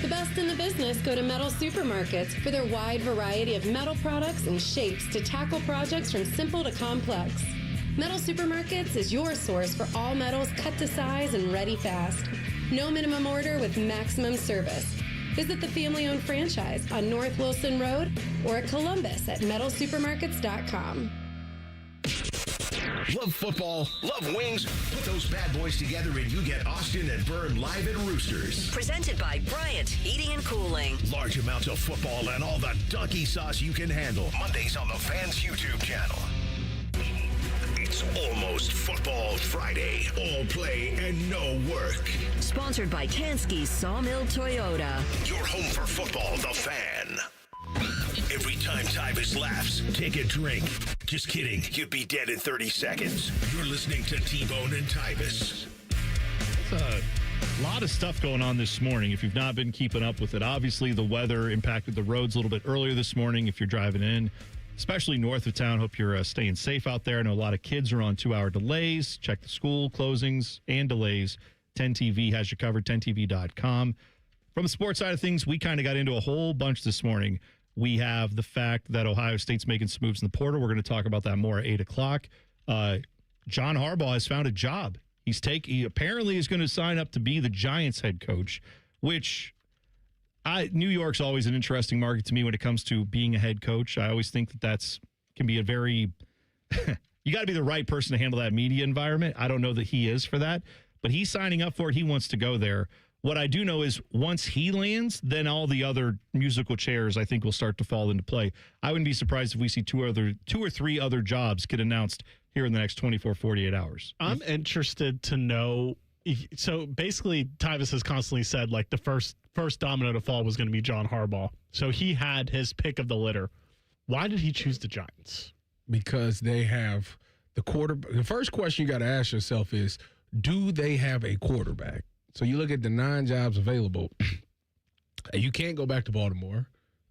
The best in the business go to Metal Supermarkets for their wide variety of metal products and shapes to tackle projects from simple to complex. Metal Supermarkets is your source for all metals cut to size and ready fast. No minimum order with maximum service. Visit the family-owned franchise on North Wilson Road or at Columbus at metalsupermarkets.com. Love football, love wings. Put those bad boys together and you get Austin and Byrne live at Roosters. Presented by Bryant Heating and Cooling. Large amounts of football and all the donkey sauce you can handle. Mondays on the Fans YouTube channel. It's almost Football Friday. All play and no work. Sponsored by Tansky's Sawmill Toyota. Your home for football, the Fan. Every time Tyvis laughs, take a drink. Just kidding. You'd be dead in 30 seconds. You're listening to T-Bone and Tyvis. It's a lot of stuff going on this morning if you've not been keeping up with it. Obviously, the weather impacted the roads a little bit earlier this morning if you're driving in, especially north of town. Hope you're staying safe out there. I know a lot of kids are on 2-hour delays. Check the school closings and delays. 10TV has you covered, 10TV.com. From the sports side of things, we kind of got into a whole bunch this morning. We have the fact that Ohio State's making some moves in the portal. We're going to talk about that more at 8 o'clock. John Harbaugh has found a job. He apparently is going to sign up to be the Giants head coach, which New York's always an interesting market to me when it comes to being a head coach. I always think that can be a very you got to be the right person to handle that media environment. I don't know that he is for that, but he's signing up for it. He wants to go there. What I do know is once he lands, then all the other musical chairs, I think, will start to fall into play. I wouldn't be surprised if we see two or three other jobs get announced here in the next 24, 48 hours. I'm interested to know. So basically, Tyvis has constantly said like the first domino to fall was going to be John Harbaugh. So he had his pick of the litter. Why did he choose the Giants? Because they have the quarterback. The first question you got to ask yourself is, do they have a quarterback? So you look at the 9 jobs available. You can't go back to Baltimore.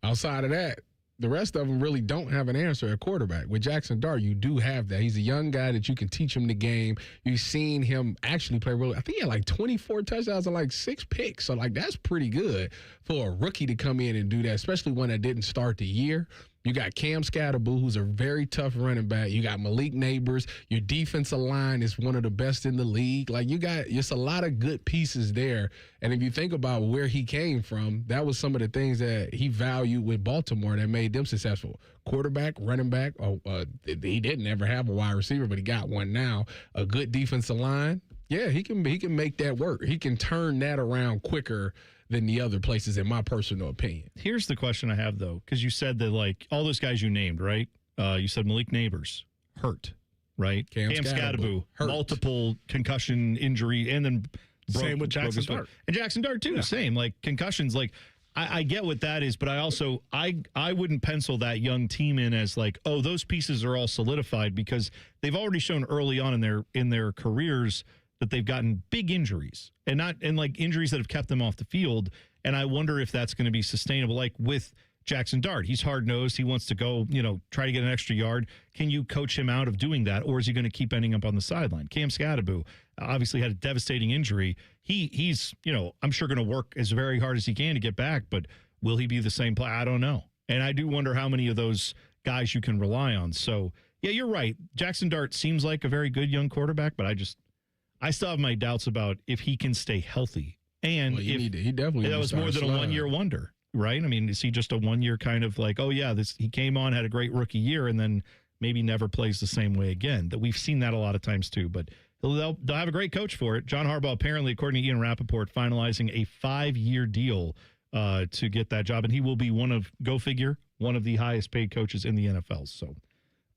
Outside of that, the rest of them really don't have an answer at quarterback. With Jackson Dart, you do have that. He's a young guy that you can teach him the game. You've seen him actually play really. I think he had like 24 touchdowns and like 6 picks. So, like, that's pretty good for a rookie to come in and do that, especially one that didn't start the year. You got Cam Scatterboo, who's a very tough running back. You got Malik Neighbors. Your defensive line is one of the best in the league. Like, you got just a lot of good pieces there. And if you think about where he came from, that was some of the things that he valued with Baltimore that made them successful. Quarterback, running back. He didn't ever have a wide receiver, but he got one now. A good defensive line. Yeah, he can make that work. He can turn that around quicker than the other places, in my personal opinion. Here's the question I have, though, because you said that, like, all those guys you named, right? You said Malik Neighbors, hurt, right? Cam Scatterboo, hurt. Multiple concussion injury, and then same with Jackson Dart. And Jackson Dart, too, same. Like, concussions, like, I get what that is, but I also, I wouldn't pencil that young team in as like, oh, those pieces are all solidified, because they've already shown early on in their careers that they've gotten big injuries and like injuries that have kept them off the field. And I wonder if that's going to be sustainable. Like with Jackson Dart, he's hard-nosed. He wants to go, try to get an extra yard. Can you coach him out of doing that? Or is he going to keep ending up on the sideline? Cam Scatterboo obviously had a devastating injury. He's, I'm sure going to work as very hard as he can to get back, but will he be the same player? I don't know. And I do wonder how many of those guys you can rely on. So yeah, you're right. Jackson Dart seems like a very good young quarterback, but I still have my doubts about if he can stay healthy. And he definitely that was more than a 1-year wonder, right? I mean, is he just a 1-year kind of like, oh yeah, he came on, had a great rookie year, and then maybe never plays the same way again? That we've seen that a lot of times too. But they'll have a great coach for it. John Harbaugh, apparently, according to Ian Rappaport, finalizing a 5-year deal to get that job, and he will be one of the highest paid coaches in the NFL. So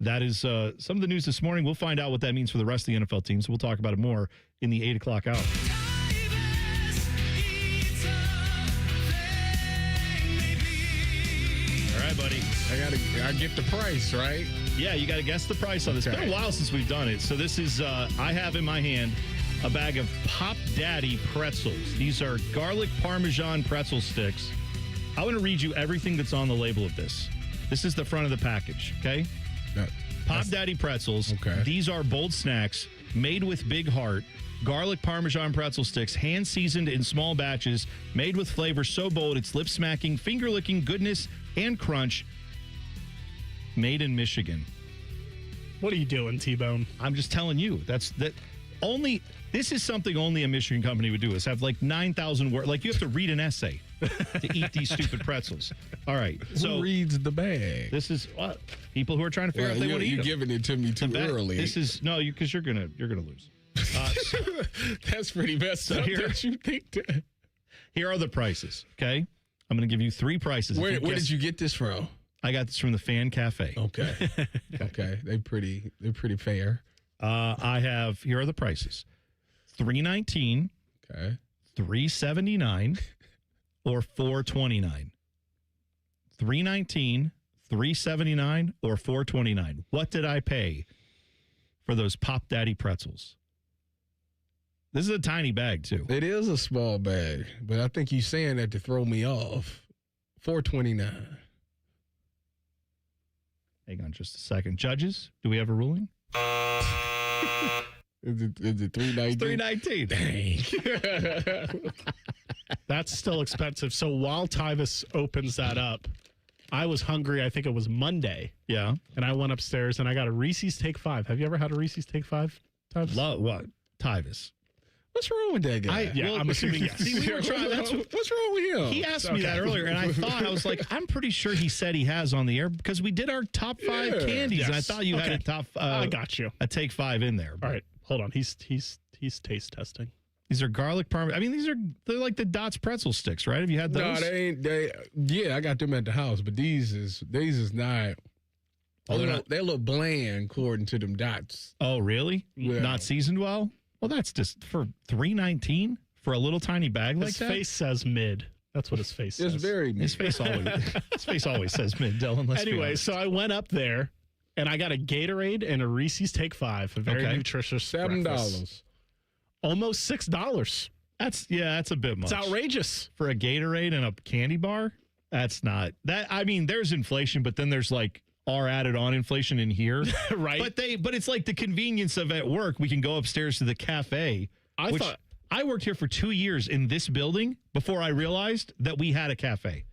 that is some of the news this morning. We'll find out what that means for the rest of the NFL teams. We'll talk about it more in the 8 o'clock hour. All right, buddy. I get the price, right? Yeah, you got to guess the price on this. It's been a while since we've done it. So this is, I have in my hand a bag of Pop Daddy pretzels. These are garlic Parmesan pretzel sticks. I want to read you everything that's on the label of this. This is the front of the package, okay? Pop Daddy pretzels. Okay. These are bold snacks made with big heart. Garlic Parmesan pretzel sticks, hand seasoned in small batches, made with flavor so bold it's lip smacking, finger licking goodness and crunch. Made in Michigan. What are you doing, T-Bone? I'm just telling you. This is something only a Michigan company would do, is have like 9,000 words. Like, you have to read an essay to eat these stupid pretzels. All right. Who reads the bag? This is people who are trying to figure out if they want to eat them. You're giving it to me too early. This is because you're gonna lose. That's pretty messed up. Don't you think that? Here are the prices. Okay, I'm going to give you 3 prices. Where did you get this from? I got this from the Fan Cafe. Okay. Okay. They're pretty fair. Here are the prices. $3.19. Okay. $3.79 or $4.29. $3.19, $3.79 or $4.29. What did I pay for those Pop Daddy pretzels? This is a tiny bag too. It is a small bag, but I think you're saying that to throw me off. $4.29. Hang on just a second. Judges, do we have a ruling? Is it $3.19? $3.19. Dang. That's still expensive. So while Tyvis opens that up, I was hungry. I think it was Monday. Yeah. And I went upstairs and I got a Reese's Take 5. Have you ever had a Reese's Take 5, Tyvis? What? Tyvis. What's wrong with that guy? I'm assuming yes. See, we were trying, what's wrong with him? He asked me that earlier, and I was like, I'm pretty sure he said he has on the air, because we did our top 5 candies, and I thought you had a top. I got you. A Take 5 in there. All right, hold on. He's taste testing. These are garlic parmesan. I mean, they're like the Dots pretzel sticks, right? Have you had those? No, they ain't. Yeah, I got them at the house, but these is not. They're a little bland according to them Dots. Oh, really? Yeah. Not seasoned well? Well, that's just for $3.19 for a little tiny bag like that. His face says mid. That's what his face says. It's very mid. His face always says mid, Dylan. Anyway, so I went up there and I got a Gatorade and a Reese's Take 5, a very nutritious $7. Almost $6. That's a bit much. It's outrageous for a Gatorade and a candy bar. That's not that. I mean, there's inflation, but then there's like our added on inflation in here, right? But it's like the convenience of at work. We can go upstairs to the cafe. I worked here for 2 years in this building before I realized that we had a cafe.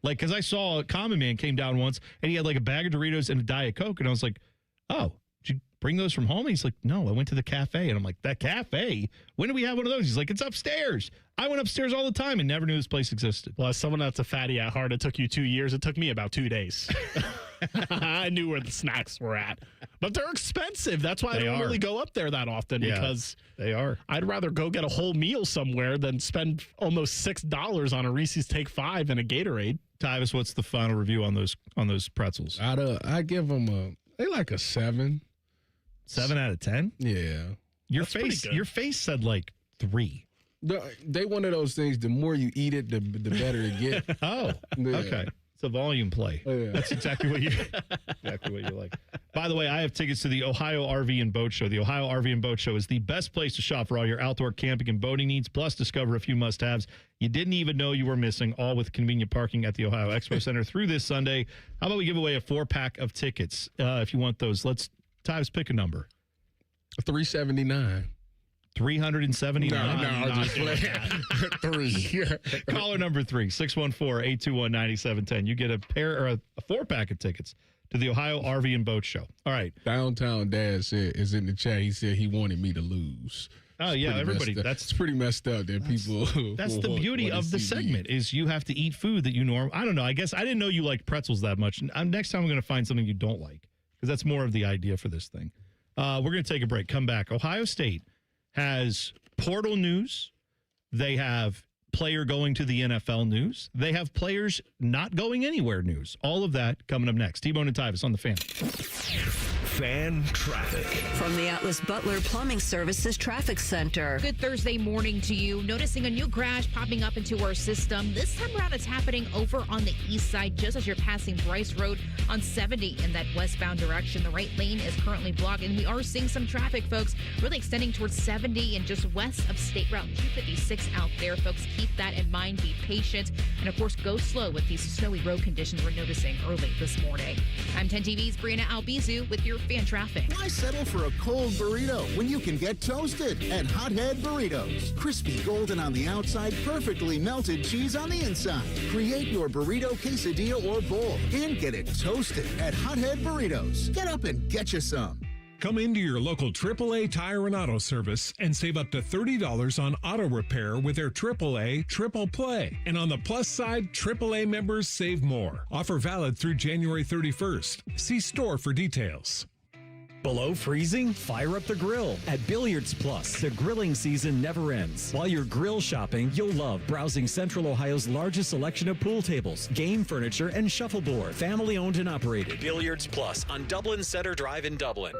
Like, because I saw a common man came down once and he had like a bag of Doritos and a Diet Coke, and I was like, "Oh, did you bring those from home?" And he's like, "No, I went to the cafe." And I'm like, "That cafe? When did we have one of those?" He's like, "It's upstairs." I went upstairs all the time and never knew this place existed. Well, as someone that's a fatty at heart, it took you 2 years. It took me about 2 days. I knew where the snacks were at. But they're expensive. That's why I don't really go up there that often, because they are. I'd rather go get a whole meal somewhere than spend almost $6 on a Reese's Take 5 and a Gatorade. Tyvis, what's the final review on those pretzels? I give them they like a 7. 7 out of 10? Yeah. Your face said like 3. They one of those things, the more you eat it, the better it gets. Oh, yeah. Okay. It's a volume play. Yeah. That's exactly what you like. By the way, I have tickets to the Ohio RV and Boat Show. The Ohio RV and Boat Show is the best place to shop for all your outdoor camping and boating needs, plus discover a few must-haves you didn't even know you were missing, all with convenient parking at the Ohio Expo Center through this Sunday. How about we give away a 4-pack of tickets if you want those? Tyvis, pick a number. 379. 379. No, I'm just playing. 3. Caller number 3, 614-821-9710. You get a 4-pack of tickets to the Ohio RV and Boat Show. All right. Downtown Dad is in the chat. He said he wanted me to lose. Oh, yeah, everybody. That's pretty messed up that people. That's the beauty of the segment is you have to eat food that you normally. I don't know. I guess I didn't know you liked pretzels that much. Next time I'm going to find something you don't like, because that's more of the idea for this thing. We're going to take a break. Come back. Ohio State has portal news. They have player going to the NFL news. They have players not going anywhere news. All of that coming up next. T-Bone and Tyvis on the Fan. Fan traffic. From the Atlas Butler Plumbing Services Traffic Center. Good Thursday morning to you. Noticing a new crash popping up into our system. This time around, it's happening over on the east side, just as you're passing Bryce Road on 70 in that westbound direction. The right lane is currently blocked, and we are seeing some traffic, folks, really extending towards 70 and just west of State Route 256 out there. Folks, keep that in mind. Be patient. And, of course, go slow with these snowy road conditions we're noticing early this morning. I'm 10 TV's Brianna Albizu with your Fan traffic. Why settle for a cold burrito when you can get toasted at Hothead Burritos? Crispy golden on the outside, perfectly melted cheese on the inside. Create your burrito, quesadilla, or bowl and get it toasted at Hothead Burritos. Get up and get you some. Come into your local AAA Tire and Auto Service and save up to $30 on auto repair with their AAA Triple Play. And on the plus side, AAA members save more. Offer valid through January 31st. See store for details. Below freezing? Fire up the grill. At Billiards Plus, the grilling season never ends. While you're grill shopping, you'll love browsing Central Ohio's largest selection of pool tables, game furniture, and shuffleboard. Family owned and operated. Billiards Plus on Dublin Center Drive in Dublin.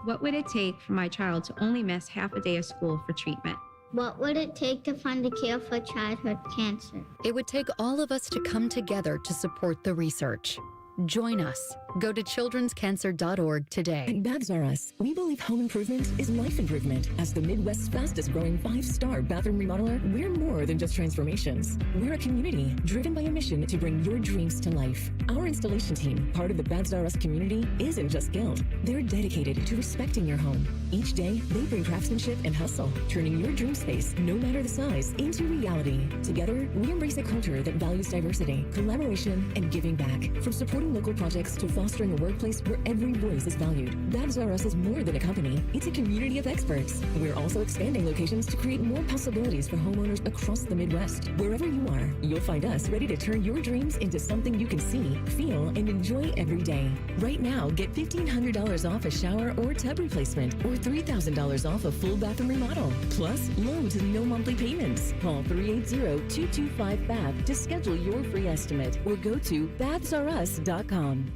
What would it take for my child to only miss half a day of school for treatment? What would it take to fund a cure for childhood cancer? It would take all of us to come together to support the research. Join us. Go to childrenscancer.org today. At Babs R Us, we believe home improvement is life improvement. As the Midwest's fastest growing 5-star bathroom remodeler, we're more than just transformations. We're a community driven by a mission to bring your dreams to life. Our installation team, part of the Babs R Us community, isn't just skilled. They're dedicated to respecting your home. Each day, they bring craftsmanship and hustle, turning your dream space, no matter the size, into reality. Together, we embrace a culture that values diversity, collaboration, and giving back. From supporting local projects to fostering a workplace where every voice is valued. Babs R Us is more than a company. It's a community of experts. We're also expanding locations to create more possibilities for homeowners across the Midwest. Wherever you are, you'll find us ready to turn your dreams into something you can see, feel, and enjoy every day. Right now, get $1,500 off a shower or tub replacement or $3,000 off a full bathroom remodel. Plus, low to no monthly payments. Call 380-225-BAB to schedule your free estimate or go to babsrus.com.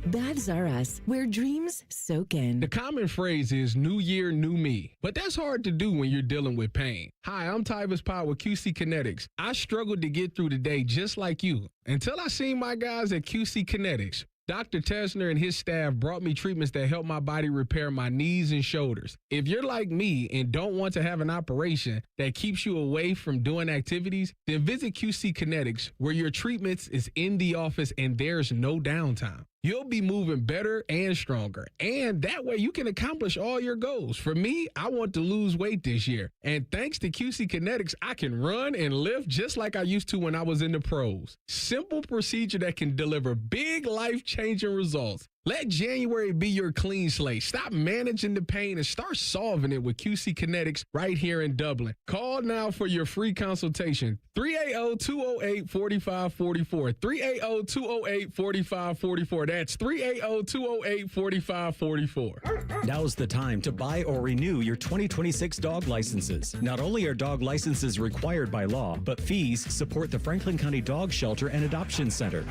Babs R Us, where dreams soak in. The common phrase is new year, new me. But that's hard to do when you're dealing with pain. Hi, I'm Tyvis Powell with QC Kinetics. I struggled to get through the day just like you until I seen my guys at QC Kinetics. Dr. Tesner and his staff brought me treatments that help my body repair my knees and shoulders. If you're like me and don't want to have an operation that keeps you away from doing activities, then visit QC Kinetics, where your treatments is in the office and there's no downtime. You'll be moving better and stronger, and that way you can accomplish all your goals. For me, I want to lose weight this year, and thanks to QC Kinetics, I can run and lift just like I used to when I was in the pros. Simple procedure that can deliver big life-changing results. Let January be your clean slate. Stop managing the pain and start solving it with QC Kinetics right here in Dublin. Call now for your free consultation. 380-208-4544. 380-208-4544. That's 380-208-4544. Now's the time to buy or renew your 2026 dog licenses. Not only are dog licenses required by law, but fees support the Franklin County Dog Shelter and Adoption Center.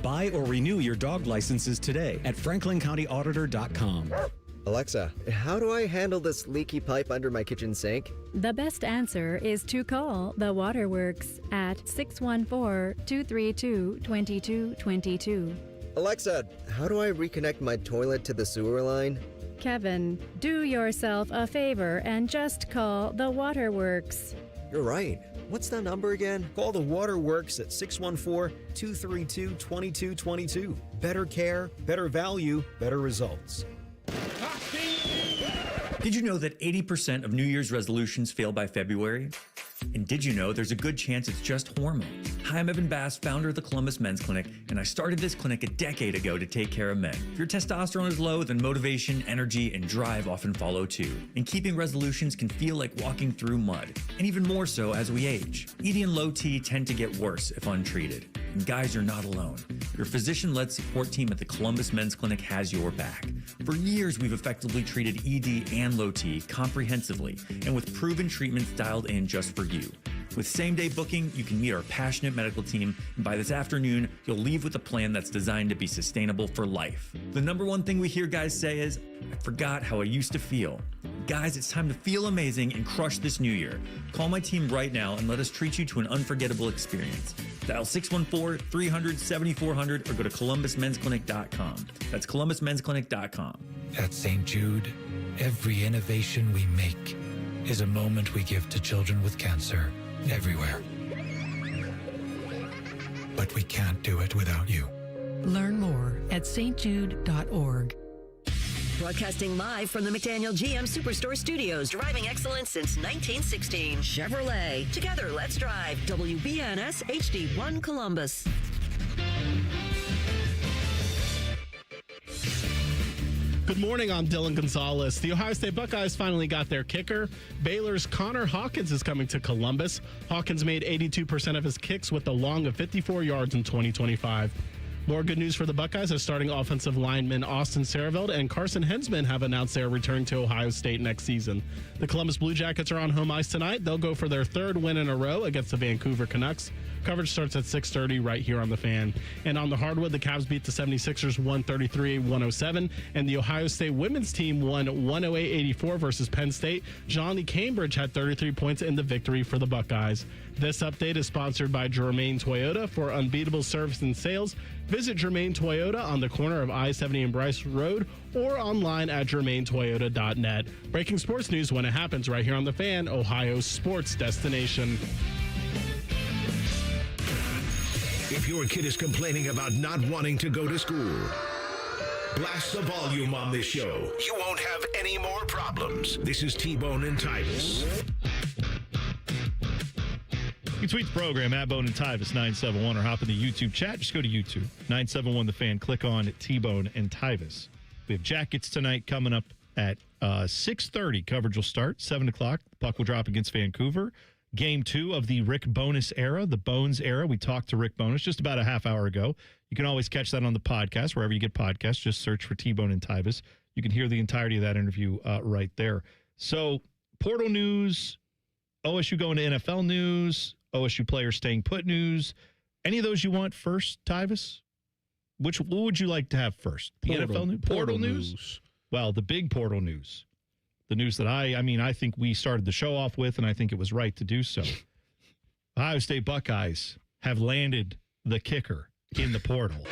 Buy or renew your dog licenses today at franklincountryauditor.com. Alexa, how do I handle this leaky pipe under my kitchen sink? The best answer is to call the Waterworks at 614-232-2222. Alexa, how do I reconnect my toilet to the sewer line? Kevin, do yourself a favor and just call the Waterworks. You're right. What's that number again? Call the Waterworks at 614-232-2222. Better care, better value, better results. Did you know that 80% of New Year's resolutions fail by February? And did you know there's a good chance it's just hormones? Hi, I'm Evan Bass, founder of the Columbus Men's Clinic, and I started this clinic a decade ago to take care of men. If your testosterone is low, then motivation, energy, and drive often follow too. And keeping resolutions can feel like walking through mud, and even more so as we age. ED and low T tend to get worse if untreated. And guys, you're not alone. Your physician-led support team at the Columbus Men's Clinic has your back. For years, we've effectively treated ED and low T comprehensively, and with proven treatments dialed in just for you. With same-day booking, you can meet our passionate medical team, and by this afternoon, you'll leave with a plan that's designed to be sustainable for life. The number one thing we hear guys say is, I forgot how I used to feel. Guys, it's time to feel amazing and crush this new year. Call my team right now and let us treat you to an unforgettable experience. Dial 614-300-7400 or go to columbusmensclinic.com. That's columbusmensclinic.com. At St. Jude, every innovation we make is a moment we give to children with cancer everywhere. But we can't do it without you. Learn more at stjude.org. Broadcasting live from the McDaniel GM Superstore Studios, driving excellence since 1916. Chevrolet. Together, let's drive. WBNS HD1 Columbus. Good morning, I'm Dylan Gonzalez. The Ohio State Buckeyes finally got their kicker. Baylor's Connor Hawkins is coming to Columbus. Hawkins made 82% of his kicks with a long of 54 yards in 2025. More good news for the Buckeyes as starting offensive linemen Austin Sareveld and Carson Hensman have announced they are returning to Ohio State next season. The Columbus Blue Jackets are on home ice tonight. They'll go for their third win in a row against the Vancouver Canucks. Coverage starts at 6:30 right here on the Fan. And on the hardwood, the Cavs beat the 76ers 133-107, and the Ohio State women's team won 108-84 versus Penn State. Johnny Cambridge had 33 points in the victory for the Buckeyes. This update is sponsored by Germain Toyota. For unbeatable service and sales, visit Germain Toyota on the corner of I-70 and Bryce Road or online at germaintoyota.net. Breaking sports news when it happens right here on the Fan, Ohio's sports destination. If your kid is complaining about not wanting to go to school, blast the volume on this show. You won't have any more problems. This is T-Bone and Tyvis. You can tweet the program at Bone and Tyvis 971 or hop in the YouTube chat. Just go to YouTube 971 The Fan. Click on T-Bone and Tyvis. We have Jackets tonight coming up at 6:30. Coverage will start 7 o'clock. The puck will drop against Vancouver. Game 2 of the Rick Bowness era, the Bones era. We talked to Rick Bowness just about a half hour ago. You can always catch that on the podcast, wherever you get podcasts. Just search for T-Bone and Tyvis. You can hear the entirety of that interview right there. So, portal news, OSU going to NFL news, OSU players staying put news. Any of those you want first, Tyvis? What would you like to have first? The NFL news? Portal news? Well, the big portal news. The news that I think we started the show off with, and I think it was right to do so. Ohio State Buckeyes have landed the kicker in the portal.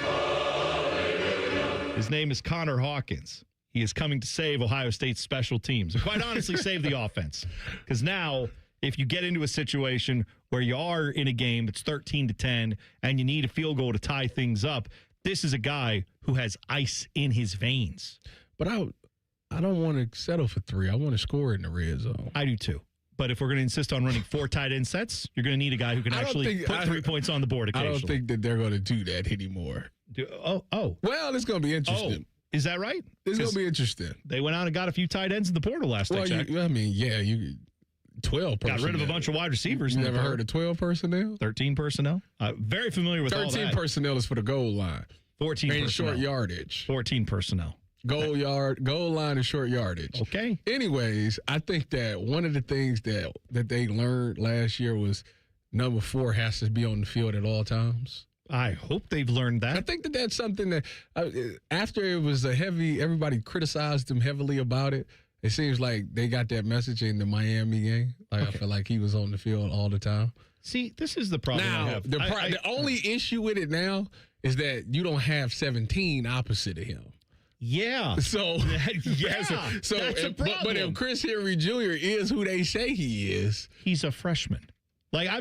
His name is Connor Hawkins. He is coming to save Ohio State's special teams and quite honestly save the offense. Because now, if you get into a situation where you are in a game that's 13-10 and you need a field goal to tie things up, this is a guy who has ice in his veins. But I don't want to settle for 3. I want to score in the red zone. I do too. But if we're going to insist on running 4 tight end sets, you're going to need a guy who can actually put 3 points on the board occasionally. I don't think that they're going to do that anymore. Well, it's going to be interesting. Is that right? It's going to be interesting. They went out and got a few tight ends in the portal last I checked. 12 personnel. Got rid of a bunch of wide receivers. You never heard of 12 personnel? 13 personnel. Very familiar with all that. 13 personnel is for the goal line. 14 personnel. Short yardage. 14 personnel. Goal line and short yardage. Okay. Anyways, I think that one of the things that they learned last year was number 4 has to be on the field at all times. I hope they've learned that. I think that that's something that after it was everybody criticized them heavily about it. It seems like they got that message in the Miami game. I feel like he was on the field all the time. See, this is the problem I have. The only issue with it now is that you don't have 17 opposite of him. Yeah. So that's a problem. But if Chris Henry Jr. is who they say he is, he's a freshman. Like I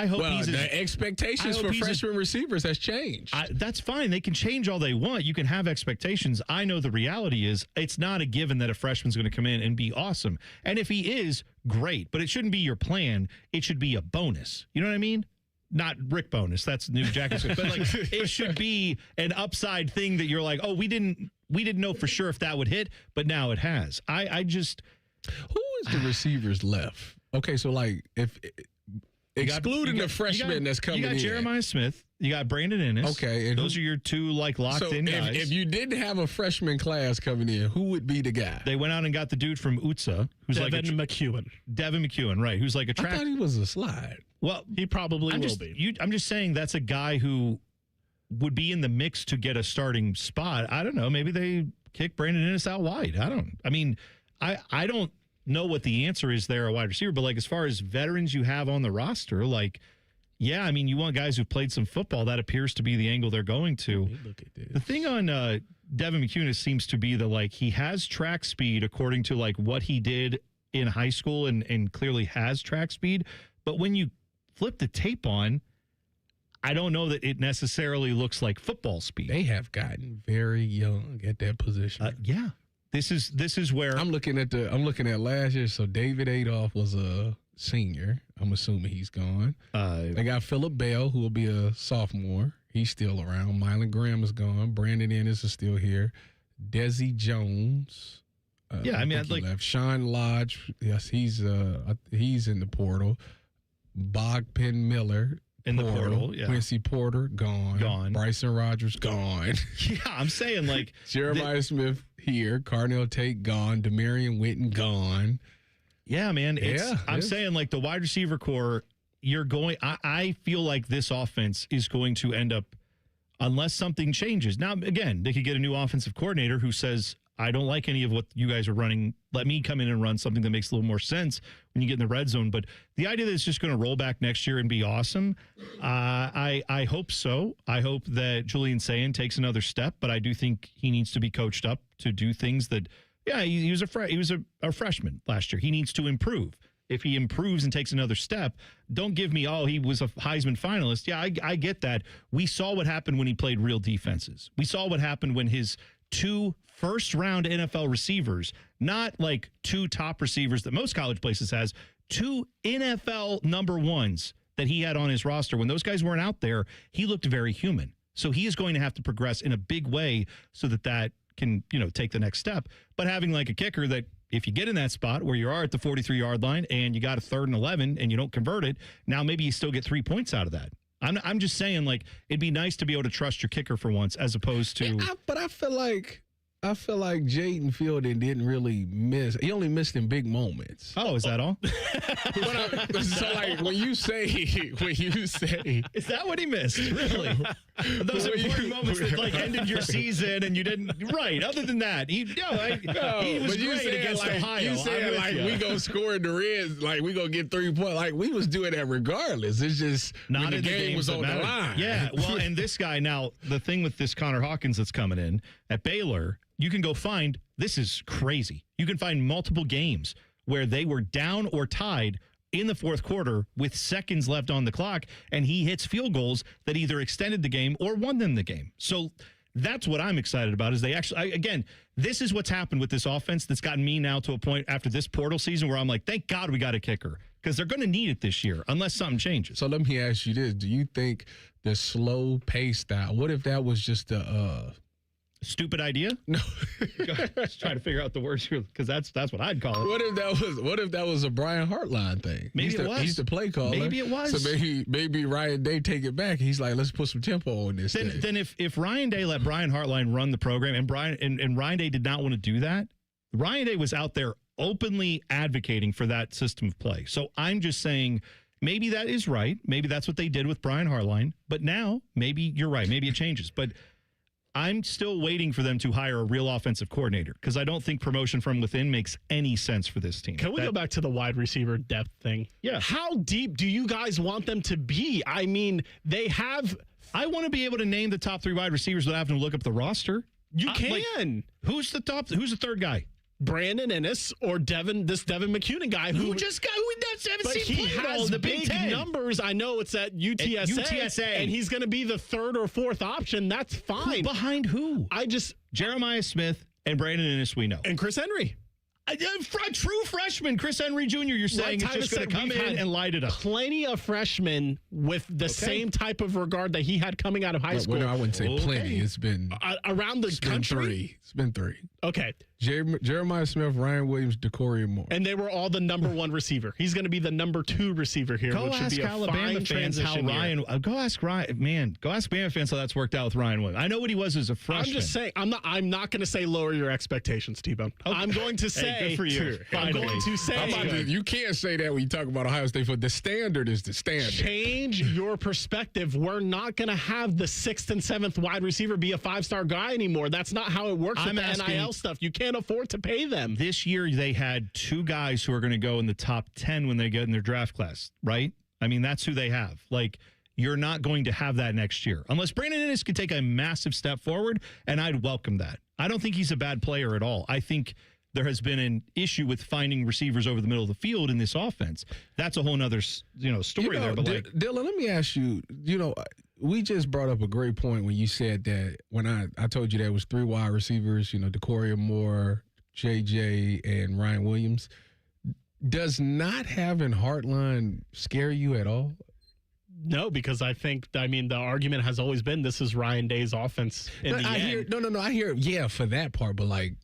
hope the expectations for freshman receivers has changed. That's fine. They can change all they want. You can have expectations. I know the reality is it's not a given that a freshman's going to come in and be awesome. And if he is, great. But it shouldn't be your plan. It should be a bonus. You know what I mean? Not Rick bonus. That's new Jackets. But it should be an upside thing that you're like, oh, we didn't know for sure if that would hit, but now it has. Who is the receivers left? Okay, so if excluding the freshman that's coming in. You got Jeremiah Smith. You got Brandon Ennis. Okay. And those are your 2 locked in guys. If you didn't have a freshman class coming in, who would be the guy? They went out and got the dude from UTSA. Who's Devin McEwen. Devin McEwen, right. Who's like a track. I thought he was a slide. Well, he probably will be. I'm just saying that's a guy who would be in the mix to get a starting spot. I don't know. Maybe they kick Brandon Ennis out wide. I don't know what the answer is there, a wide receiver, but as far as veterans you have on the roster, you want guys who've played some football. That appears to be the angle they're going to. Look at this. The thing on Devin McEwen seems to be that he has track speed according to what he did in high school and clearly has track speed. But when you flip the tape on, I don't know that it necessarily looks like football speed. They have gotten very young at that position. Yeah. This is where I'm looking at last year. So David Adolph was a senior. I'm assuming he's gone. They got Phillip Bell, who will be a sophomore. He's still around. Mylan Graham is gone. Brandon Ennis is still here. Desi Jones. Left. Sean Lodge. Yes, he's in the portal. Bogpen Miller. In the portal, yeah. Quincy Porter, gone. Bryson Rogers, gone. Yeah, I'm saying Jeremiah Smith here. Carnell Tate, gone. Demarion Witten, gone. Yeah, man. I'm saying the wide receiver core, I feel like this offense is going to end up, unless something changes. Now, again, they could get a new offensive coordinator who says, I don't like any of what you guys are running. Let me come in and run something that makes a little more sense when you get in the red zone. But the idea that it's just going to roll back next year and be awesome, I hope so. I hope that Julian Sayin takes another step, but I do think he needs to be coached up to do things that, he was a freshman last year. He needs to improve. If he improves and takes another step, don't give me, he was a Heisman finalist. Yeah, I get that. We saw what happened when he played real defenses. We saw what happened when his 2 first-round NFL receivers, not 2 top receivers that most college places has, 2 NFL number 1s that he had on his roster. When those guys weren't out there, he looked very human. So he is going to have to progress in a big way so that can, take the next step. But having a kicker that if you get in that spot where you are at the 43-yard line and you got a 3rd and 11 and you don't convert it, now maybe you still get 3 points out of that. I'm just saying, it'd be nice to be able to trust your kicker for once as opposed to. But I feel like I feel like Jaden Fielding didn't really miss. He only missed in big moments. Oh, is that all? So like when you say, is that what he missed? Really? Those important moments that like ended your season and you didn't. Right. Other than that, he was great against Ohio. You said like we go score in the Reds, like we gonna get 3 points. Like we was doing that regardless. It's just not when in the game was on the line. Yeah. Well, and this guy now, the thing with this Connor Hawkins that's coming in at Baylor, you can go find. This is crazy. You can find multiple games where they were down or tied in the fourth quarter with seconds left on the clock, and he hits field goals that either extended the game or won them the game. So that's what I'm excited about is they actually, again, this is what's happened with this offense that's gotten me now to a point after this portal season where I'm like, thank God we got a kicker because they're going to need it this year unless something changes. So let me ask you this. Do you think the slow pace style, what if that was just a stupid idea? No. Just trying to figure out the words here because that's what I'd call it. What if that was a Brian Hartline thing? Maybe it was. He's the play caller. Maybe it was. So maybe Ryan Day take it back. He's like, let's put some tempo on this. Then if Ryan Day let Brian Hartline run the program and Ryan Day did not want to do that, Ryan Day was out there openly advocating for that system of play. So I'm just saying maybe that is right. Maybe that's what they did with Brian Hartline. But now maybe you're right. Maybe it changes. But I'm still waiting for them to hire a real offensive coordinator because I don't think promotion from within makes any sense for this team. Can we go back to the wide receiver depth thing? Yeah. How deep do you guys want them to be? I mean, they have... I want to be able to name the top 3 wide receivers without having to look up the roster. You can. Who's the third guy? Brandon Ennis or Devin McCunin guy who he has the big numbers. I know it's at UTSA, and he's going to be the 3rd or 4th option. That's fine. Behind who? Jeremiah Smith and Brandon Ennis, we know, and Chris Henry. True freshman Chris Henry Jr. You're saying is just going to come in and light it up. Plenty of freshmen with the same type of regard that he had coming out of high school. Well, I wouldn't say plenty. It's been around the country. It's been 3. Okay. Jeremiah Smith, Ryan Williams, Decoria Moore. And they were all the number 1 receiver. He's going to be the number 2 receiver here, go which should ask be a Alabama fine fans how Ryan. Go ask Ryan. Man, go ask Bama fans how that's worked out with Ryan Williams. I know what he was as a freshman. I'm just saying. I'm not going to say lower your expectations, T-Bone. Okay. I'm going to say. Hey, good for you. I'm going to say. You can't say that when you talk about Ohio State. The standard is the standard. Change your perspective. We're not going to have the 6th and 7th wide receiver be a 5-star guy anymore. That's not how it works with the NIL stuff. You can't afford to pay them. This year, they had 2 guys who are going to go in the top 10 when they get in their draft class, right? I mean, that's who they have. Like, you're not going to have that next year. Unless Brandon Ennis could take a massive step forward, and I'd welcome that. I don't think he's a bad player at all. I think there has been an issue with finding receivers over the middle of the field in this offense. That's a whole nother, story there. But Dylan, let me ask you, we just brought up a great point when you said that when I told you there was 3 wide receivers, Decoria Moore, JJ, and Ryan Williams. Does not having Hartline scare you at all? No, because the argument has always been this is Ryan Day's offense in the end. I hear, yeah, for that part, but like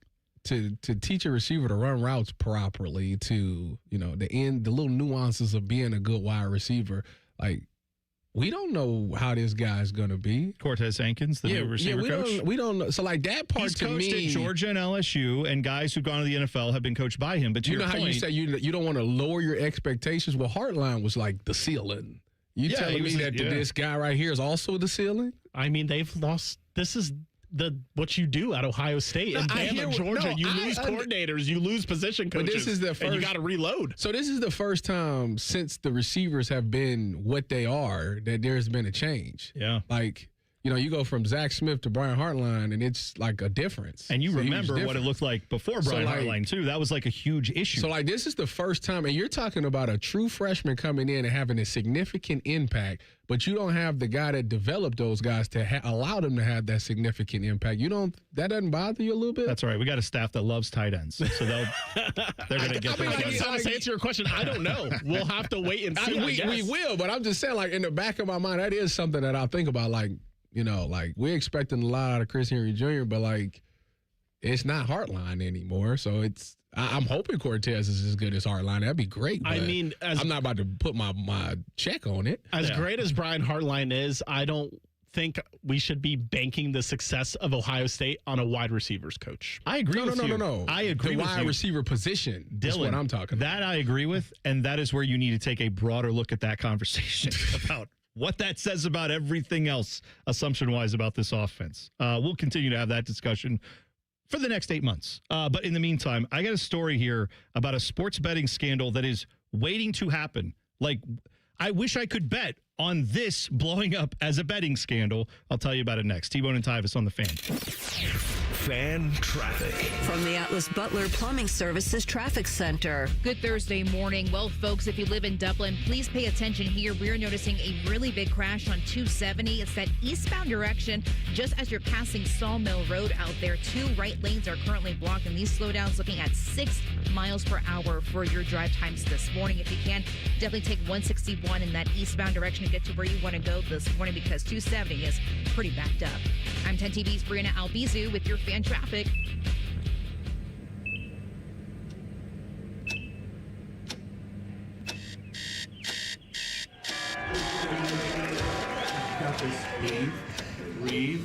to teach a receiver to run routes properly, to, the little nuances of being a good wide receiver, like, we don't know how this guy's going to be. Cortez Hankins, the new receiver coach. We don't know. So, like, that part to me. He's coached at Georgia and LSU, and guys who've gone to the NFL have been coached by him. But to your point, how you say you don't want to lower your expectations? Well, Hartline was like the ceiling. You telling me that this guy right here is also the ceiling? I mean, they've lost. This is what you do at Ohio State and Bama, Georgia. You lose coordinators, you lose position coaches, but this is the first, and you got to reload. So this is the first time since the receivers have been what they are that there's been a change. Yeah, like you go from Zach Smith to Brian Hartline, and it's like a difference. And you remember what it looked like before Brian Hartline too. That was like a huge issue. So like this is the first time, and you're talking about a true freshman coming in and having a significant impact. But you don't have the guy that developed those guys to allow them to have that significant impact. That doesn't bother you a little bit? That's all right. We got a staff that loves tight ends, so they're going to get. To answer your question, I don't know. We'll have to wait and see. We will, but I'm just saying, like in the back of my mind, that is something that I think about. Like like we're expecting a lot out of Chris Henry Jr., but like it's not Hartline anymore. So I'm hoping Cortez is as good as Hartline. That'd be great. I mean, I'm not about to put my check on it. As great as Brian Hartline is, I don't think we should be banking the success of Ohio State on a wide receivers coach. I agree with you. No. I agree the with wide you. receiver position. That's Dylan, what I'm talking about. That I agree with, and that is where you need to take a broader look at that conversation about what that says about everything else, assumption-wise, about this offense. We'll continue to have that discussion for the next 8 months. But in the meantime, I got a story here about a sports betting scandal that is waiting to happen. Like, I wish I could bet on this blowing up as a betting scandal. I'll tell you about it next. T-Bone and Tyvis on the Fan. Fan traffic. From the Atlas Butler Plumbing Services Traffic Center. Good Thursday morning. Well, folks, if you live in Dublin, please pay attention here. We're noticing a really big crash on 270. It's that eastbound direction just as you're passing Sawmill Road out there. 2 right lanes are currently blocked, and these slowdowns looking at 6 miles per hour for your drive times this morning. If you can, definitely take 161 in that eastbound direction to get to where you want to go this morning because 270 is pretty backed up. I'm 10 TV's Brianna Albizu with your fan traffic. Got this. Breathe.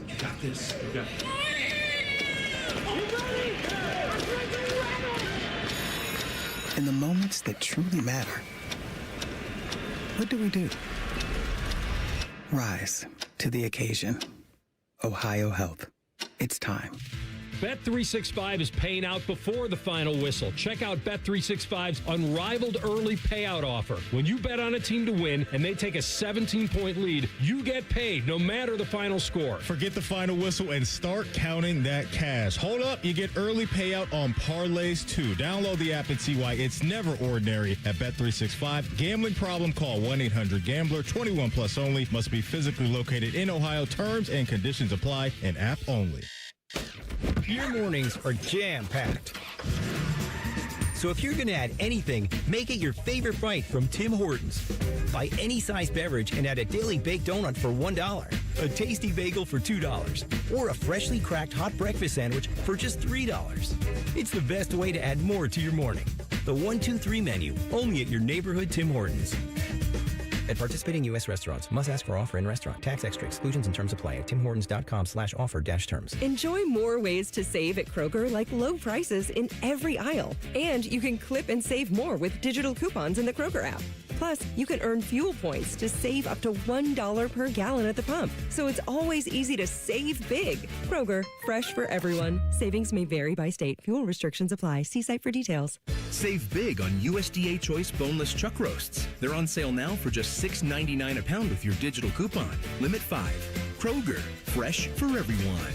You got this. You got this. In the moments that truly matter, what do? Rise to the occasion. Ohio Health. It's time. Bet365 is paying out before the final whistle. Check out Bet365's unrivaled early payout offer. When you bet on a team to win and they take a 17-point lead, you get paid no matter the final score. Forget the final whistle and start counting that cash. Hold up, you get early payout on parlays too. Download the app and see why it's never ordinary at Bet365. Gambling problem? Call 1-800-GAMBLER. 21 plus only. Must be physically located in Ohio. Terms and conditions apply. And app only. Your mornings are jam-packed. So if you're going to add anything, make it your favorite bite from Tim Hortons. Buy any size beverage and add a daily baked donut for $1, a tasty bagel for $2, or a freshly cracked hot breakfast sandwich for just $3. It's the best way to add more to your morning. The 1-2-3 menu, only at your neighborhood Tim Hortons. At participating U.S. restaurants, must ask for offer in restaurant. Tax extra exclusions and terms apply at timhortons.com/offer-terms. Enjoy more ways to save at Kroger, like low prices in every aisle. And you can clip and save more with digital coupons in the Kroger app. Plus, you can earn fuel points to save up to $1 per gallon at the pump. So it's always easy to save big. Kroger, fresh for everyone. Savings may vary by state. Fuel restrictions apply. See site for details. Save big on USDA Choice boneless chuck roasts. They're on sale now for just $6.99 a pound with your digital coupon. Limit 5. Kroger, fresh for everyone.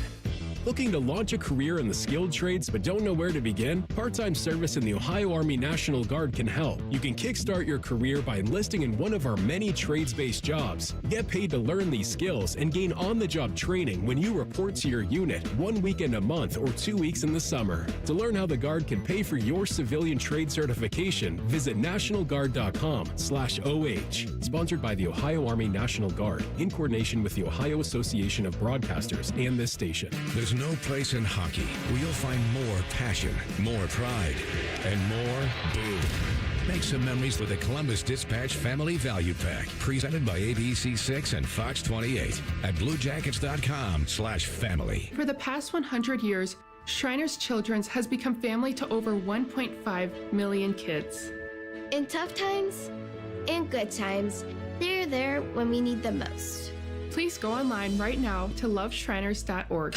Looking to launch a career in the skilled trades but don't know where to begin? Part-time service in the Ohio Army National Guard can help. You can kickstart your career by enlisting in one of our many trades-based jobs. Get paid to learn these skills and gain on-the-job training when you report to your unit 1 weekend a month or 2 weeks in the summer. To learn how the Guard can pay for your civilian trade certification, visit nationalguard.com/OH. Sponsored by the Ohio Army National Guard in coordination with the Ohio Association of Broadcasters and this station. There's no place in hockey where you'll find more passion, more pride, and more boom. Make some memories with the Columbus Dispatch Family Value Pack, presented by ABC6 and Fox 28 at bluejackets.com/family. For the past 100 years, Shriners Children's has become family to over 1.5 million kids. In tough times and good times, they're there when we need them most. Please go online right now to loveshriners.org.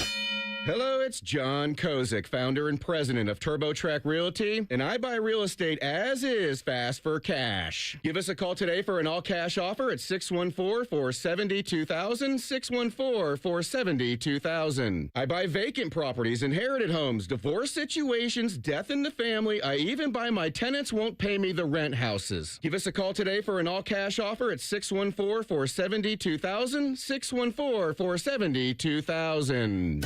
Hello, it's John Kozik, founder and president of TurboTrack Realty, and I buy real estate as is, fast for cash. Give us a call today for an all-cash offer at 614-470-2000, 614-470-2000. I buy vacant properties, inherited homes, divorce situations, death in the family. I even buy my tenants won't pay me the rent houses. Give us a call today for an all-cash offer at 614-470-2000, 614-470-2000.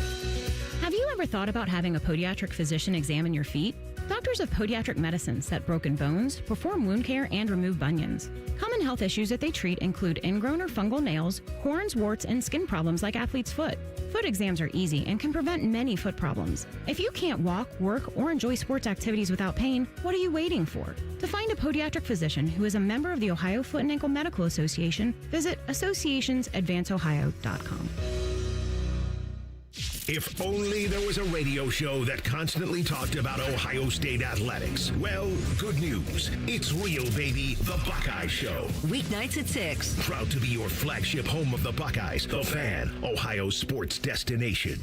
Have you ever thought about having a podiatric physician examine your feet? Doctors of Podiatric Medicine set broken bones, perform wound care, and remove bunions. Common health issues that they treat include ingrown or fungal nails, corns, warts, and skin problems like athlete's foot. Foot exams are easy and can prevent many foot problems. If you can't walk, work, or enjoy sports activities without pain, what are you waiting for? To find a podiatric physician who is a member of the Ohio Foot and Ankle Medical Association, visit associationsadvanceohio.com. If only there was a radio show that constantly talked about Ohio State athletics. Well, good news. It's real, baby. The Buckeye Show. Weeknights at 6. Proud to be your flagship home of the Buckeyes. The Fan, Ohio sports destination.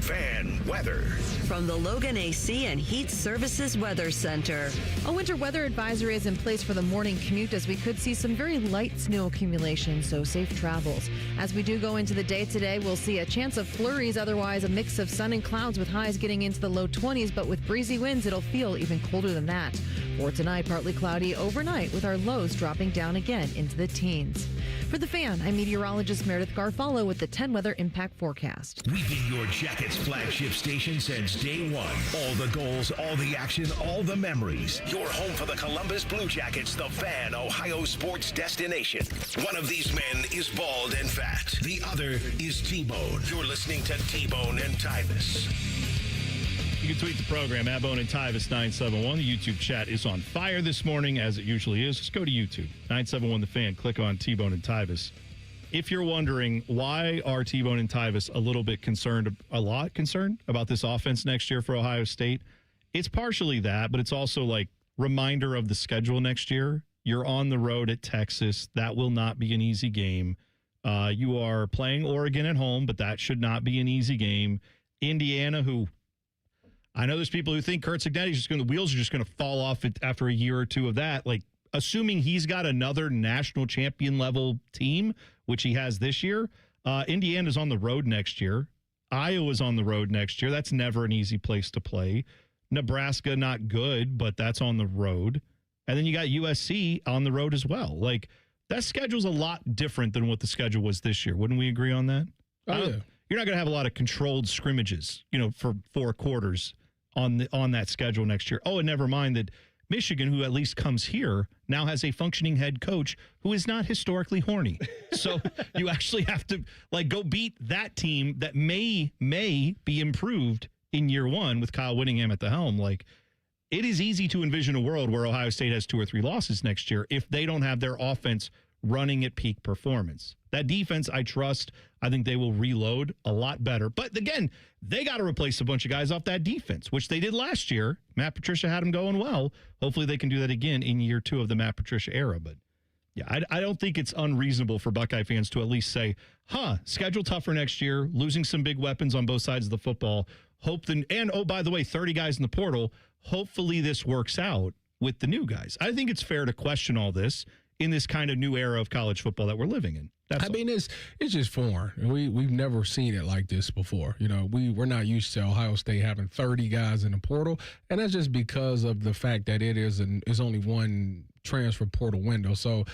Fan weather. From the Logan AC and Heat Services Weather Center. A winter weather advisory is in place for the morning commute as we could see some very light snow accumulation, so safe travels. As we do go into the day today, we'll see a chance of flurries, otherwise a mix of sun and clouds with highs getting into the low 20s, but with breezy winds, it'll feel even colder than that. For tonight, partly cloudy overnight with our lows dropping down again into the teens. For The Fan, I'm meteorologist Meredith Garfalo with the 10 Weather Impact Forecast. We've been your Jackets flagship station since day one. All the goals, all the action, all the memories. Your home for the Columbus Blue Jackets, The Fan, Ohio sports destination. One of these men is bald and fat. The other is T-Bone. You're listening to T-Bone and Tyvis. You can tweet the program at Bone and Tyvis 971. The YouTube chat is on fire this morning, as it usually is. Just go to YouTube, 971 The Fan. Click on T-Bone and Tyvis. If you're wondering why are T-Bone and Tyvis a little bit concerned about this offense next year for Ohio State, it's partially that, but it's also like reminder of the schedule next year. You're on the road at Texas. That will not be an easy game. You are playing Oregon at home, but that should not be an easy game. Indiana, who I know there's people who think Kurt Cignetti's the wheels are just going to fall off after a year or two of that. Like, assuming he's got another national champion level team, which he has this year, Indiana's on the road next year. Iowa's on the road next year. That's never an easy place to play. Nebraska, not good, but that's on the road. And then you got USC on the road as well. Like, that schedule's a lot different than what the schedule was this year. Wouldn't we agree on that? Oh, yeah. You're not going to have a lot of controlled scrimmages, for 4 quarters on that schedule next year. Oh, and never mind that Michigan, who at least comes here, now has a functioning head coach who is not historically horny. So you actually have to go beat that team that may be improved in year one with Kyle Whittingham at the helm. Like, it is easy to envision a world where Ohio State has 2 or 3 losses next year if they don't have their offense running at peak performance. That defense, I trust. I think they will reload a lot better. But again, they got to replace a bunch of guys off that defense, which they did last year. Matt Patricia had them going well. Hopefully they can do that again in year 2 of the Matt Patricia era. But yeah, I don't think it's unreasonable for Buckeye fans to at least say, schedule tougher next year, losing some big weapons on both sides of the football. And oh, by the way, 30 guys in the portal. Hopefully this works out with the new guys. I think it's fair to question all this in this kind of new era of college football that we're living in. It's just foreign. We've never seen it like this before. We're not used to Ohio State having 30 guys in the portal, and that's just because of the fact that it's only one transfer portal window. So,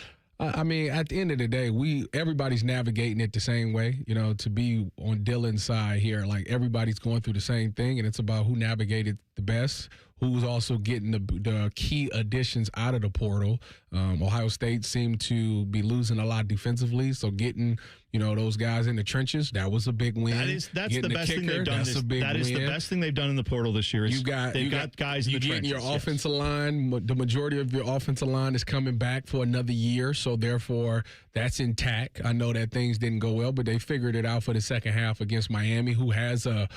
at the end of the day, everybody's navigating it the same way. To be on Dylan's side here, like everybody's going through the same thing, and it's about who navigated the best, who's also getting the key additions out of the portal. Ohio State seemed to be losing a lot defensively, so getting those guys in the trenches, that was a big win. That's the best thing they've done. That is the best thing they've done in the portal this year. They've got guys in the trenches. Your offensive line, the majority of your offensive line is coming back for another year, so therefore that's intact. I know that things didn't go well, but they figured it out for the second half against Miami, who has a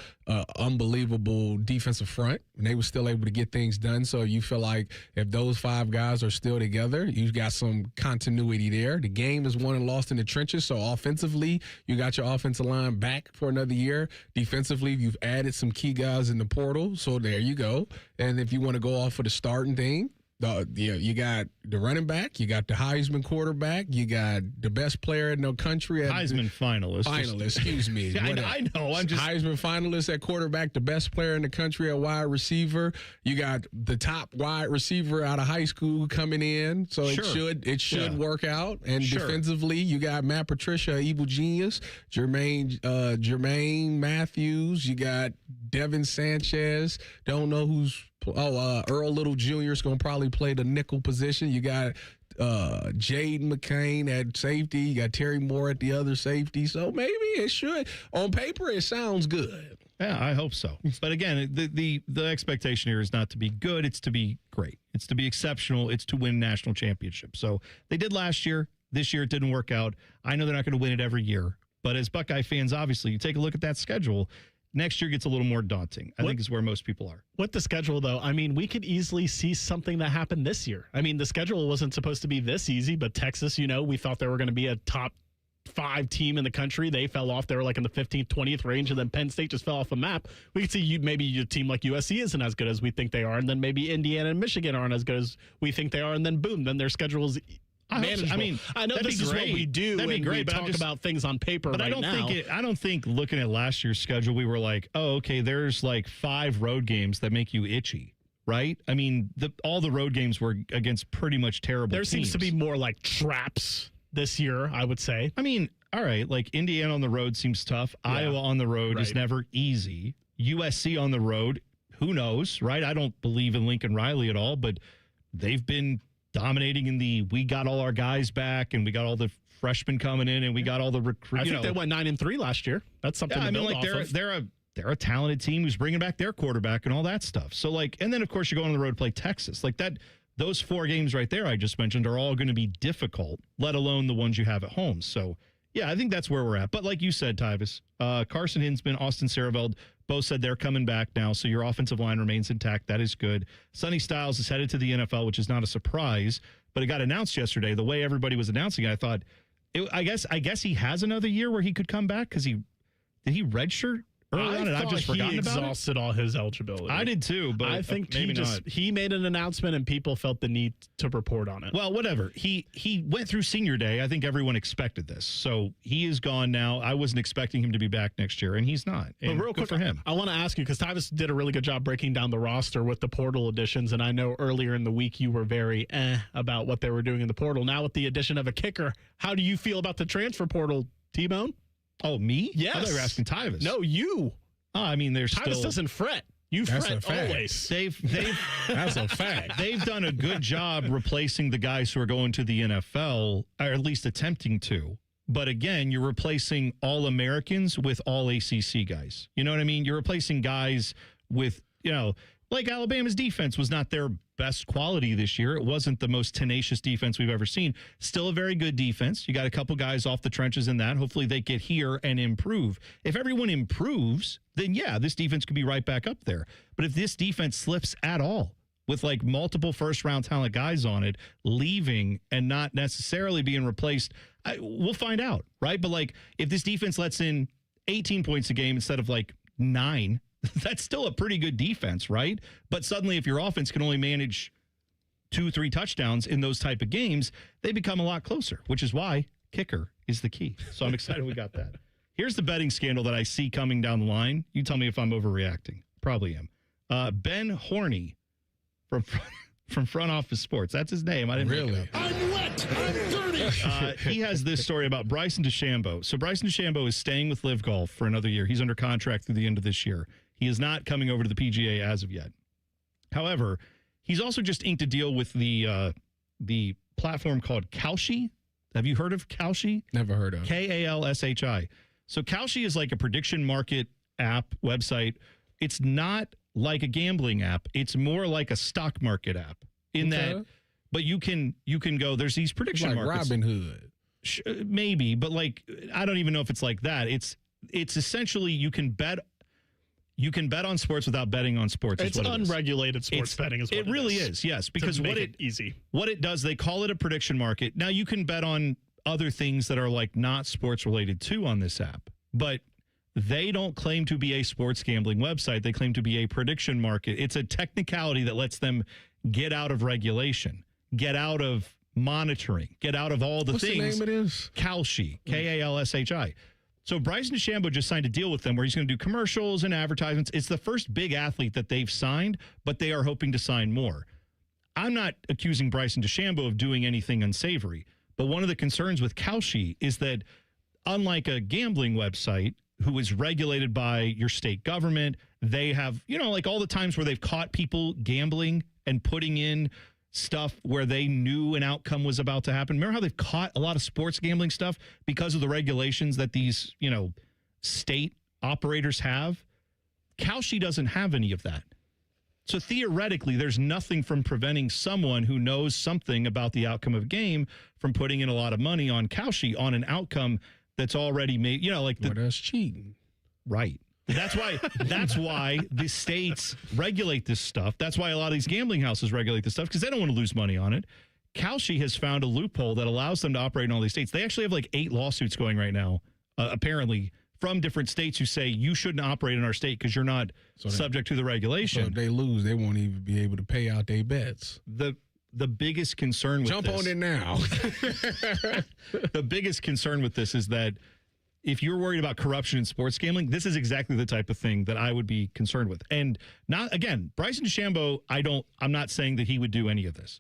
unbelievable defensive front, and they were still able to get things done. So you feel like if those 5 guys are still together, you've got some continuity there. The game is won and lost in the trenches, so offensively, you got your offensive line back for another year. Defensively, you've added some key guys in the portal, so there you go. And if you want to go off of the starting thing, You got the running back, you got the Heisman quarterback, you got the best player in the country. Heisman finalist. Excuse me. I know. I'm just Heisman finalist at quarterback, the best player in the country at wide receiver. You got the top wide receiver out of high school coming in, so it should work out. And defensively, you got Matt Patricia, evil genius, Jermaine Matthews. You got Devin Sanchez. Don't know who's. Earl Little Jr. is going to probably play the nickel position. You got Jaden McCain at safety. You got Terry Moore at the other safety. So maybe it should. On paper, it sounds good. Yeah, I hope so. But again, the expectation here is not to be good. It's to be great. It's to be exceptional. It's to win national championships. So they did last year. This year, it didn't work out. I know they're not going to win it every year. But as Buckeye fans, obviously, you take a look at that schedule. Next year gets a little more daunting, I think is where most people are. With the schedule, though, I mean, we could easily see something that happened this year. I mean, the schedule wasn't supposed to be this easy, but Texas, we thought they were going to be a top 5 team in the country. They fell off. They were like in the 15th, 20th range, and then Penn State just fell off the map. We could see maybe a team like USC isn't as good as we think they are, and then maybe Indiana and Michigan aren't as good as we think they are, and then boom, then their schedule is manageable. I mean, I know this is what we do. That'd be great, we talk about things on paper but right now. I don't think looking at last year's schedule, we were like, oh, okay, there's like 5 road games that make you itchy, right? I mean, all the road games were against pretty much terrible teams. There seems to be more like traps this year, I would say. I mean, all right, like Indiana on the road seems tough. Yeah. Iowa on the road is never easy. USC on the road, who knows, right? I don't believe in Lincoln Riley at all, but they've been dominating in we got all our guys back and we got all the freshmen coming in and we got all the recruits. I think they went 9-3 last year. That's something to build off of. They're a talented team who's bringing back their quarterback and all that stuff. So and then of course you go on the road to play Texas. Like that, those 4 games right there I just mentioned are all going to be difficult, let alone the ones you have at home. So yeah, I think that's where we're at. But like you said, Tyvis, Carson Hinsman, Austin Sareveld, both said they're coming back now, so your offensive line remains intact. That is good. Sonny Styles is headed to the NFL, which is not a surprise, but it got announced yesterday. The way everybody was announcing it, I thought, I guess he has another year where he could come back because did he redshirt early on, and I've just forgotten about it? He exhausted all his eligibility. I did too, but I think maybe he made an announcement and people felt the need to report on it. Well, whatever. He went through senior day. I think everyone expected this. So he is gone now. I wasn't expecting him to be back next year, and he's not. And but real quick for him. I want to ask you, because Tyvis did a really good job breaking down the roster with the portal additions, and I know earlier in the week you were very about what they were doing in the portal. Now with the addition of a kicker, how do you feel about the transfer portal, T-Bone? Oh, me? Yes. I thought you were asking Tyvis. No, you. Oh, I mean, there's Tyvis doesn't fret. You fret always. That's a fact. They've done a good job replacing the guys who are going to the NFL, or at least attempting to. But again, you're replacing all Americans with all ACC guys. You know what I mean? You're replacing guys with, like Alabama's defense was not their best quality this year. It wasn't the most tenacious defense we've ever seen. Still a very good defense. You got a couple guys off the trenches in that. Hopefully they get here and improve. If everyone improves, then yeah, this defense could be right back up there. But if this defense slips at all, with like multiple first-round talent guys on it, leaving and not necessarily being replaced, we'll find out, right? But like if this defense lets in 18 points a game instead of like 9, that's still a pretty good defense, right? But suddenly if your offense can only manage 2-3 touchdowns in those type of games, they become a lot closer, which is why kicker is the key. So I'm excited we got that. Here's the betting scandal that I see coming down the line. You tell me if I'm overreacting. Probably am. Ben Horney from Front Office Sports. That's his name. I didn't really. I'm wet. I'm dirty. He has this story about Bryson DeChambeau. So Bryson DeChambeau is staying with Live Golf for another year. He's under contract through the end of this year. He is not coming over to the PGA as of yet. However, he's also just inked a deal with the platform called Kalshi. Have you heard of Kalshi? Never heard of. Kalshi. So Kalshi is like a prediction market app website. It's not like a gambling app. It's more like a stock market app in that, but you can go, there's these prediction markets. Like Robinhood. Maybe, but like, I don't even know if it's like that. It's essentially you can bet on sports without betting on sports. It's unregulated sports betting is what it really is. Yes, because what it does, they call it a prediction market. Now you can bet on other things that are like not sports related too on this app, but they don't claim to be a sports gambling website. They claim to be a prediction market. It's a technicality that lets them get out of regulation, get out of monitoring, get out of all the What's things. The name of this? Kalshi, Kalshi. So Bryson DeChambeau just signed a deal with them where he's going to do commercials and advertisements. It's the first big athlete that they've signed, but they are hoping to sign more. I'm not accusing Bryson DeChambeau of doing anything unsavory, but one of the concerns with Kalshi is that unlike a gambling website who is regulated by your state government, they have, like all the times where they've caught people gambling and putting in stuff where they knew an outcome was about to happen. Remember how they've caught a lot of sports gambling stuff because of the regulations that these, state operators have? Kalshi doesn't have any of that. So theoretically, there's nothing from preventing someone who knows something about the outcome of a game from putting in a lot of money on Kalshi on an outcome that's already made, that's cheating. Right. That's why the states regulate this stuff. That's why a lot of these gambling houses regulate this stuff, because they don't want to lose money on it. Kalshi has found a loophole that allows them to operate in all these states. They actually have 8 lawsuits going right now, apparently, from different states who say you shouldn't operate in our state because you're not subject to the regulation. So if they lose, they won't even be able to pay out their bets. The biggest concern with Jump on it now. The biggest concern with this is that if you're worried about corruption in sports gambling, this is exactly the type of thing that I would be concerned with. And Bryson DeChambeau, I'm not saying that he would do any of this.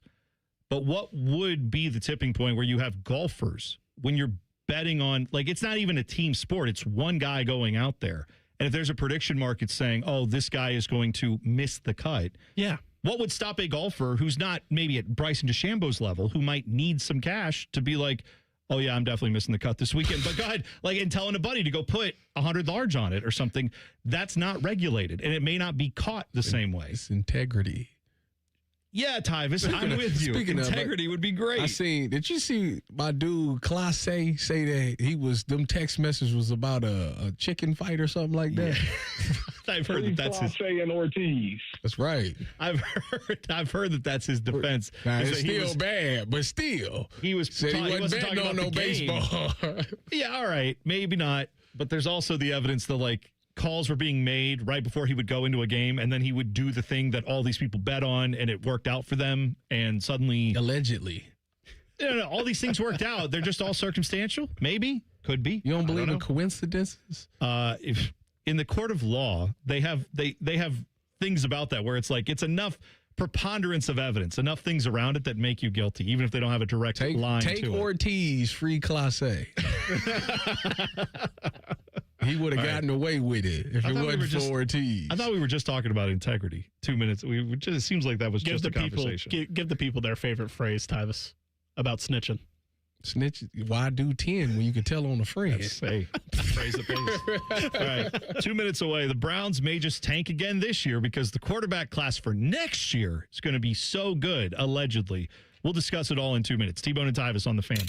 But what would be the tipping point where you have golfers when you're betting on, it's not even a team sport, it's one guy going out there. And if there's a prediction market saying, oh, this guy is going to miss the cut. Yeah. What would stop a golfer who's not maybe at Bryson DeChambeau's level, who might need some cash to be like, oh, yeah, I'm definitely missing the cut this weekend. But go ahead, and telling a buddy to go put 100 large on it or something. That's not regulated, and it may not be caught the same way. It's integrity. Yeah, Tyvis, I'm with you. Integrity would be great. Did you see my dude Classe say that them text messages was about a chicken fight or something like that? Yeah. I've heard that's his. and Ortiz. That's right. I've heard that that's his defense. Now, it's still bad, but still. He wasn't betting on no baseball. Yeah, all right. Maybe not. But there's also the evidence that, calls were being made right before he would go into a game, and then he would do the thing that all these people bet on, and it worked out for them, and suddenly... Allegedly. All these things worked out. They're just all circumstantial? Maybe. Could be. You don't believe in coincidences? If in the court of law, they have things about that where it's it's enough preponderance of evidence, enough things around it that make you guilty, even if they don't have a direct line to it. Take Ortiz, free Classe. He would have gotten away with it if it wasn't for Ortiz. I thought we were just talking about integrity. 2 minutes. It seems like that was just a conversation. Give the people their favorite phrase, Tyvis, about snitching. Snitch, why do 10 when you can tell on a friend? Phrase the pace. All right, 2 minutes away. The Browns may just tank again this year because the quarterback class for next year is going to be so good, allegedly. We'll discuss it all in 2 minutes. T-Bone and Tyvis on the Fan.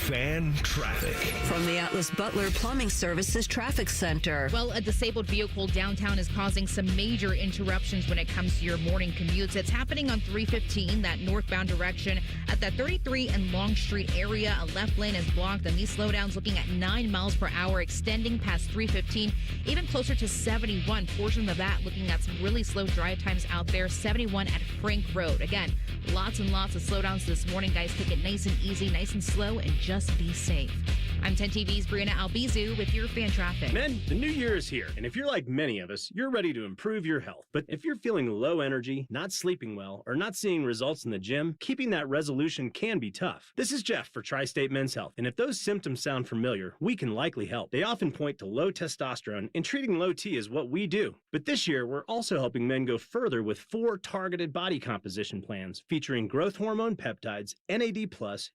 Fan traffic. From the Atlas Butler Plumbing Services Traffic Center. Well, a disabled vehicle downtown is causing some major interruptions when it comes to your morning commutes. It's happening on 315, that northbound direction. At that 33 and Long Street area, a left lane is blocked, and these slowdowns looking at 9 miles per hour, extending past 315, even closer to 71. Portions of that looking at some really slow drive times out there. 71 at Frank Road. Again, lots and lots of slowdowns this morning, guys. Take it nice and easy, nice and slow, and just be safe. I'm 10 TV's Brianna Albizu with your fan traffic. Men, the new year is here, and if you're like many of us, you're ready to improve your health. But if you're feeling low energy, not sleeping well, or not seeing results in the gym, keeping that resolution can be tough. This is Jeff for Tri-State Men's Health, and if those symptoms sound familiar, we can likely help. They often point to low testosterone, and treating low T is what we do. But this year, we're also helping men go further with 4 targeted body composition plans featuring growth hormone peptides, NAD+,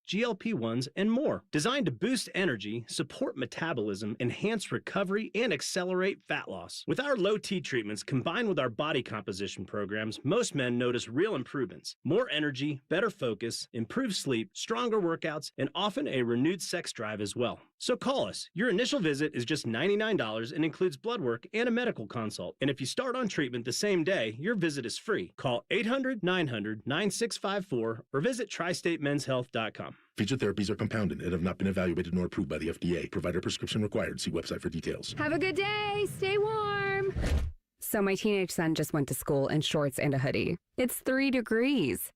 GLP-1s, and more. Designed to boost energy, support metabolism, enhance recovery, and accelerate fat loss. With our low T treatments combined with our body composition programs, most men notice real improvements. More energy, better focus, improved sleep, stronger workouts, and often a renewed sex drive as well. So call us. Your initial visit is just $99 and includes blood work and a medical consult. And if you start on treatment the same day, your visit is free. Call 800-900-9654 or visit tristatemenshealth.com. Featured therapies are compounded and have not been evaluated nor approved by the FDA. Provider prescription required. See website for details. Have a good day. Stay warm. So my teenage son just went to school in shorts and a hoodie. It's 3 degrees.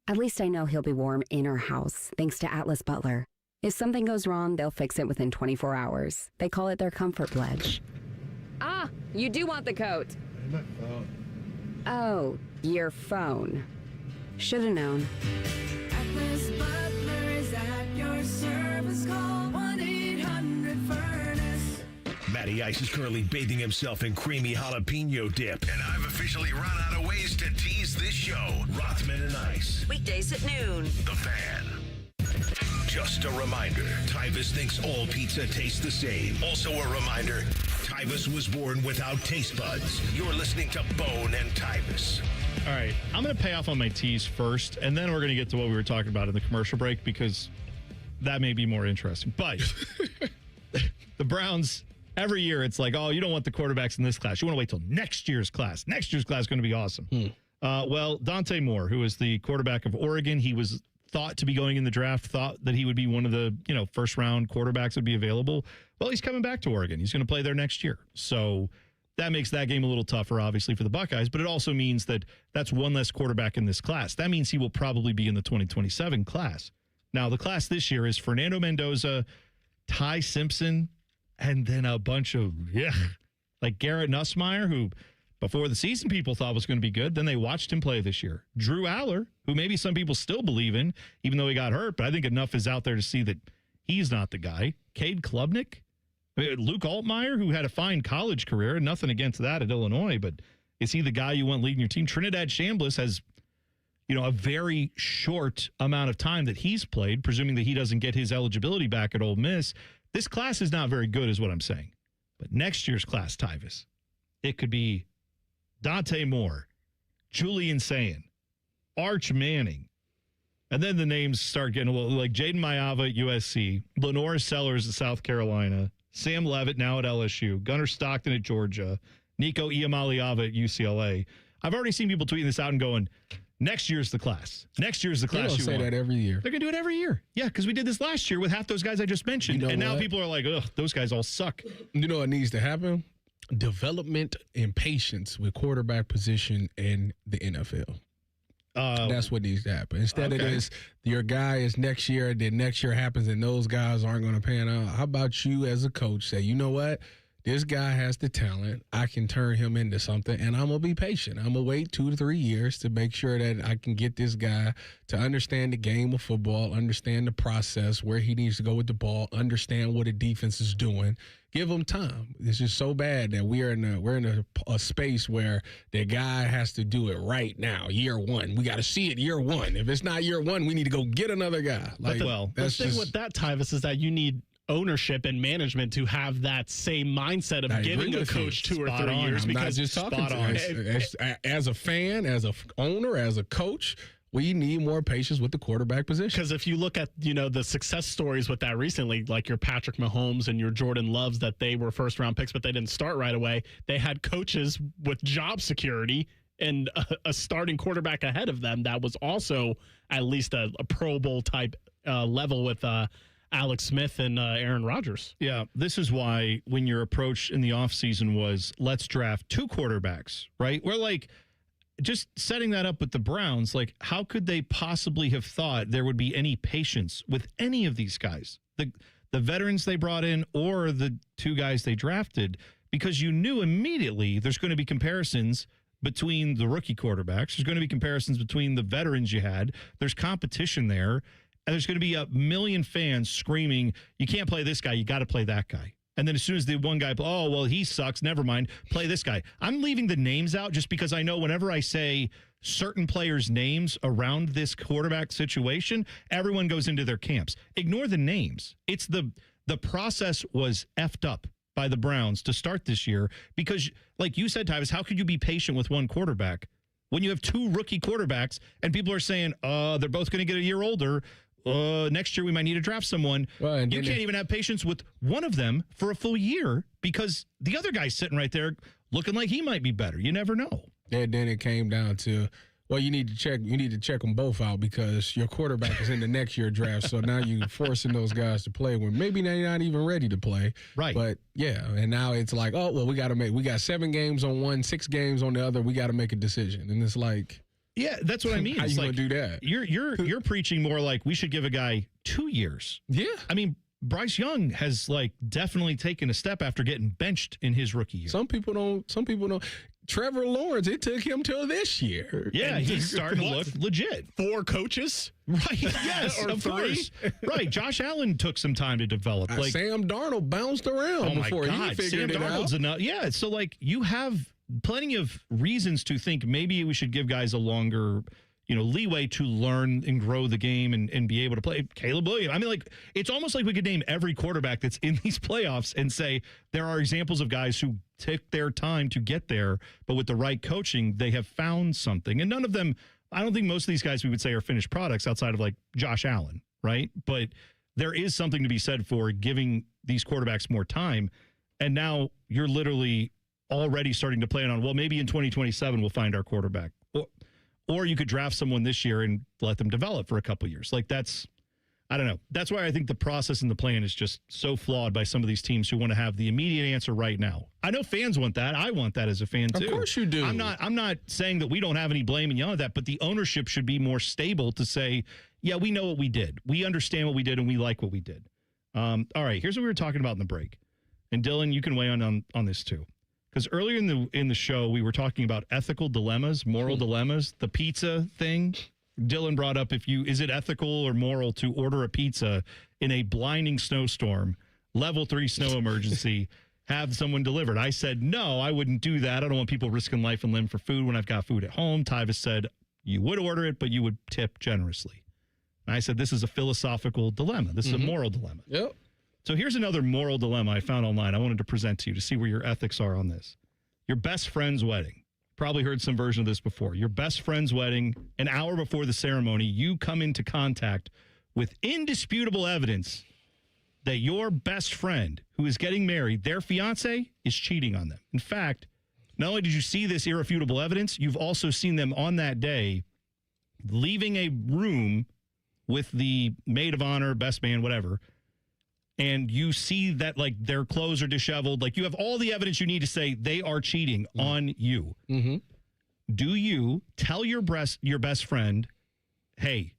At least I know he'll be warm in our house, thanks to Atlas Butler. If something goes wrong, they'll fix it within 24 hours. They call it their comfort pledge. Ah, you do want the coat. My phone. Oh, your phone. Should've known. Atlas Butler is at your service. Call 1-800-FURNACE. Matty Ice is currently bathing himself in creamy jalapeno dip. And I've officially run out of ways to tease this show. Rothman and Ice. Weekdays at noon. The Fan. Just a reminder, Tyvis thinks all pizza tastes the same. Also a reminder, Tyvis was born without taste buds. You're listening to Bone and Tyvis. All right, I'm going to pay off on my tease first, and then we're going to get to what we were talking about in the commercial break, because that may be more interesting. But the Browns, every year, it's like, oh, you don't want the quarterbacks in this class. You want to wait till next year's class. Next year's class is going to be awesome. Well, Dante Moore, who is the quarterback of Oregon, he was thought to be going in the draft, thought that he would be one of the, first-round quarterbacks that would be available. Well, he's coming back to Oregon. He's going to play there next year. So that makes that game a little tougher, obviously, for the Buckeyes, but it also means that that's one less quarterback in this class. That means he will probably be in the 2027 class. Now, the class this year is Fernando Mendoza, Ty Simpson, and then a bunch of, like Garrett Nussmeier, who before the season people thought was going to be good. Then they watched him play this year. Drew Aller, who maybe some people still believe in, even though he got hurt, but I think enough is out there to see that he's not the guy. Cade Klubnik, Luke Altmaier, who had a fine college career, nothing against that at Illinois, but is he the guy you want leading your team? Trinidad Chambliss has, a very short amount of time that he's played, presuming that he doesn't get his eligibility back at Ole Miss. This class is not very good, is what I'm saying. But next year's class, Tyvis, it could be Dante Moore, Julian Sayin, Arch Manning. And then the names start getting a little like Jaden Maiava at USC, Lenore Sellers at South Carolina, Sam Levitt now at LSU, Gunnar Stockton at Georgia, Nico Iamaleava at UCLA. I've already seen people tweeting this out and going, next year's the class. Next year's the class you say want. that every year. They're going to do it every year. Yeah, because we did this last year with half those guys I just mentioned. And now people are like, ugh, those guys all suck. You know what needs to happen? Development and patience with quarterback position in the NFL. That's what needs to happen. Instead of this, your guy is next year, then next year happens and those guys aren't going to pan out. How about you as a coach say, you know what? This guy has the talent. I can turn him into something, and I'm going to be patient. I'm going to wait 2 to 3 years to make sure that I can get this guy to understand the game of football, understand the process, where he needs to go with the ball, understand what the defense is doing. Give him time. It's just so bad that we're in a space where the guy has to do it right now, year one. We got to see it year one. If it's not year one, we need to go get another guy. The thing with that, Tyvis, is that you need ownership and management to have that same mindset of giving a coach 2 or 3 years. I'm because not just talking as a fan, as a owner, as a coach, we need more patience with the quarterback position. Because if you look at, the success stories with that recently, like your Patrick Mahomes and your Jordan Loves, that they were first-round picks, but they didn't start right away. They had coaches with job security and a starting quarterback ahead of them that was also at least a Pro Bowl type level with Alex Smith and Aaron Rodgers. Yeah, this is why when your approach in the offseason was, let's draft 2 quarterbacks, right? We're like, just setting that up with the Browns, like, how could they possibly have thought there would be any patience with any of these guys, the veterans they brought in or the 2 guys they drafted? Because you knew immediately there's going to be comparisons between the rookie quarterbacks. There's going to be comparisons between the veterans you had. There's competition there. And there's going to be a million fans screaming, you can't play this guy, you got to play that guy. And then as soon as the one guy, oh, well, he sucks, never mind, play this guy. I'm leaving the names out just because I know whenever I say certain players' names around this quarterback situation, everyone goes into their camps. Ignore the names. It's the process was effed up by the Browns to start this year because, like you said, Tyvis, how could you be patient with one quarterback when you have 2 rookie quarterbacks and people are saying, they're both going to get a year older, next year we might need to draft someone. Well, you can't even have patience with one of them for a full year because the other guy's sitting right there looking like he might be better. You never know. And then it came down to Well, you need to check them both out because your quarterback is in the next year draft. So now you're forcing those guys to play when maybe they're not even ready to play. Right. But yeah, and now it's like, oh well, we got 7 games on one, 6 games on the other. We got to make a decision, and it's like, yeah, that's what I mean. How it's you like, gonna do that? You're preaching more like we should give a guy 2 years. Yeah. I mean, Bryce Young has like definitely taken a step after getting benched in his rookie year. Some people don't. Trevor Lawrence, it took him till this year. Yeah, And he's starting to look legit. 4 coaches? Right, yes, Or of 3? course. Right, Josh Allen took some time to develop. Like Sam Darnold bounced around before he figured Sam it Darnold's out. enough. Yeah, so like you have plenty of reasons to think maybe we should give guys a longer, leeway to learn and grow the game and be able to play. Caleb Williams. I mean, like, it's almost like we could name every quarterback that's in these playoffs and say there are examples of guys who took their time to get there, but with the right coaching, they have found something. And none of them, I don't think most of these guys we would say are finished products outside of like Josh Allen, right? But there is something to be said for giving these quarterbacks more time. And now you're literally already starting to plan on, well, maybe in 2027 we'll find our quarterback. Or you could draft someone this year and let them develop for a couple years. Like I don't know. That's why I think the process and the plan is just so flawed by some of these teams who want to have the immediate answer right now. I know fans want that. I want that as a fan too. Of course you do. I'm not saying that we don't have any blame and yell at that, but the ownership should be more stable to say, yeah, we know what we did. We understand what we did and we like what we did. All right, here's what we were talking about in the break. And Dylan, you can weigh on this too. Because earlier in the show, we were talking about ethical dilemmas, moral dilemmas, the pizza thing. Dylan brought up is it ethical or moral to order a pizza in a blinding snowstorm, level 3 snow emergency, have someone delivered? I said, no, I wouldn't do that. I don't want people risking life and limb for food when I've got food at home. Tyvis said, you would order it, but you would tip generously. And I said, this is a philosophical dilemma. This is a moral dilemma. Yep. So here's another moral dilemma I found online. I wanted to present to you to see where your ethics are on this. Your best friend's wedding. Probably heard some version of this before. Your best friend's wedding, an hour before the ceremony, you come into contact with indisputable evidence that your best friend who is getting married, their fiance, is cheating on them. In fact, not only did you see this irrefutable evidence, you've also seen them on that day leaving a room with the maid of honor, best man, whatever, and you see that like their clothes are disheveled, like you have all the evidence you need to say they are cheating on you. Mm-hmm. Do you tell your best friend, hey,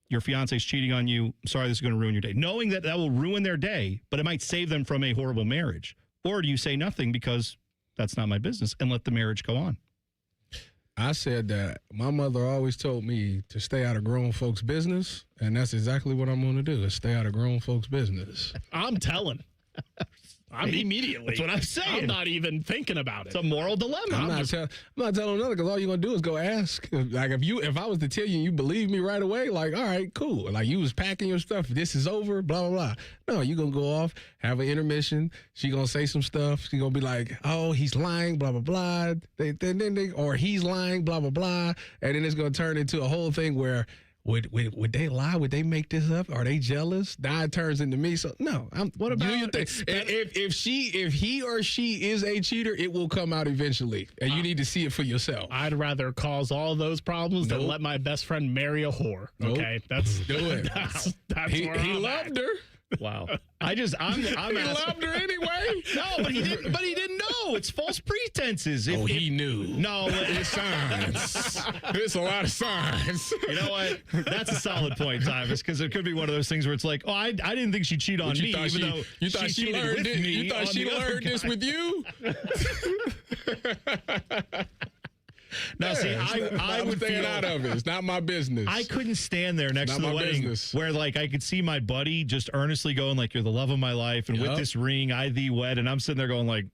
your fiance's cheating on you, I'm sorry this is going to ruin your day, knowing that will ruin their day, but it might save them from a horrible marriage? Or do you say nothing because that's not my business and let the marriage go on? I said that my mother always told me to stay out of grown folks' business, and that's exactly what I'm going to do, is stay out of grown folks' business. I'm telling. I'm immediately. That's what I'm saying. I'm not even thinking about it. It's a moral dilemma. I'm not telling another, because all you're going to do is go ask. Like, if I was to tell you and you believe me right away, like, all right, cool. Like, you was packing your stuff. This is over, blah, blah, blah. No, you're going to go off, have an intermission. She going to say some stuff. She going to be like, oh, he's lying, blah, blah, blah. Or he's lying, blah, blah, blah. And then it's going to turn into a whole thing where, Would they lie? Would they make this up? Are they jealous? Now it turns into me. So no. What about if he or she is a cheater, it will come out eventually, and you need to see it for yourself. I'd rather cause all those problems than let my best friend marry a whore. Okay, that's do it. That's he where I'm loved at. her. Wow. I'm he loved her anyway. No, but he didn't know. It's false pretenses. He knew. No, it's signs. There's a lot of signs. You know what? That's a solid point, Tyvis, because it could be one of those things where it's like, oh, I didn't think she'd cheat on me, even though you thought she learned it. You thought she learned this with you. Now, see, I would stay feel out of it. It's not my business. I couldn't stand there next to the wedding where, like, I could see my buddy just earnestly going, like, you're the love of my life, and with this ring, I thee wed, and I'm sitting there going, like,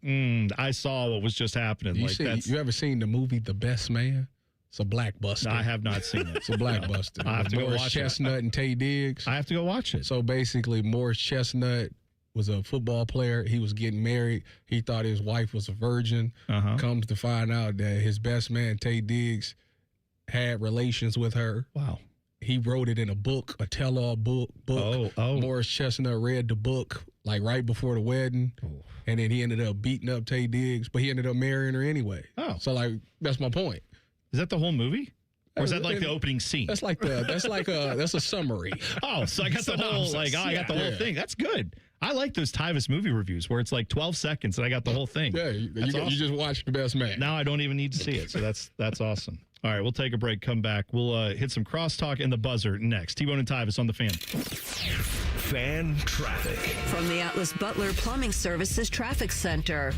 I saw what was just happening. You ever seen the movie The Best Man? It's a blackbuster. No, I have not seen it. It's a blackbuster. I have to go Morris watch Chestnut and Taye Diggs. I have to go watch it. So basically, Morris Chestnut was a football player. He was getting married. He thought his wife was a virgin. Comes to find out that his best man, Taye Diggs, had relations with her. Wow. He wrote it in a book, a tell-all book. Morris Chestnut read the book like right before the wedding. And then he ended up beating up Taye Diggs, but he ended up marrying her anyway. Oh. So, like, that's my point. Is that the whole movie? Or is that like the opening scene? That's a summary. Oh, so I got the whole I got the whole thing. That's good. I like those Tyvis movie reviews where it's like 12 seconds and I got the whole thing. Yeah, you just watched the best man. Now I don't even need to see it. So that's awesome. All right, we'll take a break, come back. We'll hit some crosstalk and the buzzer next. T-Bone and Tyvis on the Fan. Fan traffic. From the Atlas Butler Plumbing Services Traffic Center.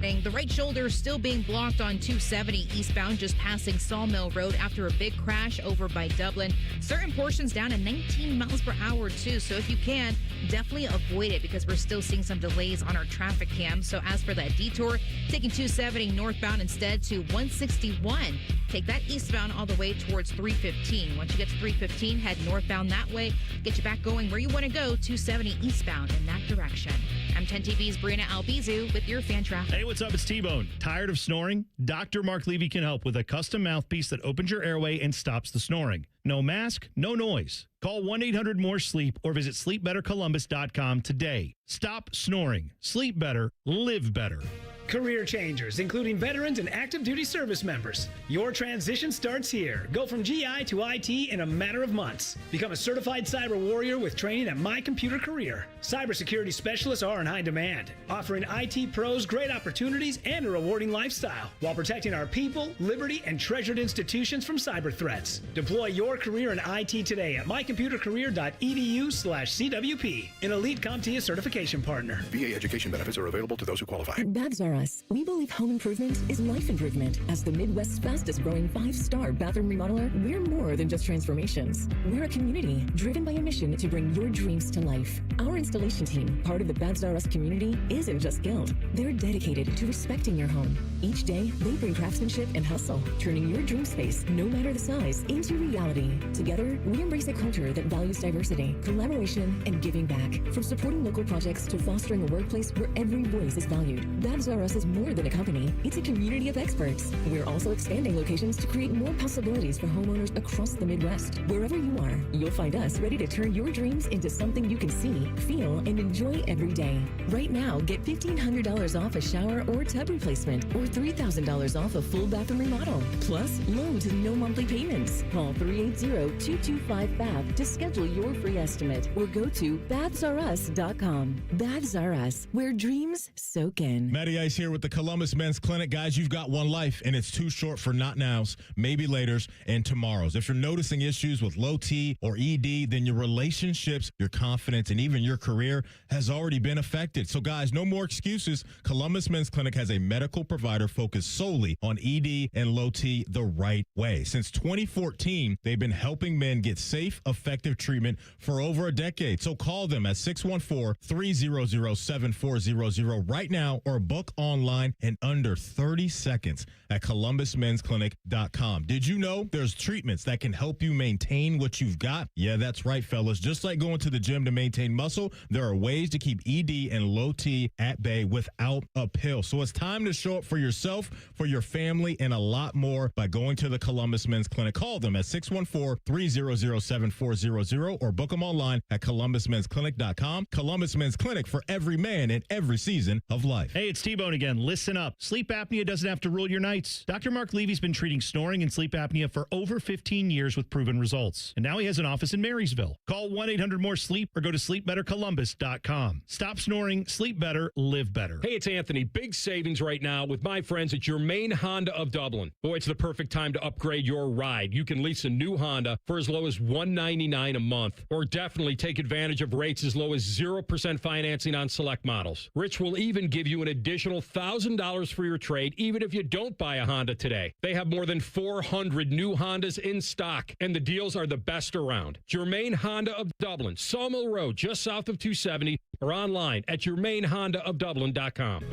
The right shoulder still being blocked on 270 eastbound, just passing Sawmill Road after a big crash over by Dublin. Certain portions down at 19 miles per hour, too. So if you can, definitely avoid it because we're still seeing some delays on our traffic cam. So as for that detour, taking 270 northbound instead to 161. Take that eastbound all the way towards 315. Once you get to 315, head northbound that way. Get you back going where you want to go, 270 eastbound in that direction. I'm 10 TV's Brianna Albizu with your fan traffic. Hey, what's up? It's T-Bone. Tired of snoring? Dr. Mark Levy can help with a custom mouthpiece that opens your airway and stops the snoring. No mask, no noise. Call 1-800-MORE-SLEEP or visit sleepbettercolumbus.com today. Stop snoring. Sleep better. Live better. Career changers, including veterans and active duty service members. Your transition starts here. Go from GI to IT in a matter of months. Become a certified cyber warrior with training at My Computer Career. Cybersecurity specialists are in high demand, offering IT pros great opportunities and a rewarding lifestyle while protecting our people, liberty, and treasured institutions from cyber threats. Deploy your career in IT today at mycomputercareer.edu/CWP, an elite CompTIA certification partner. VA education benefits are available to those who qualify. At Babs R Us, we believe home improvement is life improvement. As the Midwest's fastest growing 5-star bathroom remodeler, we're more than just transformations. We're a community driven by a mission to bring your dreams to life. Our installation team, part of the Babs R Us community, isn't just skilled. They're dedicated to respecting your home. Each day, they bring craftsmanship and hustle, turning your dream space, no matter the size, into reality. Together, we embrace a culture that values diversity, collaboration, and giving back. From supporting local projects to fostering a workplace where every voice is valued, Babs R Us is more than a company. It's a community of experts. We're also expanding locations to create more possibilities for homeowners across the Midwest. Wherever you are, you'll find us ready to turn your dreams into something you can see, feel, and enjoy every day. Right now, get $1,500 off a shower or tub replacement or $3,000 off a full bathroom remodel. Plus, low to no monthly payments. Call 380-225-BAB to schedule your free estimate or go to babsrus.com. Babs R Us, where dreams soak in. Matty Ice here with the Columbus Men's Clinic. Guys, you've got one life, and it's too short for not nows, maybe laters, and tomorrows. If you're noticing issues with low T or ED, then your relationships, your confidence, and even your career has already been affected. So, guys, no more excuses. Columbus Men's Clinic has a medical provider focused solely on ED and low T the right way. Since 2014, they've been helping men get safe, effective treatment for over a decade. So call them at 614-300-7400 right now or book online in under 30 seconds at columbusmensclinic.com. Did you know there's treatments that can help you maintain what you've got? Yeah, that's right, fellas. Just like going to the gym to maintain muscle, there are ways to keep ED and low T at bay without a pill. So it's time to show up for yourself, for your family, and a lot more by going to the Columbus Men's Clinic. Call them at 614-300-7400 or book them online at columbusmensclinic.com. Columbus Men's Clinic, for every man in every season of life. Hey, it's T-Bone again. Listen up. Sleep apnea doesn't have to rule your nights. Dr. Mark Levy's been treating snoring and sleep apnea for over 15 years with proven results. And now he has an office in Marysville. Call 1-800-MORE-SLEEP or go to sleepbettercolumbus.com. Stop snoring, sleep better, live better. Hey, it's Anthony. Big savings right now with my friends at Germain Honda of Dublin. Boy, it's the perfect time to upgrade your ride. You can lease a new Honda for as low as $199 a month, or definitely take advantage of rates as low as 0% financing on select models. Rich will even give you an additional $1,000 for your trade, even if you don't buy a Honda today. They have more than 400 new Hondas in stock, and the deals are the best around. Germain Honda of Dublin, Sawmill Road, just south of 270, or online at germainhondaofdublin.com.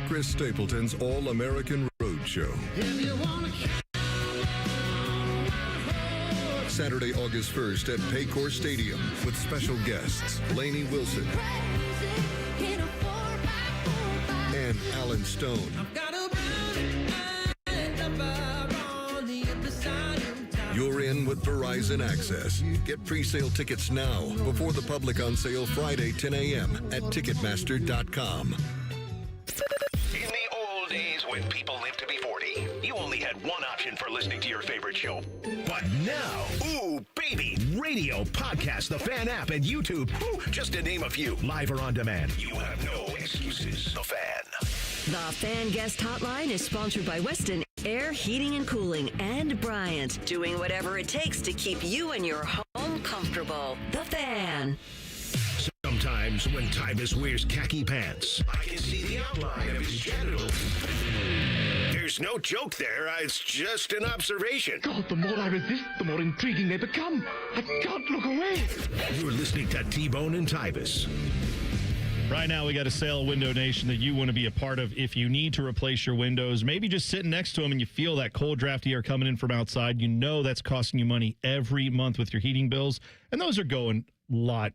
Chris Stapleton's All-American Roadshow. Saturday, August 1st at Paycor Stadium with special guests Lainey Wilson and Alan Stone. You're in with Verizon Access. Get pre-sale tickets now before the public on sale Friday, 10 a.m. at Ticketmaster.com. days when people lived to be 40, you only had one option for listening to your favorite show. But now, ooh, baby, radio, podcast, the Fan app, and YouTube, ooh, just to name a few, live or on demand. You have no excuses. The Fan. The Fan Guest Hotline is sponsored by Weston Air Heating and Cooling and Bryant, doing whatever it takes to keep you and your home comfortable. The Fan. Sometimes when Tyvis wears khaki pants, I can see the outline of his genitals. There's no joke there. It's just an observation. God, the more I resist, the more intriguing they become. I can't look away. You're listening to T-Bone and Tyvis. Right now, we got a sale at Window Nation that you want to be a part of. If you need to replace your windows, maybe just sitting next to them and you feel that cold, drafty air coming in from outside, you know that's costing you money every month with your heating bills. And those are going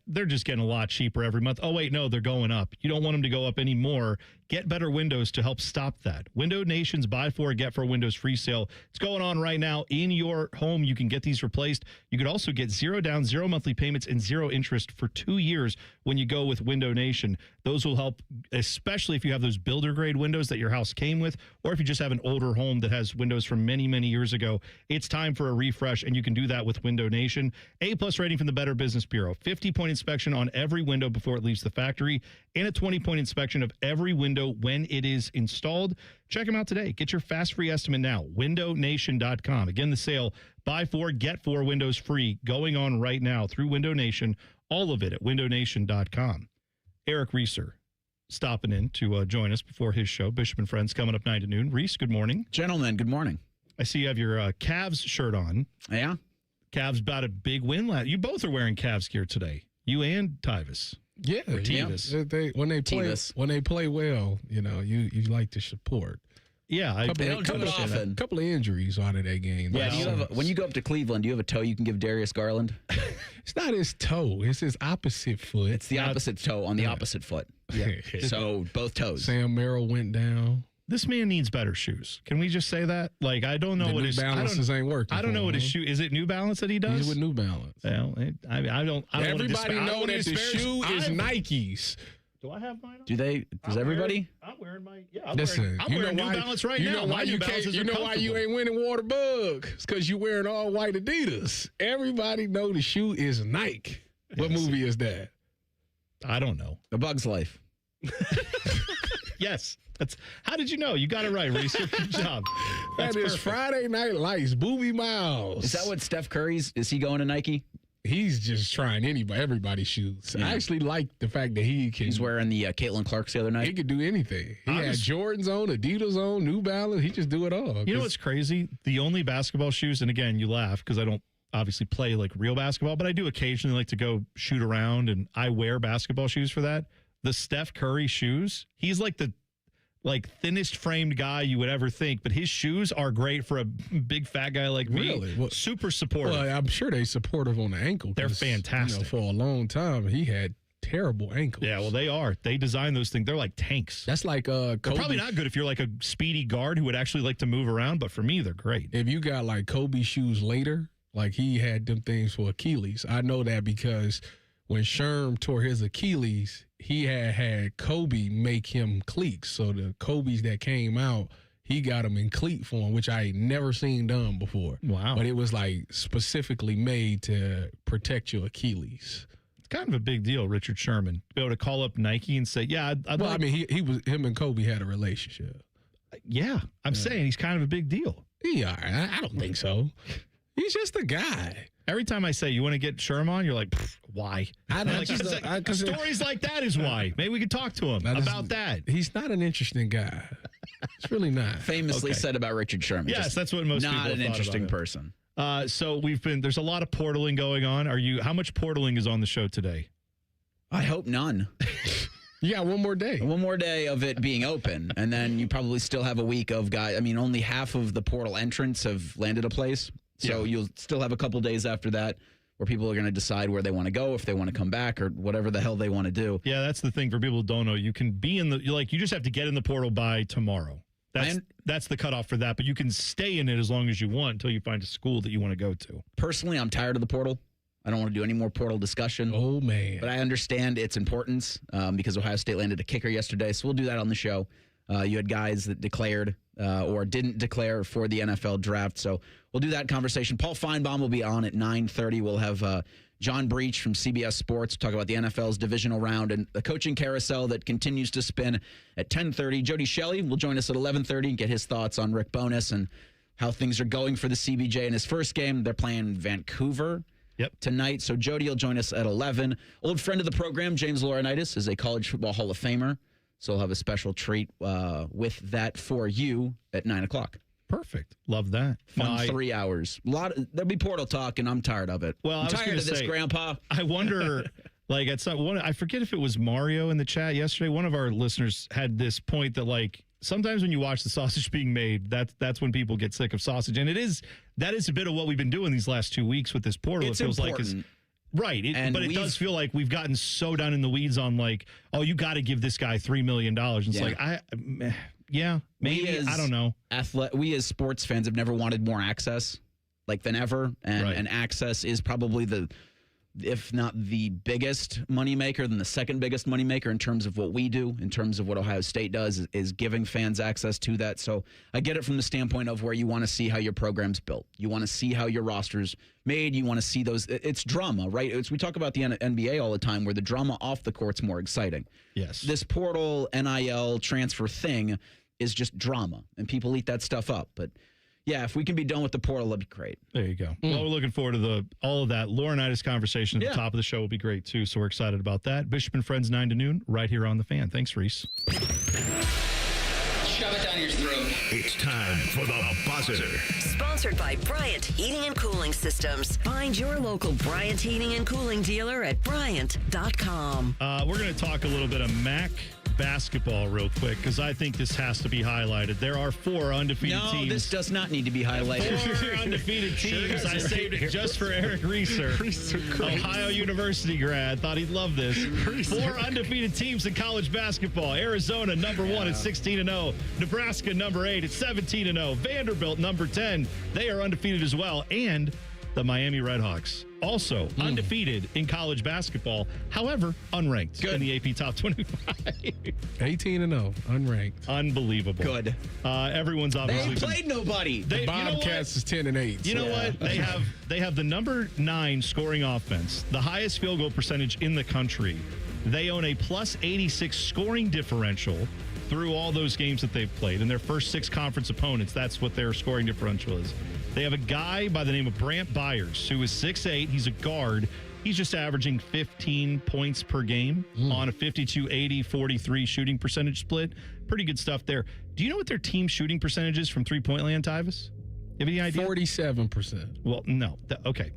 they're just getting a lot cheaper every month. Oh, wait, no, they're going up. You don't want them to go up anymore. Get better windows to help stop that. Window Nation's Buy 4, Get 4 Windows free sale. It's going on right now in your home. You can get these replaced. You could also get 0 down, 0 monthly payments, and 0 interest for 2 years when you go with Window Nation. Those will help, especially if you have those builder-grade windows that your house came with, or if you just have an older home that has windows from many, many years ago. It's time for a refresh, and you can do that with Window Nation. A-plus rating from the Better Business Bureau. 50-point inspection on every window before it leaves the factory, and a 20-point inspection of every window when it is installed. Check them out today. Get your fast free estimate now. WindowNation.com. Again, the sale, buy 4, get 4 windows free, going on right now through Window Nation. All of it at WindowNation.com. Eric Reeser stopping in to join us before his show. Bishop and Friends coming up 9 to noon. Reese, good morning. Gentlemen, good morning. I see you have your Cavs shirt on. Yeah? Cavs about a big win last. You both are wearing Cavs gear today. You and Tyvis. Yeah, or Tyvis. When they play well, you know, you like to support. Yeah, they don't do it often. A couple of injuries out of that game. Yeah, when you go up to Cleveland, do you have a toe you can give Darius Garland? It's not his toe; it's his opposite foot. It's the opposite toe on the opposite foot. Yeah, so both toes. Sam Merrill went down. This man needs better shoes. Can we just say that? Like, I don't know what his Balances ain't working. I don't know what his shoe is. It New Balance that he does? He's with New Balance. Well, I don't. Everybody know that the shoe is Nikes. Do I have mine on? Do they? Does everybody? I'm wearing my. Yeah, I'm wearing New Balance right now. You know why you ain't winning Waterbug? It's because you wearing all white Adidas. Everybody know the shoe is Nike. What movie is that? I don't know. A Bug's Life. Yes. How did you know? You got it right, Reese. Good job. That is Friday Night Lights. Booby Miles. Is that what Steph Curry's? Is he going to Nike? He's just trying everybody's shoes. Yeah. I actually like the fact that he's wearing the Caitlin Clark's the other night. He could do anything. He had Jordans on, Adidas on, New Balance. He just do it all. You know what's crazy? The only basketball shoes, and again, you laugh because I don't obviously play like real basketball, but I do occasionally like to go shoot around, and I wear basketball shoes for that. The Steph Curry shoes, he's like the thinnest framed guy you would ever think, but his shoes are great for a big fat guy like me. Really? Well, super supportive. Well, I'm sure they're supportive on the ankle. They're fantastic. For a long time, he had terrible ankles. Yeah, well, they are. They design those things. They're like tanks. That's like Kobe. They're probably not good if you're like a speedy guard who would actually like to move around, but for me, they're great. If you got like Kobe shoes later, like he had them things for Achilles. I know that because when Sherm tore his Achilles, he had Kobe make him cleats. So the Kobe's that came out, he got them in cleat form, which I ain't never seen done before. Wow. But it was like specifically made to protect your Achilles. It's kind of a big deal, Richard Sherman, to be able to call up Nike and say, yeah, I mean, him and Kobe had a relationship. Yeah, I'm saying he's kind of a big deal. Yeah, I don't think so. He's just a guy. Every time I say, you want to get Sherm on, you're like, why? Stories like that is why. Maybe we could talk to him about that. He's not an interesting guy. It's really not. Famously said about Richard Sherman. Yes, that's what most people not an thought interesting about person. So there's a lot of portaling going on. How much portaling is on the show today? I hope none. You got one more day. One more day of it being open, and then you probably still have a week of guys. I mean, only half of the portal entrants have landed a place. So you'll still have a couple days after that where people are going to decide where they want to go, if they want to come back, or whatever the hell they want to do. Yeah, that's the thing for people who don't know. You can be you just have to get in the portal by tomorrow. That's the cutoff for that, but you can stay in it as long as you want until you find a school that you want to go to. Personally, I'm tired of the portal. I don't want to do any more portal discussion. Oh, man. But I understand its importance because Ohio State landed a kicker yesterday, so we'll do that on the show. You had guys that declared or didn't declare for the NFL draft. So we'll do that conversation. Paul Feinbaum will be on at 9:30. We'll have John Breach from CBS Sports talk about the NFL's divisional round and the coaching carousel that continues to spin at 10:30. Jody Shelley will join us at 11:30 and get his thoughts on Rick Bowness and how things are going for the CBJ in his first game. They're playing Vancouver tonight. So Jody will join us at 11. Old friend of the program, James Laurinaitis, is a College Football Hall of Famer. So we'll have a special treat with that for you at 9 o'clock. Perfect. Love that. Fun 3 hours. There'll be portal talk, and I'm tired of it. Well, I'm tired of this, Grandpa. I wonder, at some one, I forget if it was Mario in the chat yesterday. One of our listeners had this point that sometimes when you watch the sausage being made, that's when people get sick of sausage, and that is a bit of what we've been doing these last 2 weeks with this portal. It's it feels important. Right, but it does feel like we've gotten so down in the weeds on you got to give this guy $3 million. It's maybe I don't know. We as sports fans have never wanted more access than ever, and access is probably if not the biggest moneymaker, then the second biggest moneymaker in terms of what we do, in terms of what Ohio State does, is giving fans access to that. So I get it from the standpoint of where you want to see how your program's built. You want to see how your roster's made. You want to see those. It's drama, right? We talk about the NBA all the time where the drama off the court's more exciting. Yes. This portal, NIL, transfer thing is just drama, and people eat that stuff up. But yeah, if we can be done with the portal, that'd be great. There you go. Well, we're looking forward to all of that. Laurinaitis conversation at the top of the show will be great, too, so we're excited about that. Bishop and Friends, 9 to noon, right here on The Fan. Thanks, Reese. Shove it down your throat. It's time for the buzzer. Sponsored by Bryant Heating and Cooling Systems. Find your local Bryant Heating and Cooling dealer at Bryant.com. We're going to talk a little bit of MAC basketball real quick because I think this has to be highlighted. There are 4 undefeated teams. No, this does not need to be highlighted. 4 undefeated teams. I saved it just for Eric Reeser. Ohio University grad. Thought he'd love this. 4 undefeated teams in college basketball. Arizona, number 1 at 16-0. Nebraska, number 8 at 17-0. Vanderbilt, number 10. They are undefeated as well. And the Miami Redhawks, also undefeated in college basketball, however, unranked in the AP Top 25. 18-0, unranked. Unbelievable. Good. Everyone's obviously they played nobody. The Bobcats is 10-8. You know what? They have the number 9 scoring offense, the highest field goal percentage in the country. They own a plus 86 scoring differential through all those games that they've played. In their first 6 conference opponents, that's what their scoring differential is. They have a guy by the name of Brant Byers, who is 6'8". He's a guard. He's just averaging 15 points per game on a 52-80-43 shooting percentage split. Pretty good stuff there. Do you know what their team shooting percentage is from three-point land, Tyvis? You have any idea? 47%. Well, no. Okay.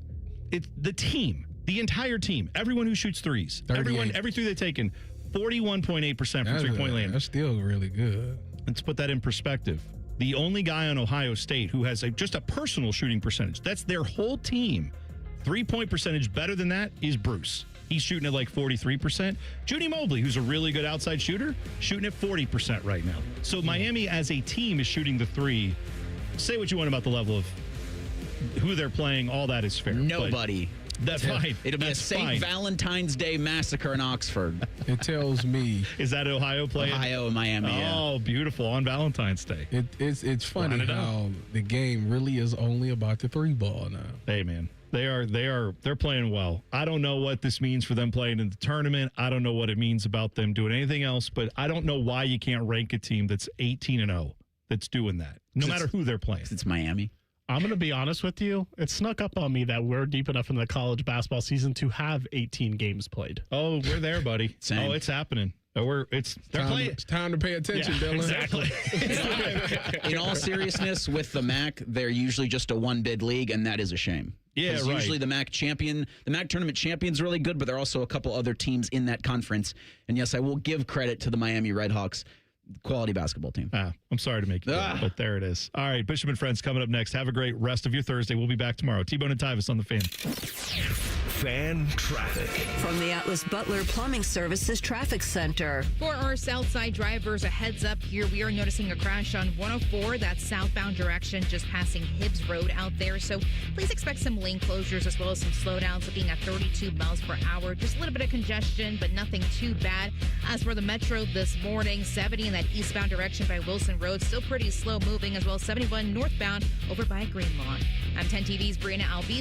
It's the team, the entire team, everyone who shoots threes, every three they've taken, 41.8% from three-point land. That's still really good. Let's put that in perspective. The only guy on Ohio State who has just a personal shooting percentage, that's their whole team. 3-point percentage better than that is Bruce. He's shooting at 43%. Judy Mobley, who's a really good outside shooter, shooting at 40% right now. So Miami as a team is shooting the 3. Say what you want about the level of who they're playing. All that is fair. Nobody. That's fine. It'll be a St. Valentine's Day massacre in Oxford. It tells me. Is that Ohio playing? Ohio and Miami. Oh, beautiful. On Valentine's Day. It's funny how the game really is only about the 3 ball now. Hey, man. They're playing well. I don't know what this means for them playing in the tournament. I don't know what it means about them doing anything else, but I don't know why you can't rank a team that's 18-0 that's doing that, no matter who they're playing. It's Miami. I'm going to be honest with you. It snuck up on me that we're deep enough in the college basketball season to have 18 games played. Oh, we're there, buddy. Same. Oh, it's happening. It's time to pay attention, Dylan. Exactly. In all seriousness, with the MAC, they're usually just a 1-bid league, and that is a shame. Yeah, right. Usually the MAC tournament champion's really good, but there are also a couple other teams in that conference. And yes, I will give credit to the Miami Redhawks. Quality basketball team. I'm sorry to make you but there it is. All right, Bishop and Friends coming up next. Have a great rest of your Thursday. We'll be back tomorrow. T-Bone and Tyvis on The Fan. Fan traffic. From the Atlas Butler Plumbing Services Traffic Center. For our south side drivers, a heads up here. We are noticing a crash on 104, that's southbound direction, just passing Hibbs Road out there. So please expect some lane closures as well as some slowdowns, looking at 32 miles per hour. Just a little bit of congestion, but nothing too bad. As for the metro this morning, 70 in that that eastbound direction by Wilson Road, still pretty slow moving, as well as 71 northbound over by Greenlawn. I'm 10 TV's Brianna Albizu.